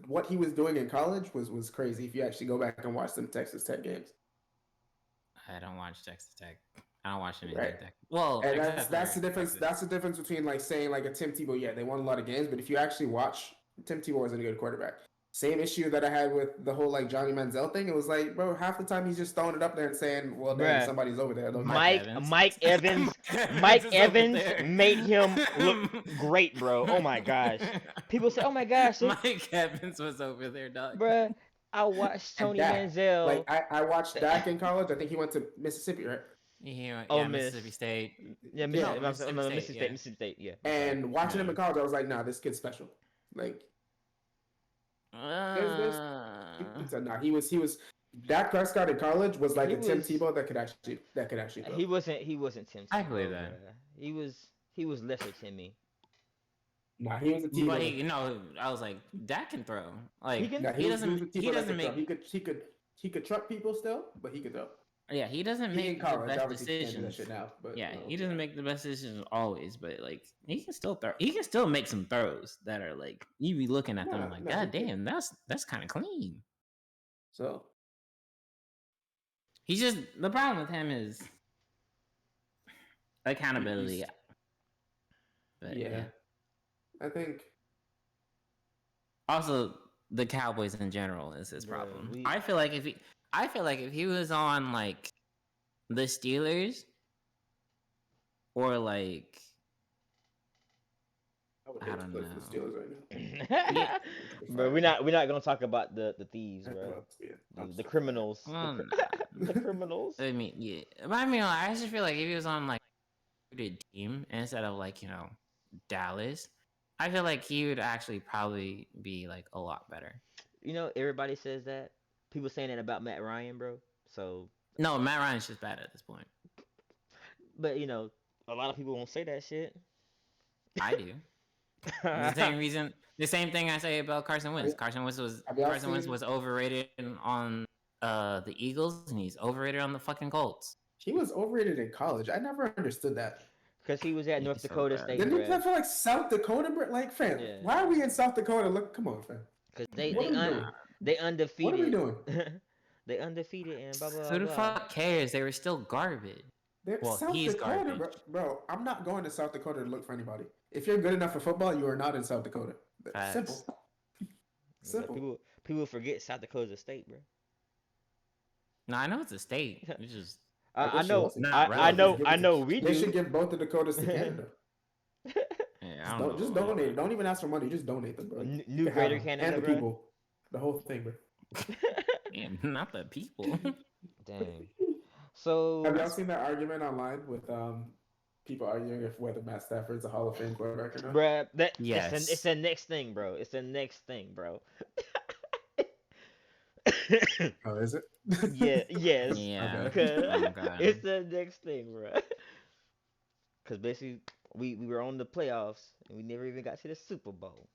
what he was doing in college was crazy. If you actually go back and watch them Texas Tech games, I don't watch Texas Tech. I don't watch anything right? Tech. Well, And except that's for the difference. Texas. That's the difference between like saying like a Tim Tebow. Yeah, they won a lot of games, but if you actually watch, Tim Tebow wasn't a good quarterback. Same issue that I had with the whole like Johnny Manziel thing. It was like, bro, half the time he's just throwing it up there and saying, "Well, dang, Bruh, somebody's over there." Don't Mike you? Evans. Mike Evans Mike is over there. made him look great, bro. Oh my gosh. People say, "Oh my gosh, Mike Evans was over there, dog. bruh." I watched And Tony Dak, Manziel. like I watched Dak in college. I think he went to Mississippi, right? Ole Miss. Mississippi State. Yeah, Yeah. Mississippi State. Yeah. And watching him Yeah. in college, I was like, nah, this kid's special. Like, there's nah, he was Dak Prescott in college was like He a Tim was- Tebow that could actually throw. He wasn't Tim. I Tebow, believe that. bruh. He was lesser Timmy. Nah, he was a Tebow. But I was like, Dak can throw. Like He can- Nah, he was a doesn't. Tebow He that doesn't could make. throw. He could truck people still, but he could throw. Yeah, he doesn't He make in the college, best obviously he can't do that decisions. shit now. But Yeah, he doesn't make the best decisions always, but like he can still throw. He can still make some throws that are like you be looking at them Nah, like, nah, God he can. damn, that's kind of clean. So He's just the problem with him is accountability. But yeah, I think also the Cowboys in general is his Bro, problem. we- I feel like if he was on like the Steelers or like would I hate to don't play for the know. Steelers right now. Yeah. Bro, we're not gonna talk about the thieves, bro. Well, yeah, I'm The sorry. criminals. Well, The criminals. I mean, yeah, but I mean, I just feel like if he was on like a good team instead of like Dallas, I feel like he would actually probably be like a lot better. Everybody says that. People saying that about Matt Ryan, bro. So, No, Matt Ryan's just bad at this point. but a lot of people won't say that shit. I do. The same reason, the same thing I say about Carson Wentz. Carson Wentz was overrated on the Eagles, and he's overrated on the fucking Colts. He was overrated in college. I never understood that. Because he was at He's North so Dakota bad. State, Didn't he bro. play for like South Dakota, bro? Like, fam, Yeah. why are we in South Dakota? Look, come on, fam. Because What are we doing? they undefeated. What are we doing? They undefeated and blah blah Who the blah. fuck cares? They were still garbage. They're Well, South he's Dakota, garbage. bro. I'm not going to South Dakota to look for anybody. If you're good enough for football, you are not in South Dakota. Simple. Facts. Simple. People forget South Dakota's a state, bro. No, I know it's a state. It's just I It should know, also- not I know, relevant. I know. We They do. should give both the Dakotas to Canada. Yeah, I don't know. Just donate it. Don't even ask for money. Just donate them, bro. You New can have Greater them. Canada, And the bro. people. The whole thing, bro. Damn, not the people. Dang. So Have y'all seen that argument online with people arguing if whether Matt Stafford's a Hall of Fame quarterback or not? bruh, Yes. it's the next thing, bro. It's the next thing, bro. Oh, is it? Yeah, yes. Yeah. Because Oh, God. it's the next thing, bro. Because basically, we were on the playoffs and we never even got to the Super Bowl,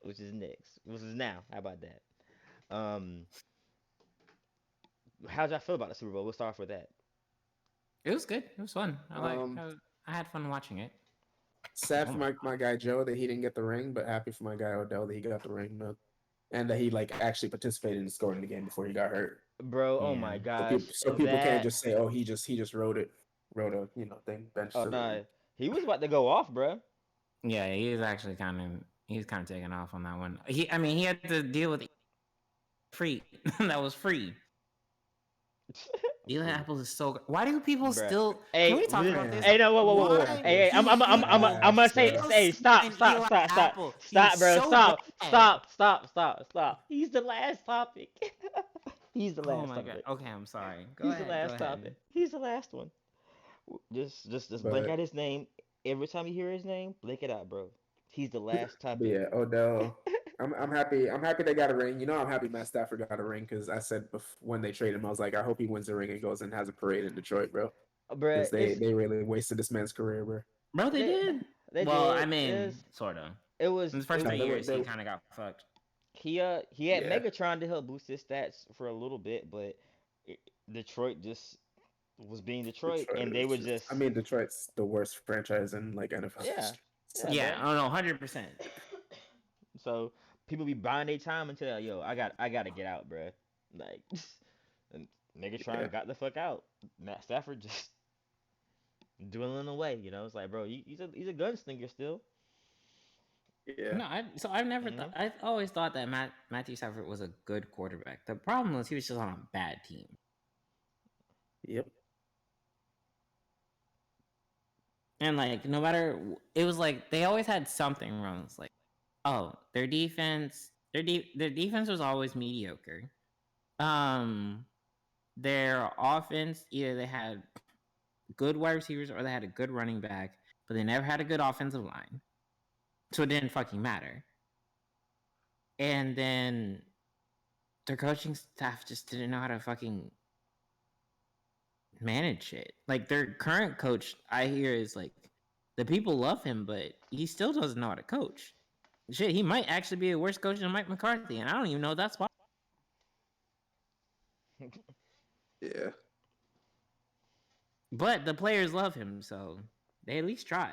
which is next. Which is now. How about that? How'd y'all feel about the Super Bowl? We'll start off with that. It was good. It was fun. Um, I had fun watching it. Sad for my guy Joe that he didn't get the ring, but happy for my guy Odell that he got the ring, man. And that he like actually participated in scoring the game before he got hurt. Bro, oh Yeah. my So gosh. people can't just say, oh, he just wrote a thing bench. Oh to the no, ring. he was about to go off, bro. Yeah, he was actually kind of taking off on that one. He had to deal with free that was free. Eli Apples is so. Why do people Bruh. still? Hey, Can we talk about this? Hey, no, whoa. Why Hey, I'm gonna say, people hey, still stop, saying Eli Apple? stop, He's bro, so bad. stop. He's the last topic. He's the last. Oh my topic. god. Okay, I'm sorry. He's the last topic. He's the last one. Just blink But- out his name. Every time you hear his name, blink it out, bro. He's the last But topic. yeah, Odell. I'm happy. I'm happy they got a ring. You know, I'm happy Matt Stafford got a ring because I said when they traded him, I was like, I hope he wins the ring and goes and has a parade in Detroit, bro. Bro, Because they really wasted this man's career, bro. Bro, they did. They Well, did. I mean, sort of. It was In the first it 3 was- years, they- he kind of got fucked. He had Yeah. Megatron to help boost his stats for a little bit, but Detroit just was being Detroit, and they is were just. I mean, Detroit's the worst franchise in like NFL. Yeah. history. Yeah, Yeah, bro. oh no, 100%. So people be buying their time until yo, I gotta get out, bro. Like, and Megatron Yeah. got the fuck out. Matt Stafford just dwindling away. You know, it's like, bro, he's a gunslinger still. Yeah. No, I've never thought. I've always thought that Matthew Stafford was a good quarterback. The problem was he was just on a bad team. Yep. And like, no matter, it was like they always had something wrong. It's like, oh, their defense was always mediocre. Their offense, either they had good wide receivers or they had a good running back, but they never had a good offensive line, so it didn't fucking matter. And then their coaching staff just didn't know how to fucking manage shit. Like their current coach, I hear, is like the people love him, but he still doesn't know how to coach. Shit, he might actually be a worse coach than Mike McCarthy, and I don't even know that's why. Yeah. But the players love him, so they at least try.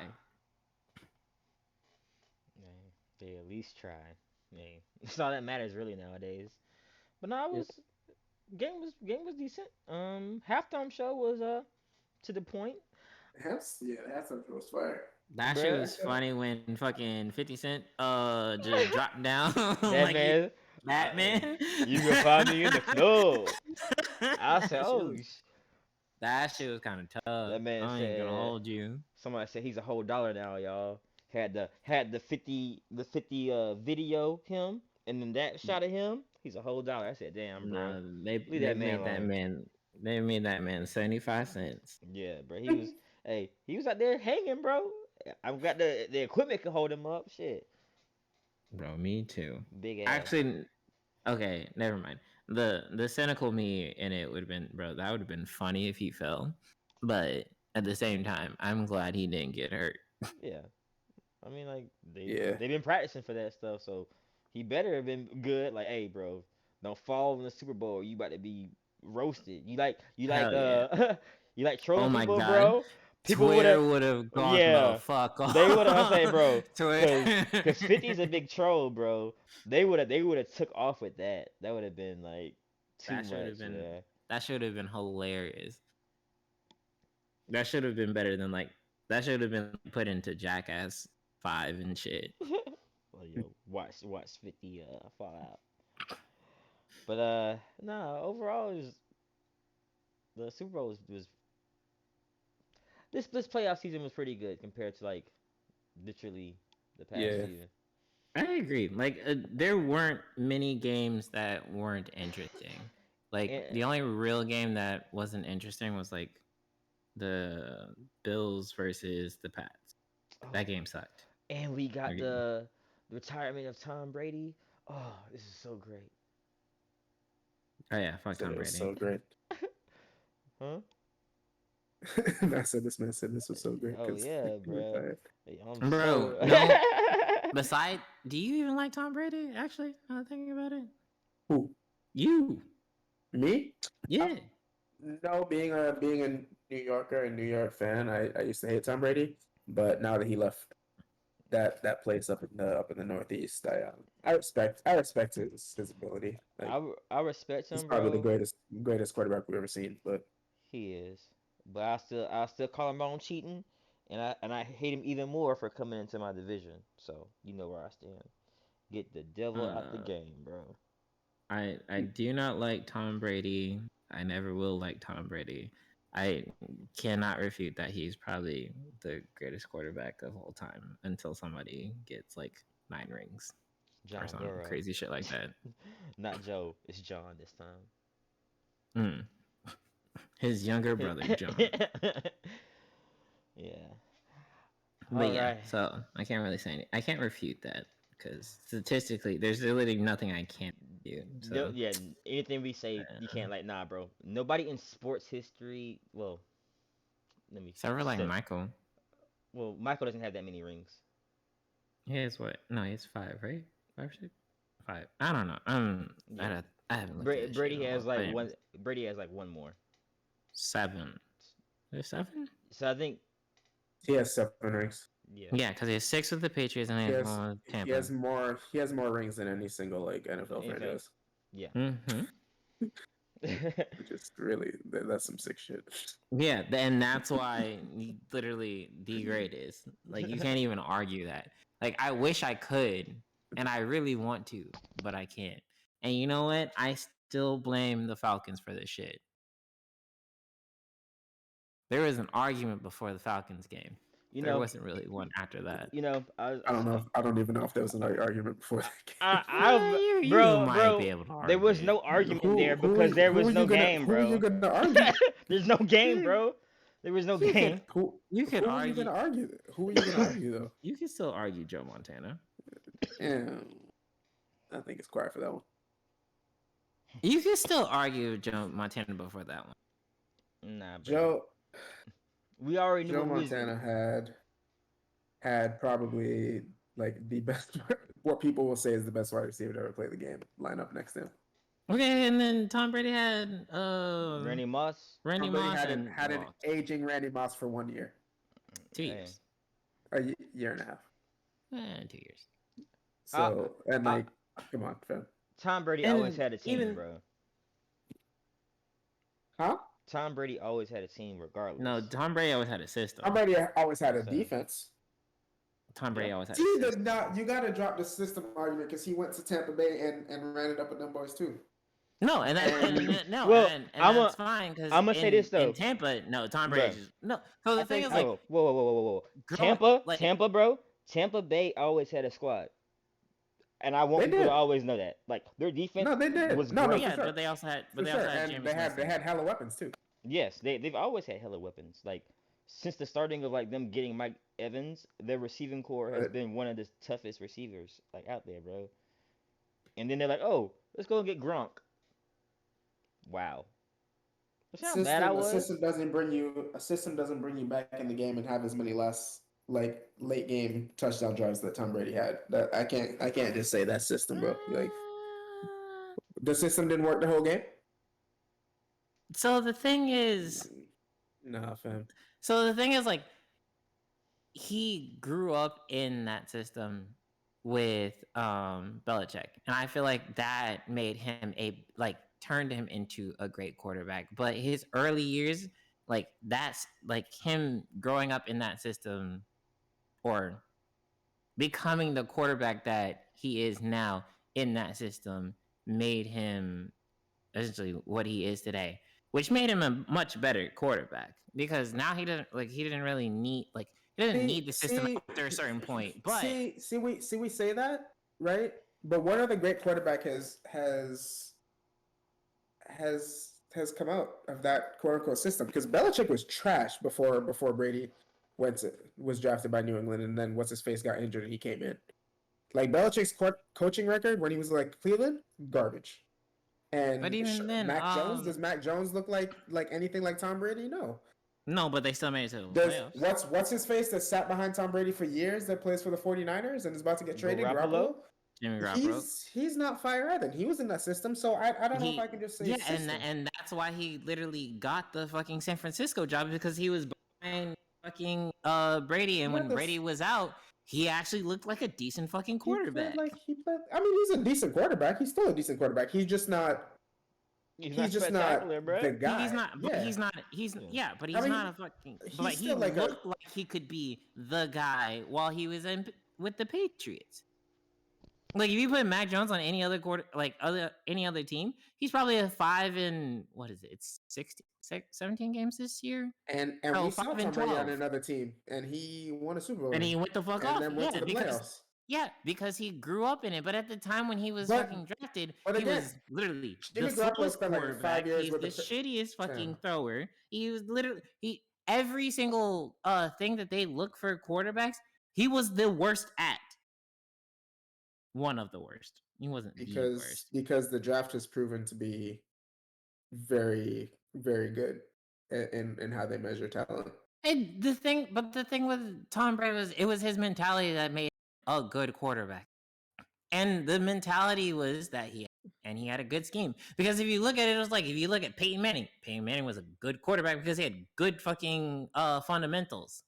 They at least try. That's all that matters really nowadays. But no, game was decent. Halftime show was to the point. That's was fire. That Bruh. shit was funny when fucking 50 Cent just dropped down That like man, Batman. you can find me in the club. I said, oh, that shit was kind of tough. That man I ain't gonna said- hold you. somebody said he's a whole dollar now, y'all. Had the 50 video him, and then that shot of him, he's a whole dollar. I said, damn, bro. Nah, they Leave that man made that alone. man. They made that man 75 cents. Yeah, bro. He was he was out there hanging, bro. I've got the equipment can hold him up. Shit. Bro, me too. Big ass. Actually, okay, never mind. The cynical me in it would have been, bro, that would have been funny if he fell. But at the same time, I'm glad he didn't get hurt. Yeah. I mean, like Yeah. they've been practicing for that stuff, so he better have been good. Like, hey, bro, don't fall in the Super Bowl. You about to be roasted. You like Hell yeah. you like trolling Oh my people, God. bro. People Twitter would have gone yeah, the fuck off. They would have. I say, bro, Twitter. because 50's a big troll, bro. They would have took off with that. That would have been like too That should much. have been- Yeah. That should have been hilarious. That should have been better than like That should have been put into Jackass 5 and shit. Well, yo, watch 50 Fallout. But no, overall is the Super Bowl was this playoff season was pretty good compared to like literally the past Yeah. season. I agree. Like, there weren't many games that weren't interesting. Like, And, the only real game that wasn't interesting was like the Bills versus the Pats. That game sucked. and we got Okay. the retirement of Tom Brady. Oh, this is so great. Oh yeah, fuck Tom It Brady. was so great. Huh? I said this man said this was so great. Oh yeah, bro. Bro, So... no. Besides, do you even like Tom Brady? Actually, now thinking about it, Who? you? Me? Yeah. No, being a New Yorker and New York fan, I used to hate Tom Brady, but now that he left that place up in the Northeast, I respect his ability. Like, I respect he's him, probably the bro. greatest quarterback we've ever seen. But He is, but I still call him on cheating, and I hate him even more for coming into my division. So you know where I stand. Get the devil out the game, bro. I do not like Tom Brady. I never will like Tom Brady. I cannot refute that he's probably the greatest quarterback of all time until somebody gets like 9 rings John or some Burrow. crazy shit like that. Not Joe. It's John this time. His younger brother, John. Yeah. But yeah, so I can't really say anything. I can't refute that because statistically, there's literally nothing I can't do. So Yeah, anything we say, you can't like. Nah, bro. Nobody in sports history. Well, let me. except for like Michael. Well, Michael doesn't have that many rings. He has what? No, he has 5, right? 5, 6, 5. I don't know. Yeah. I haven't looked at Brady has shit like one. Brady has like one more. 7. There's 7. So I think he has 7 rings. Yeah, because he has 6 with the Patriots and he has 1 with Tampa. He has more rings than any single like NFL franchise. Yeah. Which is really that's some sick shit. Yeah, and that's why literally the greatest. Like, you can't even argue that. Like, I wish I could, and I really want to, but I can't. And you know what? I still blame the Falcons for this shit. There was an argument before the Falcons game. There wasn't really one after that. You know, I don't know. I don't even know if there was an argument before that game. You might be able to argue. There was no argument there because there was no game, bro. Who are you gonna argue? There's no game, bro. There was no game. You could argue. Who are you gonna argue? Who are you gonna argue though? You can still argue Joe Montana. Yeah, I think it's quiet for that one. You can still argue Joe Montana before that one. Nah, bro. Joe. We already knew Joe Montana had probably like the best. What people will say is the best wide receiver to ever play the game. Line up next to him. Okay, and then Tom Brady had Randy Moss. Randy Moss had an aging Randy Moss for 1 year. 2 years. A year and a half. 2 years. So and like, come on, fam. Tom Brady always had a team, bro. Huh? Tom Brady always had a team, regardless. No, Tom Brady always had a system. Tom Brady always had a defense. Tom Brady always had. See, you gotta drop the system argument because he went to Tampa Bay and ran it up with them boys too. No, and that's fine because I'm gonna say this though. In Tampa, no, Tom Brady just no. So the thing is like, whoa. Tampa, bro. Tampa Bay always had a squad. And I want people to always know that, like, their defense. No, they did. Was great. Yeah, but they also had. But they also had. And they had hella weapons too. Yes, they've always had hella weapons. Like, since the starting of like them getting Mike Evans, their receiving core has been one of the toughest receivers like out there, bro. And then they're like, oh, let's go and get Gronk. Wow. That's how bad I was. A system doesn't bring you back in the game and have as many less like late game touchdown drives that Tom Brady had. That I can't just say that system, bro. Like, the system didn't work the whole game. So the thing is, nah, fam. So the thing is, like, he grew up in that system with Belichick, and I feel like that made him turned him into a great quarterback. But his early years Like that's like him growing up in that system or becoming the quarterback that he is now in that system made him essentially what he is today, which made him a much better quarterback because now he didn't really need he doesn't need the system after a certain point. But we say that, right? But what other great quarterback has come out of that quote unquote system? Because Belichick was trash before Brady was drafted by New England, and then what's his face got injured and he came in. Like Belichick's coaching record when he was like Cleveland, garbage. And but even then, Mac Jones, does Mac Jones look like anything like Tom Brady? No. No, but they still made it to the playoffs. What's his face that sat behind Tom Brady for years that plays for the 49ers and is about to get traded? Garoppolo? Jimmy Garoppolo. He's not fire either. He was in that system, so I don't know if I can just say and that's why he literally got the fucking San Francisco job because he was behind fucking Brady, and when Brady was out, he actually looked like a decent fucking quarterback. He played. I mean, he's a decent quarterback. He's still a decent quarterback. He's just not. He's just not the guy. He's not. But he's not. But he's not a fucking. But he looked like he could be the guy while he was with the Patriots. Like if you put Mac Jones on any other any other team, he's probably a 5 in what is it? It's 17 games this year. And we saw Tom Brady on another team, and he won a Super Bowl. And he went the fuck off. And then went to the playoffs. Yeah, because he grew up in it. But at the time when he was fucking drafted, he was literally the slowest quarterback. 5 years. He's the shittiest fucking thrower. He was literally every single thing that they look for quarterbacks, he was the worst at. One of the worst. He wasn't the worst. Because the draft has proven to be very, very good in how they measure talent. And the thing with Tom Brady was his mentality that made a good quarterback. And the mentality was that he had a good scheme. Because if you look at it, it was like if you look at Peyton Manning was a good quarterback because he had good fucking fundamentals.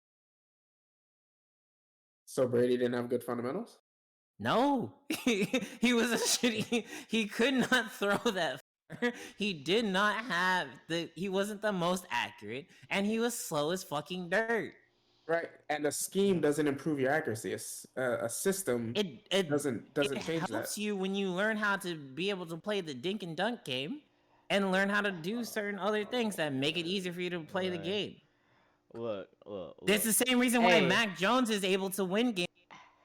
So Brady didn't have good fundamentals? No, he was a shitty. He could not throw that far. He did not have he wasn't the most accurate, and he was slow as fucking dirt. Right, and a scheme doesn't improve your accuracy. A system doesn't change that. It helps you when you learn how to be able to play the dink and dunk game, and learn how to do certain other things that make it easier for you to play the game. Look. That's the same reason why Mac Jones is able to win games.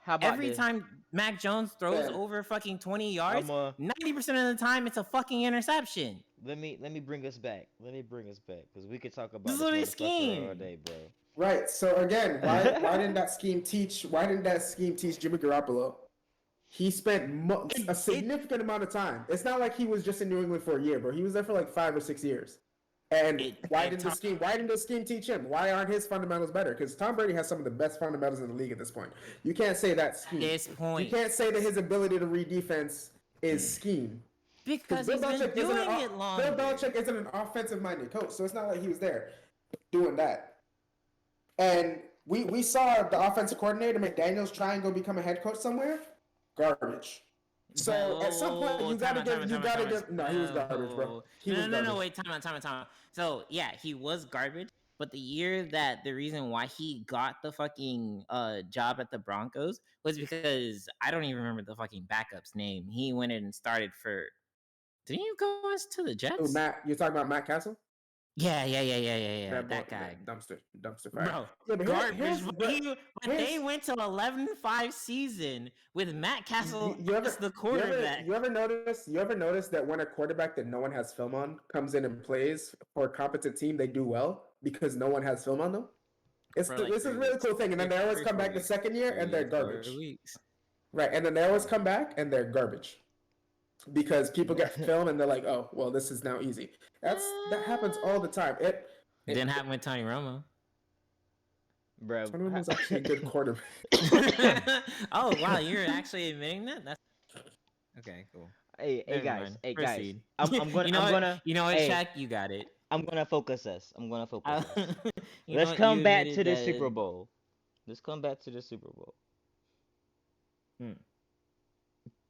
How about every time Mac Jones throws over fucking 20 yards, 90% of the time it's a fucking interception. Let me bring us back. Because we could talk about this is scheme all day, bro. Right. So again, why didn't that scheme teach Jimmy Garoppolo? He spent a significant amount of time. It's not like he was just in New England for a year, bro. He was there for like 5 or 6 years. And why didn't the scheme teach him? Why aren't his fundamentals better? Because Tom Brady has some of the best fundamentals in the league at this point. You can't say that scheme. At this point. You can't say that his ability to read defense is scheme. Because he's been doing it longer. Bill Belichick isn't an offensive-minded coach, so it's not like he was there doing that. And we saw the offensive coordinator, McDaniels, try and go become a head coach somewhere. Garbage. So at some point you gotta give. No, he was garbage, bro. No, wait, time out. So yeah, he was garbage. But the year that the reason why he got the fucking job at the Broncos was because I don't even remember the fucking backup's name. He went in and started for. Didn't you go to the Jets? Oh, Matt, you're talking about Matt Castle? Yeah. That guy. Dumpster fire. Bro, garbage. But they went to 11-5 season with Matt Castle as the quarterback. You ever notice that when a quarterback that no one has film on comes in and plays for a competent team, they do well because no one has film on them? It's a really cool thing. And then they always come back the second year and they're garbage. Right, and then they always come back and they're garbage. Because people get film and they're like, oh, well, this is now easy. That happens all the time. It didn't happen with Tony Romo. Bro, Tony Romo's actually a good quarterback. Oh wow, you're actually admitting that? That's okay, cool. Hey guys. Proceed. I'm gonna. You know what, Shaq? You got it. I'm gonna focus us. Let's come back to the Super Bowl.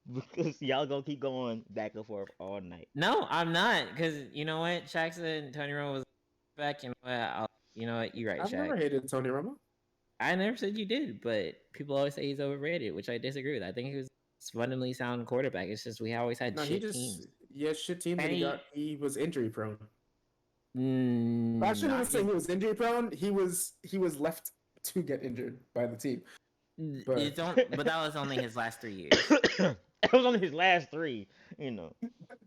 Because y'all gonna keep going back and forth all night. No, I'm not. Because you know what? Shaq said Tony Romo was back. You know what? You're right, I've never Shaq. hated Tony Romo. I never said you did, but people always say he's overrated, which I disagree with. I think he was a fundamentally sound quarterback. It's just we always had No, he shit just teams. shit teams, And and he was injury prone. I shouldn't even not say just, he was injury prone. He was left to get injured by the team. But but that was only his last 3 years. It was only his last 3, you know.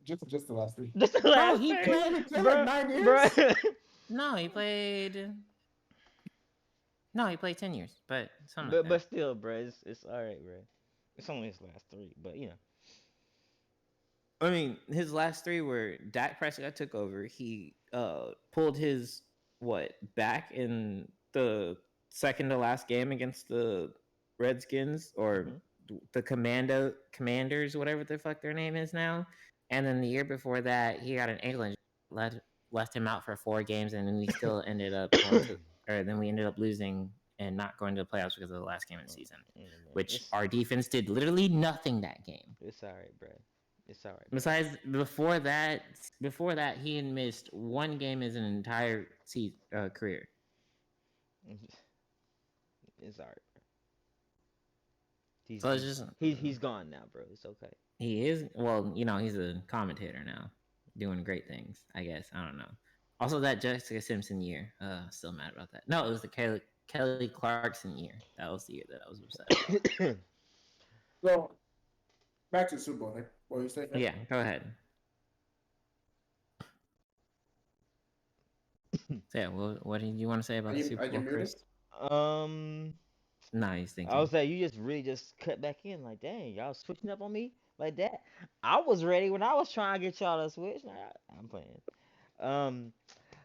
just the last 3. Just the Bro, last he 3. He only played like 9 years. No, he played. No, he played 10 years, but something like that. But still, bro, it's all right, bro. It's only his last 3, but you know. I mean, his last 3 were Dak Prescott took over. He pulled his back in the second to last game against the Redskins or the Commanders, whatever the fuck their name is now. And then the year before that, he got an ankle injury, left him out for 4 games, and then we still ended up then we ended up losing and not going to the playoffs because of the last game of the season, which our defense did literally nothing that game. It's all right, bro. It's all right. Bro. Besides, before that, he had missed 1 game as an entire career. It's all right, bro. He's gone now, bro. It's okay. He is. Well, he's a commentator now, doing great things. I guess I don't know. Also, that Jessica Simpson year, still mad about that. No, it was the Kelly Clarkson year. That was the year that I was upset about. So, back to the Super Bowl. Like, what you saying? Yeah, go ahead. So, yeah, what did you want to say about the Super Bowl, Chris? No, he's thinking. I was like, you just cut back in. Like, dang, y'all switching up on me like that. I was ready when I was trying to get y'all to switch. Nah, I'm playing.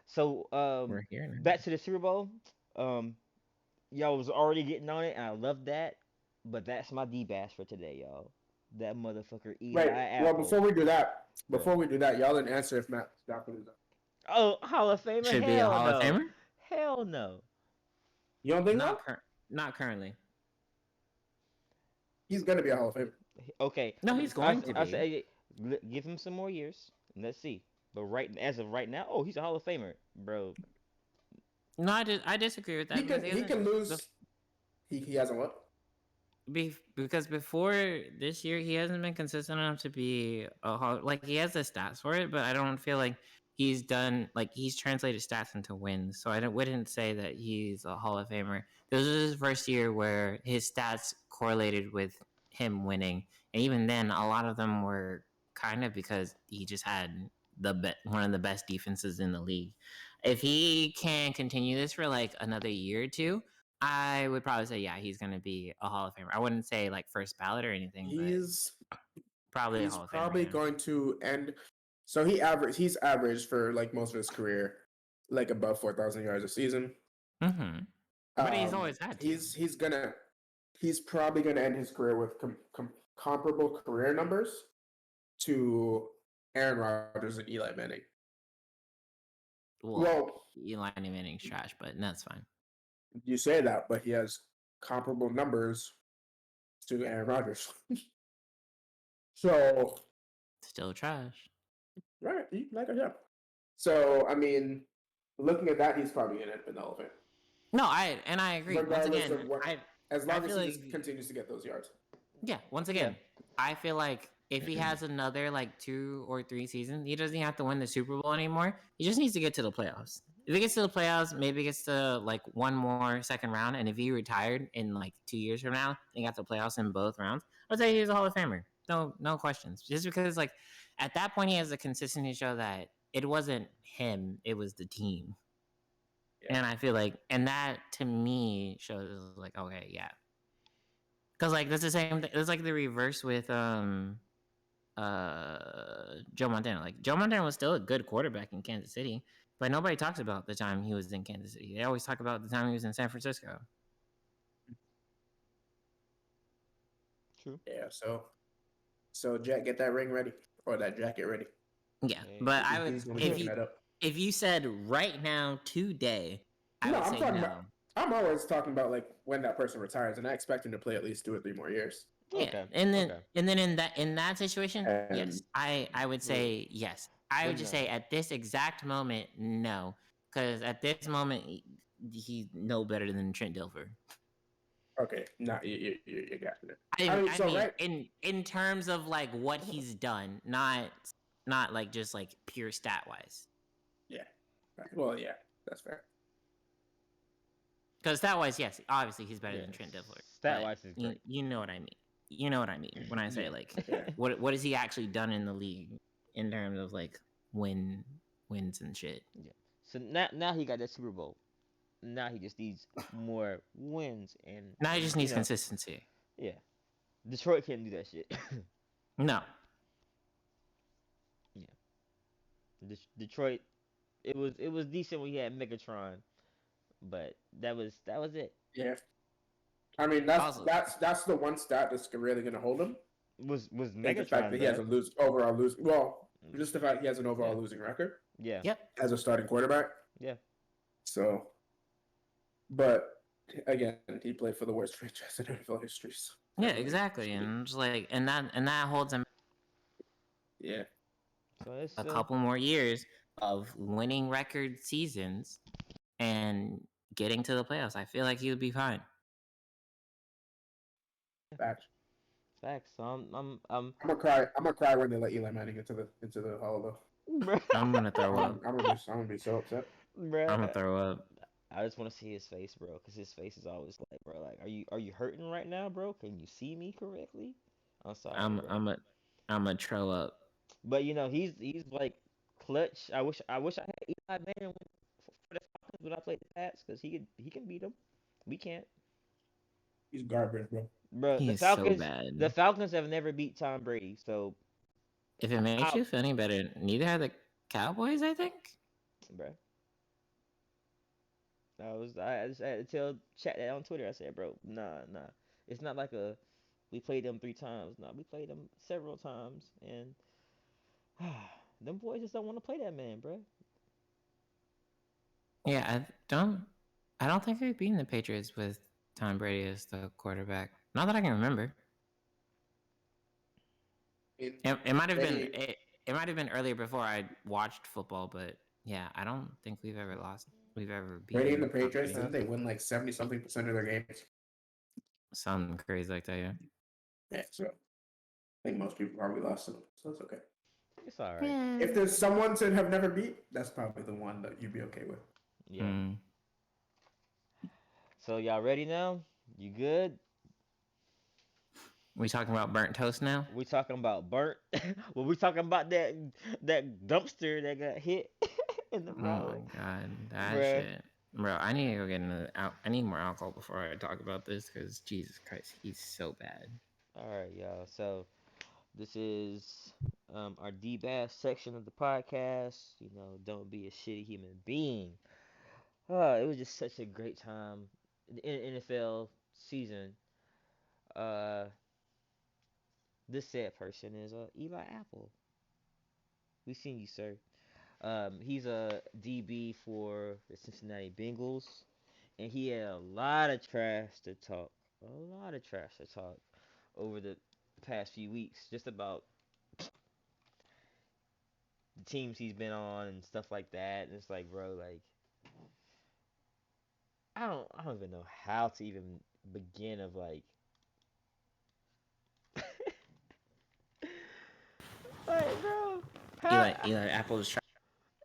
So We're here now. Back to the Super Bowl. Y'all was already getting on it, and I love that. But that's my D-bash for today, y'all. That motherfucker Eli Apple. Well, before we do that, y'all didn't answer if Matt Stafford is up. Oh, Hall of Famer? Should be a Hall of Famer? Hell no. You don't think so? Not currently. He's gonna be a Hall of Famer. Okay. No, he's going to be. I say, give him some more years, and let's see. But as of right now, he's a Hall of Famer, bro. No, I disagree with that. He can lose. He hasn't what? Because before this year, he hasn't been consistent enough to be a Hall. Like, he has the stats for it, but I don't feel like he's translated stats into wins. So I wouldn't say that he's a Hall of Famer. This was his first year where his stats correlated with him winning, and even then, a lot of them were kind of because he just had one of the best defenses in the league. If he can continue this for like another year or two, I would probably say, yeah, he's going to be a Hall of Famer. I wouldn't say like first ballot or anything. He's probably a Hall of Famer. He's probably going to end. So he's averaged for like most of his career, like above 4,000 yards a season. Mm-hmm. But he's always had. He's probably gonna end his career with comparable career numbers to Aaron Rodgers and Eli Manning. Well, Eli Manning's trash, but that's fine. You say that, but he has comparable numbers to Aaron Rodgers. So still trash. Right, like I said. So I mean, looking at that, he's probably gonna end up in the Hall of Fame. No, I agree. Regardless once again, of what, as long as he just continues to get those yards. Yeah, once again, I feel like if he has another like 2 or 3 seasons, he doesn't have to win the Super Bowl anymore. He just needs to get to the playoffs. If he gets to the playoffs, maybe he gets to like one more second round, and if he retired in like 2 years from now and he got to the playoffs in both rounds, I'd say he's a Hall of Famer. No questions. Just because like at that point he has the consistency to show that it wasn't him, it was the team. Yeah. And I feel like, and that to me shows like, okay, yeah. Because like that's the same thing. It's like the reverse with Joe Montana. Like Joe Montana was still a good quarterback in Kansas City, but nobody talks about the time he was in Kansas City. They always talk about the time he was in San Francisco. True. Yeah. So Jack, get that ring ready or that jacket ready. Yeah, but I would if you said right now today, I would say no. I'm always talking about like when that person retires, and I expect him to play at least 2 or 3 more years. Yeah, okay. and then in that situation, yes, I would say yes. I would just say at this exact moment, no, Because at this moment, he's no better than Trent Dilfer. Okay, no, you got it. I so mean, right. in terms of like what he's done, not like just like pure stat wise. Yeah. Well, yeah, that's fair. Because stat wise, yes, obviously he's better than Trent Dilfer. Stat wise is great. You know what I mean. You know what I mean when I say like, Yeah. what has he actually done in the league in terms of like wins and shit. Yeah. So now he got that Super Bowl. Now he just needs more wins and. Now he just needs consistency. Yeah. Detroit can't do that shit. No. Yeah. Detroit, it was decent when he had Megatron, but that was it. Yeah. I mean that's the one stat that's really gonna hold him. Was Megatron the fact that he has a just the fact he has an overall losing record. Yeah. Yep. As a starting quarterback. Yeah. So, but again, he played for the worst franchise in NFL history. So. Yeah, exactly, and just like and that holds him. Yeah. So it's a couple more years of winning record seasons and getting to the playoffs. I feel like he would be fine. Facts. So I'm gonna cry. I'm gonna cry when they let Eli Manning into the Hall of Fame. I'm gonna throw up. I'm gonna be so upset. Bruh. I'm gonna throw up. I just want to see his face, bro, because his face is always like, bro, like, are you hurting right now, bro? Can you see me correctly? I'm sorry. I'm gonna throw up. But he's like clutch. I wish I had Eli Manning for the Falcons when I played the Pats, because he can beat them. We can't. He's garbage, bro. Bro, He's so bad. The Falcons have never beat Tom Brady, so. If it makes you feel any better, neither have the Cowboys, I think. Bro. I just had to chat that on Twitter. I said, bro, nah. It's not like we played them 3 times. Nah, we played them several times, and them boys just don't want to play that man, bro. Yeah, I don't think we've beaten the Patriots with Tom Brady as the quarterback. Not that I can remember. It might have been it might have been earlier before I watched football, but yeah, I don't think we've ever lost. We've ever beaten Brady and the Patriots. Didn't they win like 70-something% of their games? Something crazy like that, yeah. Yeah, so I think most people probably lost them, so it's okay. It's all right. Yeah. If there's someone to have never beat, that's probably the one that you'd be okay with. Yeah. So y'all ready now? You good? We talking about burnt toast now? We talking about burnt. Well, we talking about that dumpster that got hit in the road. Oh my god, that shit, bro! I need to go get I need more alcohol before I talk about this, because Jesus Christ, he's so bad. All right, y'all. So this is our D-Bass section of the podcast. Don't be a shitty human being. It was just such a great time in NFL season. This said person is Eli Apple. We seen you, sir. He's a DB for the Cincinnati Bengals, and he had a lot of trash to talk. Over the past few weeks, just about the teams he's been on and stuff like that. And it's like, bro, like, I don't even know how to even begin of like. Like, bro. Eli Apple's trash.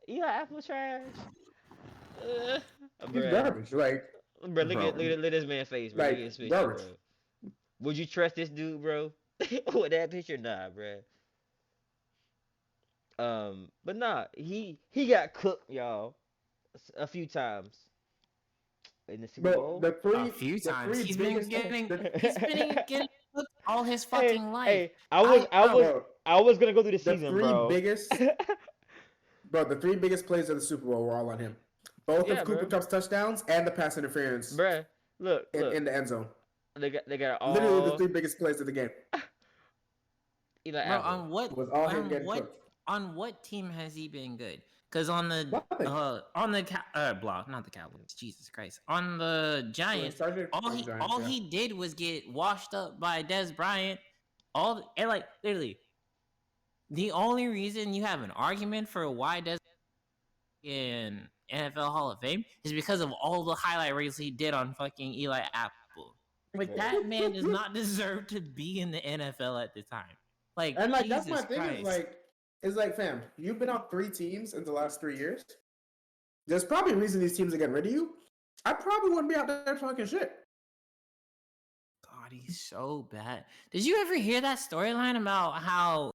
Eli Apple trash. He's garbage. Like, bro, look at this man's face, bro. Like, Look at his picture, garbage. bro. Would you trust this dude, bro? With that picture, nah, bro. But nah, he got cooked, y'all, a few times in the Super Bowl. A few times. He's been getting cooked all his fucking life. Hey, I was gonna go through the season, bro. The 3 biggest plays of the Super Bowl were all on him. Both of Cooper Kupp's touchdowns and the pass interference. Bruh, look. In the end zone. They got all literally the 3 biggest plays of the game. Either bro, on what was all him getting cooked. On what team has he been good? Because on the not the Cowboys. Jesus Christ. On the Giants, all he did was get washed up by Dez Bryant. Literally, the only reason you have an argument for why Dez in NFL Hall of Fame is because of all the highlight reels he did on fucking Eli Apple. Like, that man does not deserve to be in the NFL at the time. Like, And like Jesus that's my thing Christ. is like, fam, you've been on 3 teams in the last 3 years. There's probably a reason these teams are getting rid of you. I probably wouldn't be out there talking shit. God, he's so bad. Did you ever hear that storyline about how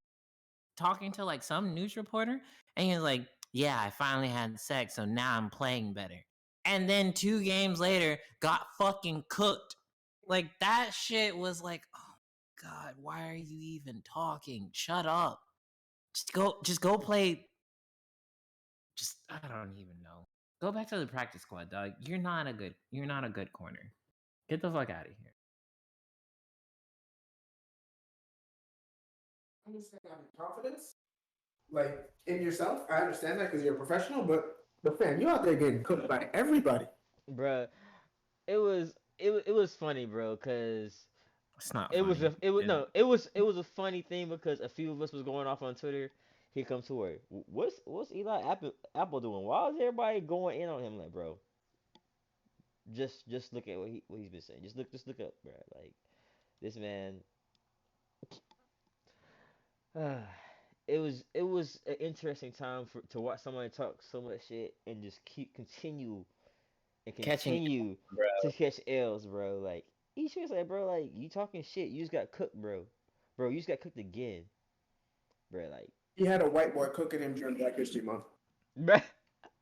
talking to like some news reporter and he's like, yeah, I finally had sex, so now I'm playing better. And then 2 games later, got fucking cooked. Like, that shit was like, oh God, why are you even talking? Shut up. Just go play. I don't even know. Go back to the practice squad, dog. You're not a good corner. Get the fuck out of here. I understand having confidence, like in yourself. I understand that because you're a professional, but fam, you out there getting cooked by everybody. Bruh, it was funny, bro, cause It's not it funny. was a it was Yeah. no it was a funny thing because a few of us was going off on Twitter. Here comes to where what's Eli Apple doing? Why is everybody going in on him like, bro? Just look at what he's been saying. Just look up, bro. Like this man. It was an interesting time to watch somebody talk so much shit and just continue Catching, bro. to catch L's, bro. Like each was like, bro, like you talking shit, you just got cooked, bro. Bro, you just got cooked again, bro. Like, He had a white boy cooking him during Black History Month bruh.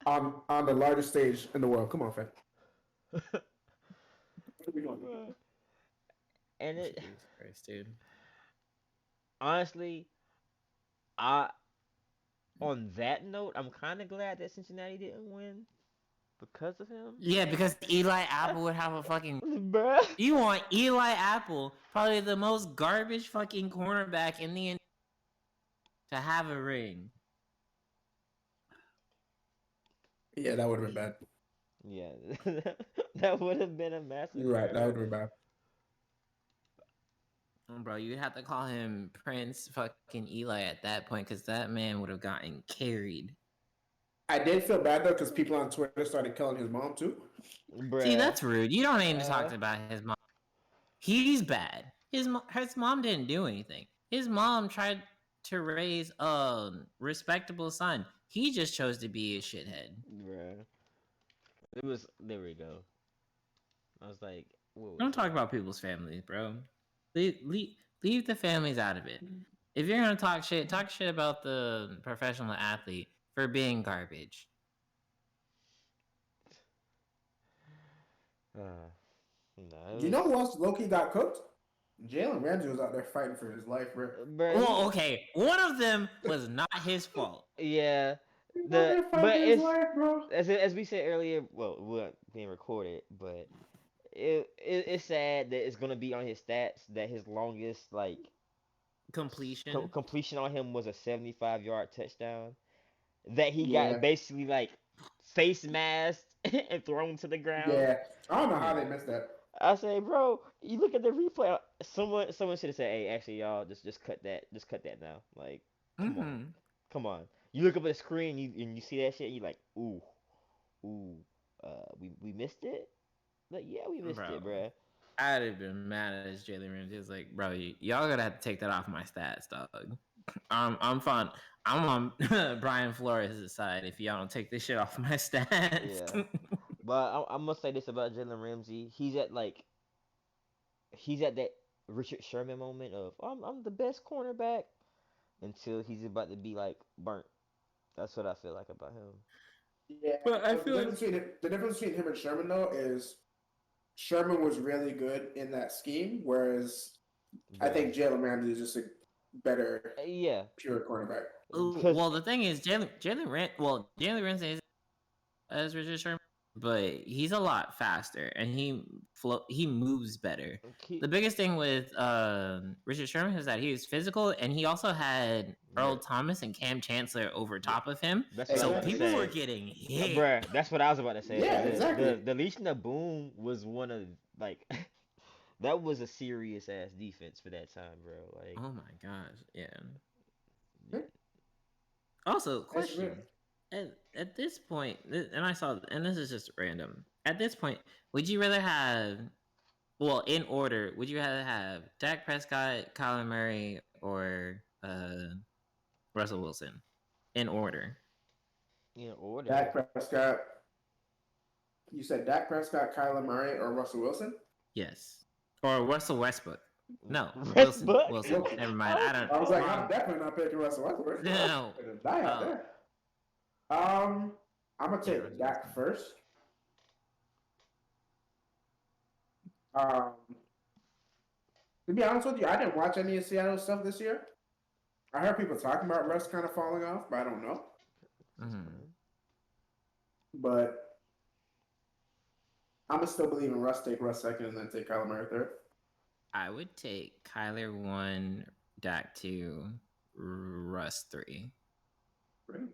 on the largest stage in the world. Come on, fam. What are we doing? Bruh. And it Jesus Christ, dude. honestly, I on that note, I'm kind of glad that Cincinnati didn't win because of him. Yeah, because Eli Apple would have a fucking. Bruh. You want Eli Apple, probably the most garbage fucking cornerback in the to have a ring. Yeah, that would have been bad. Yeah, that would have been a massive. You're right. That would have been bad. Bro, you'd have to call him Prince fucking Eli at that point because that man would have gotten carried. I did feel bad though because people on Twitter started killing his mom too. Bruh. See, that's rude. You don't need to talk about his mom. He's bad. His mom didn't do anything. His mom tried to raise a respectable son. He just chose to be a shithead. Bruh. It was. There we go. I was like, Don't talk about people's families, bro. Leave the families out of it. If you're gonna talk shit about the professional athlete for being garbage. No, You know who else low-key got cooked? Jalen Ramsey was out there fighting for his life, bro. Well, okay, one of them was not his fault. Yeah. He's out there fighting for his life, bro. As we said earlier, well, we're being recorded, but it's sad that it's gonna be on his stats that his longest like completion on him was a 75-yard touchdown that he got basically like face masked and thrown to the ground. Yeah, I don't know how they missed that. I say, bro, you look at the replay. Someone should have said, "Hey, actually, y'all, just cut that. Just cut that now." Like, come on. You look up at the screen, and you see that shit, and you're like, ooh, we missed it. Like, yeah, we missed it, bro. I'd have been mad at Jalen Ramsey. It's like, bro, y'all gotta have to take that off my stats, dog. I'm fine. I'm on Brian Flores' side if y'all don't take this shit off my stats. Yeah. But I must say this about Jalen Ramsey. He's at that Richard Sherman moment of I'm the best cornerback until he's about to be like burnt. That's what I feel like about him. Yeah, but I feel the difference between him and Sherman though is Sherman was really good in that scheme, whereas I think Jalen Ramsey is just a better pure cornerback. Well, the thing is, Jalen Ramsey is as Richard Sherman, but he's a lot faster and he moves better. The biggest thing with Richard Sherman is that he was physical and he also had Earl Thomas and Cam Chancellor over top of him. So people were getting hit. Bruh, that's what I was about to say. Yeah, exactly. The Legion of Boom was one of like that was a serious ass defense for that time, bro. Like, oh my gosh, yeah. Also, question: at this point, and I saw, and this is just random. At this point, would you rather have, well, in order, would you rather have Dak Prescott, Kyler Murray, or Russell Wilson? In order. In order. Dak Prescott. You said Dak Prescott, Kyler Murray, or Russell Wilson? Yes. Or Russell Westbrook. No, Westbrook? Wilson. Never mind. I don't. I was like, wrong. I'm definitely not picking Russell Westbrook. No. Die out there. I'm gonna take Russell Dak Wilson. first. To be honest with you, I didn't watch any of Seattle stuff this year. I heard people talking about Russ kind of falling off, but I don't know. Mhm. But I'm gonna still believe in Russ. Take Russ second, and then take Kyler Murray third. I would take Kyler 1, Dak 2, Russ 3. Great.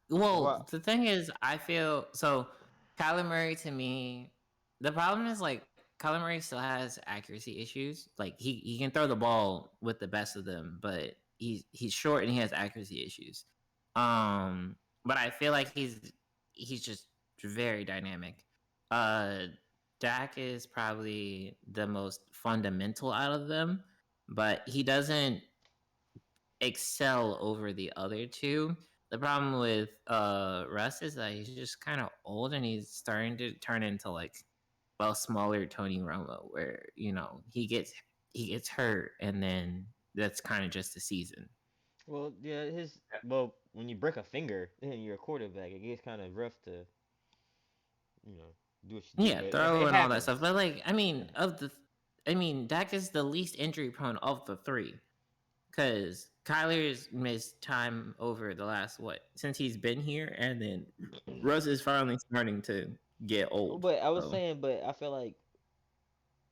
Well, Wow. the thing is, I feel so. Kyler Murray, to me, the problem is like Kyler Murray still has accuracy issues. Like he can throw the ball with the best of them, but he's short and he has accuracy issues. But I feel like he's just very dynamic. Dak is probably the most fundamental out of them, but he doesn't excel over the other two. The problem with Russ is that he's just kind of old and he's starting to turn into like smaller Tony Romo, where he gets hurt and then that's kind of just the season. Well, yeah, when you break a finger and you're a quarterback, it gets kind of rough to, do what you do. Yeah, But throw it and all that stuff. happens. But like, Dak is the least injury prone of the three. Because Kyler's missed time over the last since he's been here, and then Russ is finally starting to get old. But I was so. saying, but I feel like,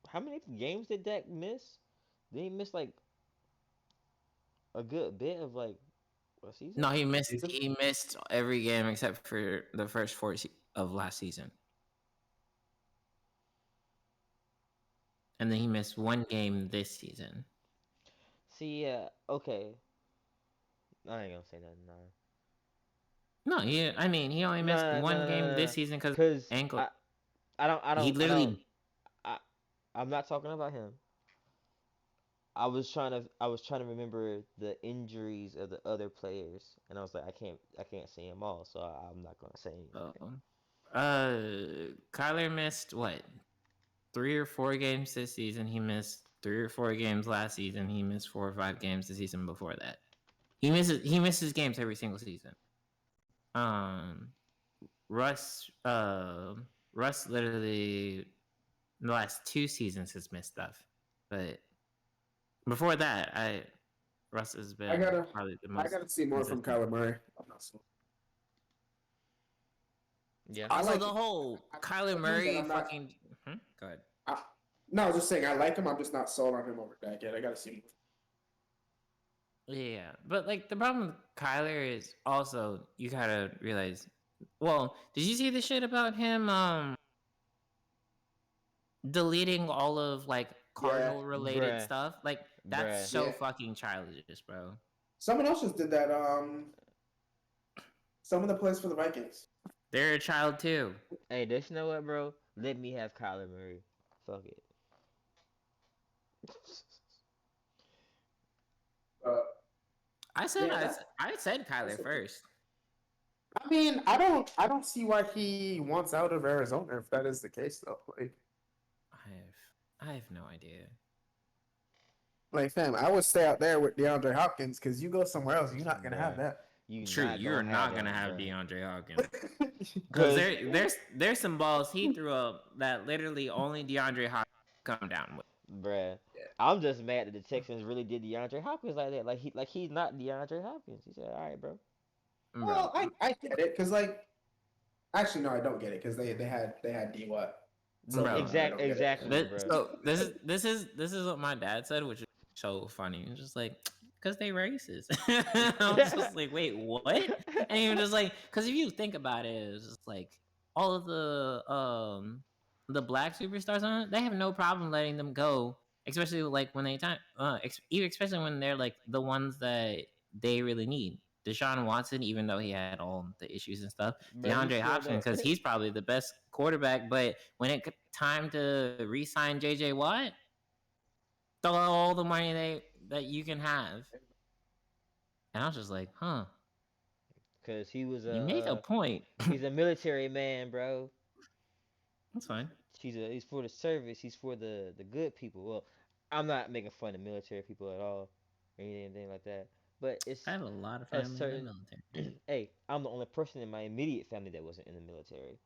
how many games did Dak miss? Did he miss like a good bit of like a season? No, he missed every game except for the first 4 of last season, and then he missed 1 game this season. See, yeah, okay. I ain't gonna say nothing. No, he only missed one game this season because ankle. I don't. He literally. I'm not talking about him. I was trying to remember the injuries of the other players, and I was like, I can't say them all, so I'm not gonna say anything. Kyler missed 3 or 4 games this season. He missed 3 or 4 games last season. He missed 4 or 5 games the season before that. He misses games every single season. Russ literally the last 2 seasons has missed stuff, but before that, Russ has been probably the most. I gotta see more from Kyler Murray. I'm not so. Yeah. Also, the whole Kyler Murray fucking. Go ahead. No, I was just saying I like him. I'm just not sold on him over Dak yet. I gotta see more. Yeah, but like the problem with Kyler is also you gotta realize. Well, did you see the shit about him deleting all of like Cardinal related stuff? Like that's so fucking childish, bro. Someone else just did that. Someone that plays for the Vikings. They're a child too. Hey, you know what, bro? Let me have Kyler Murray. Fuck it. I said Kyler first. I mean, I don't see why he wants out of Arizona if that is the case, though. Like, I have no idea. Like, fam, I would stay out there with DeAndre Hopkins because you go somewhere else, you're not gonna have that. You're not gonna have DeAndre Hopkins because there's some balls he threw up that literally only DeAndre Hopkins come down with. Bruh, I'm just mad that the Texans really did DeAndre Hopkins like that. Like he's not DeAndre Hopkins. He said, "All right, bro." Well, I get it because actually no, I don't get it because they had D what. So exactly. So this is what my dad said, which is so funny. It's just like, because they racist. I was just like, wait, what? And he was just like, because if you think about it, it's just like all of the black superstars on it, they have no problem letting them go, especially like when especially when they're like the ones that they really need. Deshaun Watson, even though he had all the issues and stuff, Bro, DeAndre Hopkins, because he's probably the best quarterback. But when it time to re-sign JJ Watt, throw all the money that you can have. And I was just like, huh. Because he was You make a point. he's a military man, bro. That's fine. He's for the service. He's for the good people. Well, I'm not making fun of military people at all, or anything like that. But it's I have a lot of a family in the certain. military. Hey, I'm the only person in my immediate family that wasn't in the military.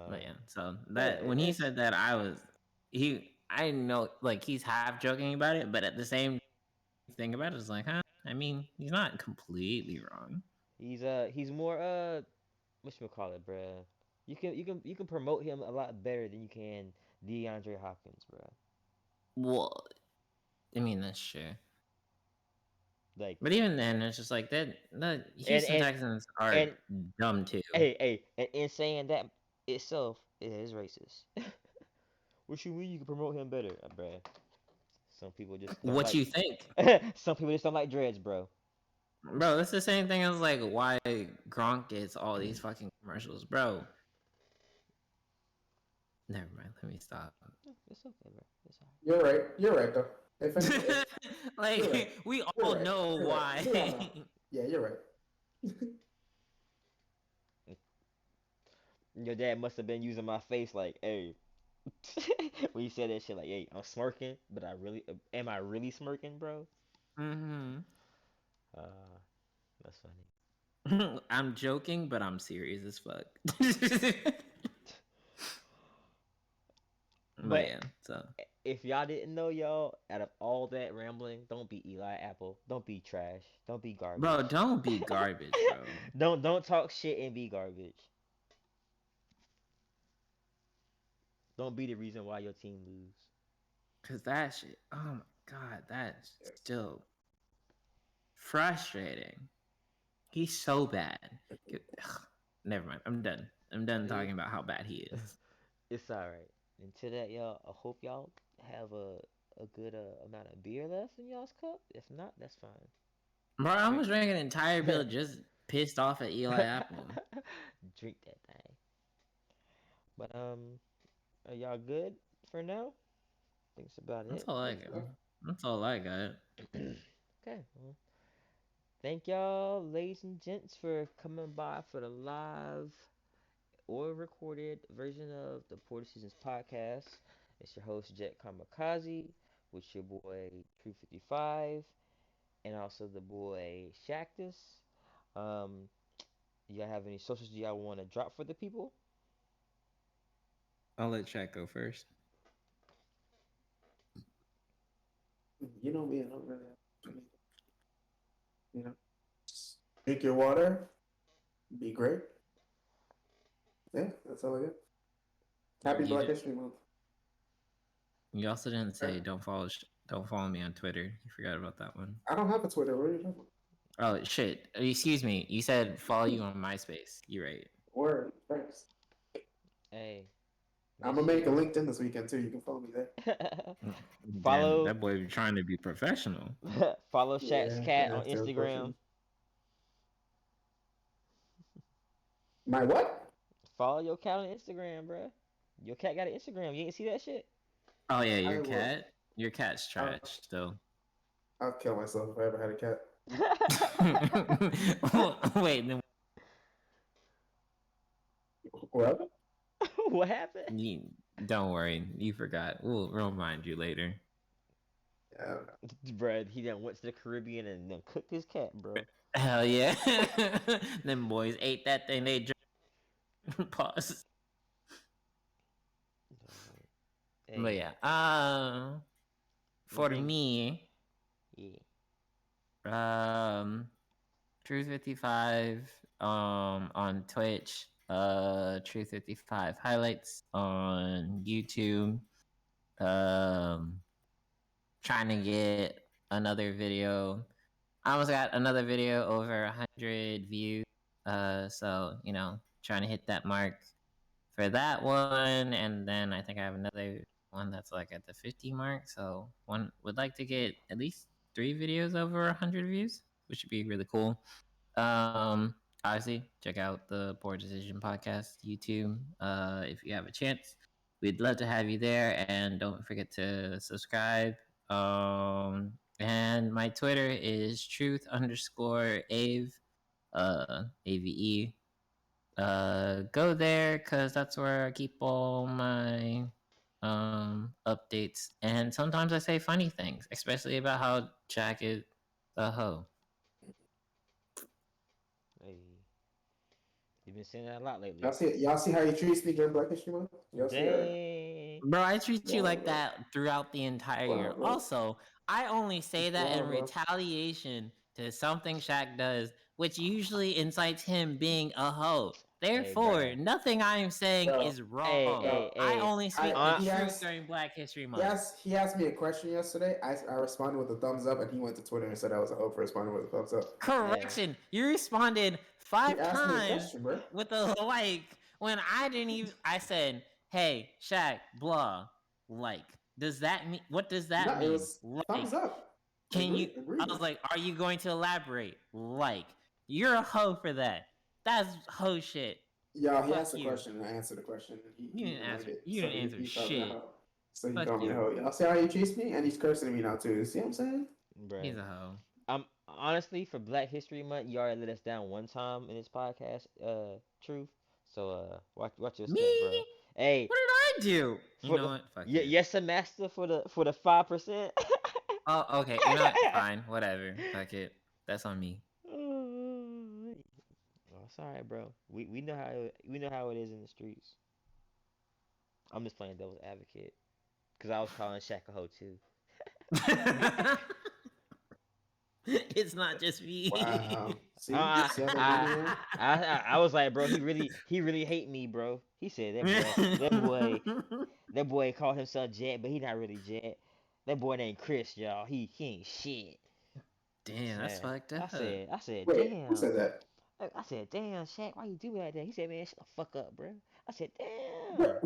But yeah, so yeah, that when he said that, I know like he's half joking about it, but at the same thing about it is like, huh? I mean, he's not completely wrong. he's more whatchamacallit, bruh. You can promote him a lot better than you can DeAndre Hopkins, bruh. Well, I mean that's true. Like, but even then, it's just like that. The Houston and Texans are dumb too. Hey, and in saying that itself, it is racist. What you mean you can promote him better, bruh? Some people just don't What like. you think? Some people just don't like dreads, bro. Bro, that's the same thing as like why Gronk gets all these fucking commercials, bro. Never mind. Let me stop. It's okay, bro. It's all right. You're right though. If anything, like right. we all know why. Right. Yeah, you're right. Your dad must have been using my face like, hey. When you said that shit, like, hey, I'm smirking, but am I really smirking, bro? Mm-hmm. That's funny. I'm joking, but I'm serious as fuck. But yeah, so if y'all didn't know, y'all, out of all that rambling, don't be Eli Apple. Don't be trash. Don't be garbage. Bro, don't be garbage, bro. Don't talk shit and be garbage. Don't be the reason why your team lose. Cause that shit, oh my god, that's still frustrating. He's so bad. Never mind. I'm done. I'm done talking about how bad he is. It's alright. Until that, y'all, I hope y'all have a good amount of beer left in y'all's cup. If not, that's fine. Bro, I almost drank an entire bill just pissed off at Eli Apple. Drink that thing. But are y'all good for now? I think it's about That's it. all I got. That's all I got. Okay. Well, thank y'all, ladies and gents, for coming by for the live or recorded version of the Porter Seasons podcast. It's your host, Jet Kamikaze, with your boy, True55, and also the boy, Shactus. Y'all have any socials y'all want to drop for the people? I'll let Shaq go first. You know me, I don't really have anything. You know, just drink your water, be great. Yeah, that's all I got. Happy Black History Month. You also didn't say don't follow me on Twitter. You forgot about that one. I don't have a Twitter. What are you talking about? Oh shit! Excuse me. You said follow you on MySpace. You're right. Word. Thanks. Hey. I'm gonna make a LinkedIn this weekend too. You can follow me there. Follow. Damn, that boy be trying to be professional. Follow Shaq's cat on Instagram. My what? Follow your cat on Instagram, bruh. Your cat got an Instagram. You ain't see that shit? Oh yeah, your cat. Your cat's trash still. I'll kill myself if I ever had a cat. Wait, then What? What happened? Don't worry, you forgot. We'll remind you later. Yeah. Bruh, he done went to the Caribbean and then cooked his cat, bro. Hell yeah. Them boys ate that thing. They pause. Hey. But yeah. For me, Truth55 on Twitch, Truth55 highlights on YouTube. Trying to get another video. I almost got another video over 100 views. So trying to hit that mark for that one, and then I think I have another one that's like at the 50 mark. So one would like to get at least 3 videos over 100 views, which would be really cool. Obviously, check out the Poor Decision Podcast YouTube if you have a chance. We'd love to have you there, and don't forget to subscribe. And my Twitter is truth_ave, AVE. Go there because that's where I keep all my updates, and sometimes I say funny things, especially about how Jack is a hoe. Hey, you've been saying that a lot lately. Y'all see how he treats me during Black History Month? Y'all see that? Dang. Bro, I treat you Wow, like bro. that throughout the entire Wow, year. bro. Also, I only say that Wow, in bro. retaliation to something Shaq does, which usually incites him being a hoe. Therefore, bruh. nothing I am saying Bro. is wrong. Hey, I only speak the he truth asked- during Black History Month. He asked me a question yesterday. I responded with a thumbs up, and he went to Twitter and said I was a hoe for responding with a thumbs up. Correction. You responded 5 He asked me a times question, bro. with a like when I didn't even. I said, "Hey, Shaq, blah, like." Does that mean? What does that No, mean? it was thumbs up. Can you? Agreed. I was like, "Are you going to elaborate?" Like, you're a hoe for that. That's hoe shit. Yeah, he Fuck asked a you. question, and I answered the question. You He didn't didn't like answer. it. You So didn't answer he called me a shit. hoe. So he Fuck called me a you. hoe. Y'all see how he treats me? And he's cursing at me now, too. See what I'm saying? Bruh. He's a hoe. Honestly, for Black History Month, you already let us down one time in this podcast, Truth. So watch your Me? step, bro. Hey, What did I do? You for know the, what? Fuck you. yes, a master for the 5%. Oh, okay. You know what? Fine. Whatever. Fuck it. That's on me. Oh, it's alright, bro. We know how it is in the streets. I'm just playing devil's advocate, cause I was calling Shaq a hoe too. It's not just me. Wow. See? I, See how they I, do me, man? I was like, bro, he really hate me, bro. He said that boy called himself Jet, but he not really Jet. That boy named Chris, y'all. He ain't shit. Damn, that's fucked up. I said, Wait, damn. who said that? I said, damn, Shaq, why you do like that? He said, man, shut the fuck up, bro. I said, damn. What?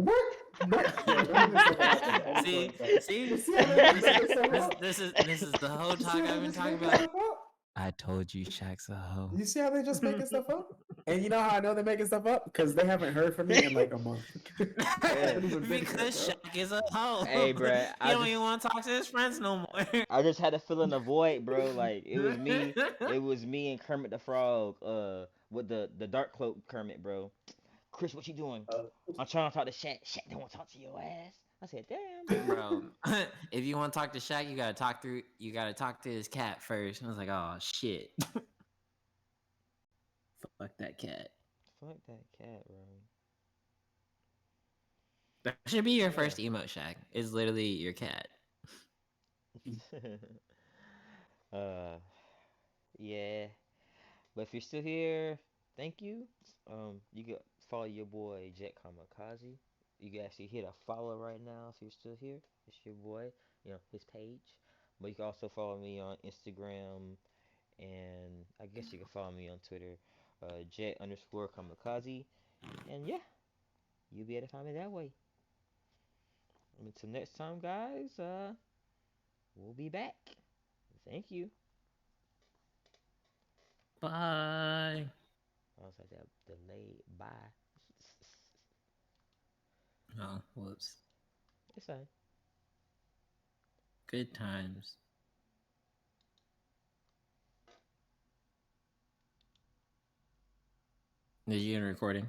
Yo, don't even step out there. I'm See, sorry. see, You see how they make themselves up? this is the whole You see talk how I've they been just talking making about. stuff up? I told you, Shaq's a hoe. You see how they just making stuff up? And you know how I know they're making stuff up? Because they haven't heard from me in like a month. Because Shaq is a hoe. Hey, bro, he don't even want to talk to his friends no more. I just had a feeling a void, bro. Like it was me and Kermit the Frog, with the dark cloak Kermit, bro. Chris, what you doing? I'm trying to talk to Shaq. Shaq don't want to talk to your ass. I said, damn, Bro, if you want to talk to Shaq, you gotta talk to his cat first. And I was like, oh shit. Fuck that cat. Fuck that cat, bro. That should be your first emote, Shaq. It's literally your cat. Yeah. But if you're still here, thank you. You can follow your boy Jet Kamikaze. You can actually hit a follow right now if you're still here. It's your boy, his page. But you can also follow me on Instagram, and I guess you can follow me on Twitter, Jet_Kamikaze. And yeah, you'll be able to find me that way. Until next time, guys, we'll be back. Thank you. Bye. I was like that delayed bye. Oh, whoops. It's fine. Good times. Did you end recording?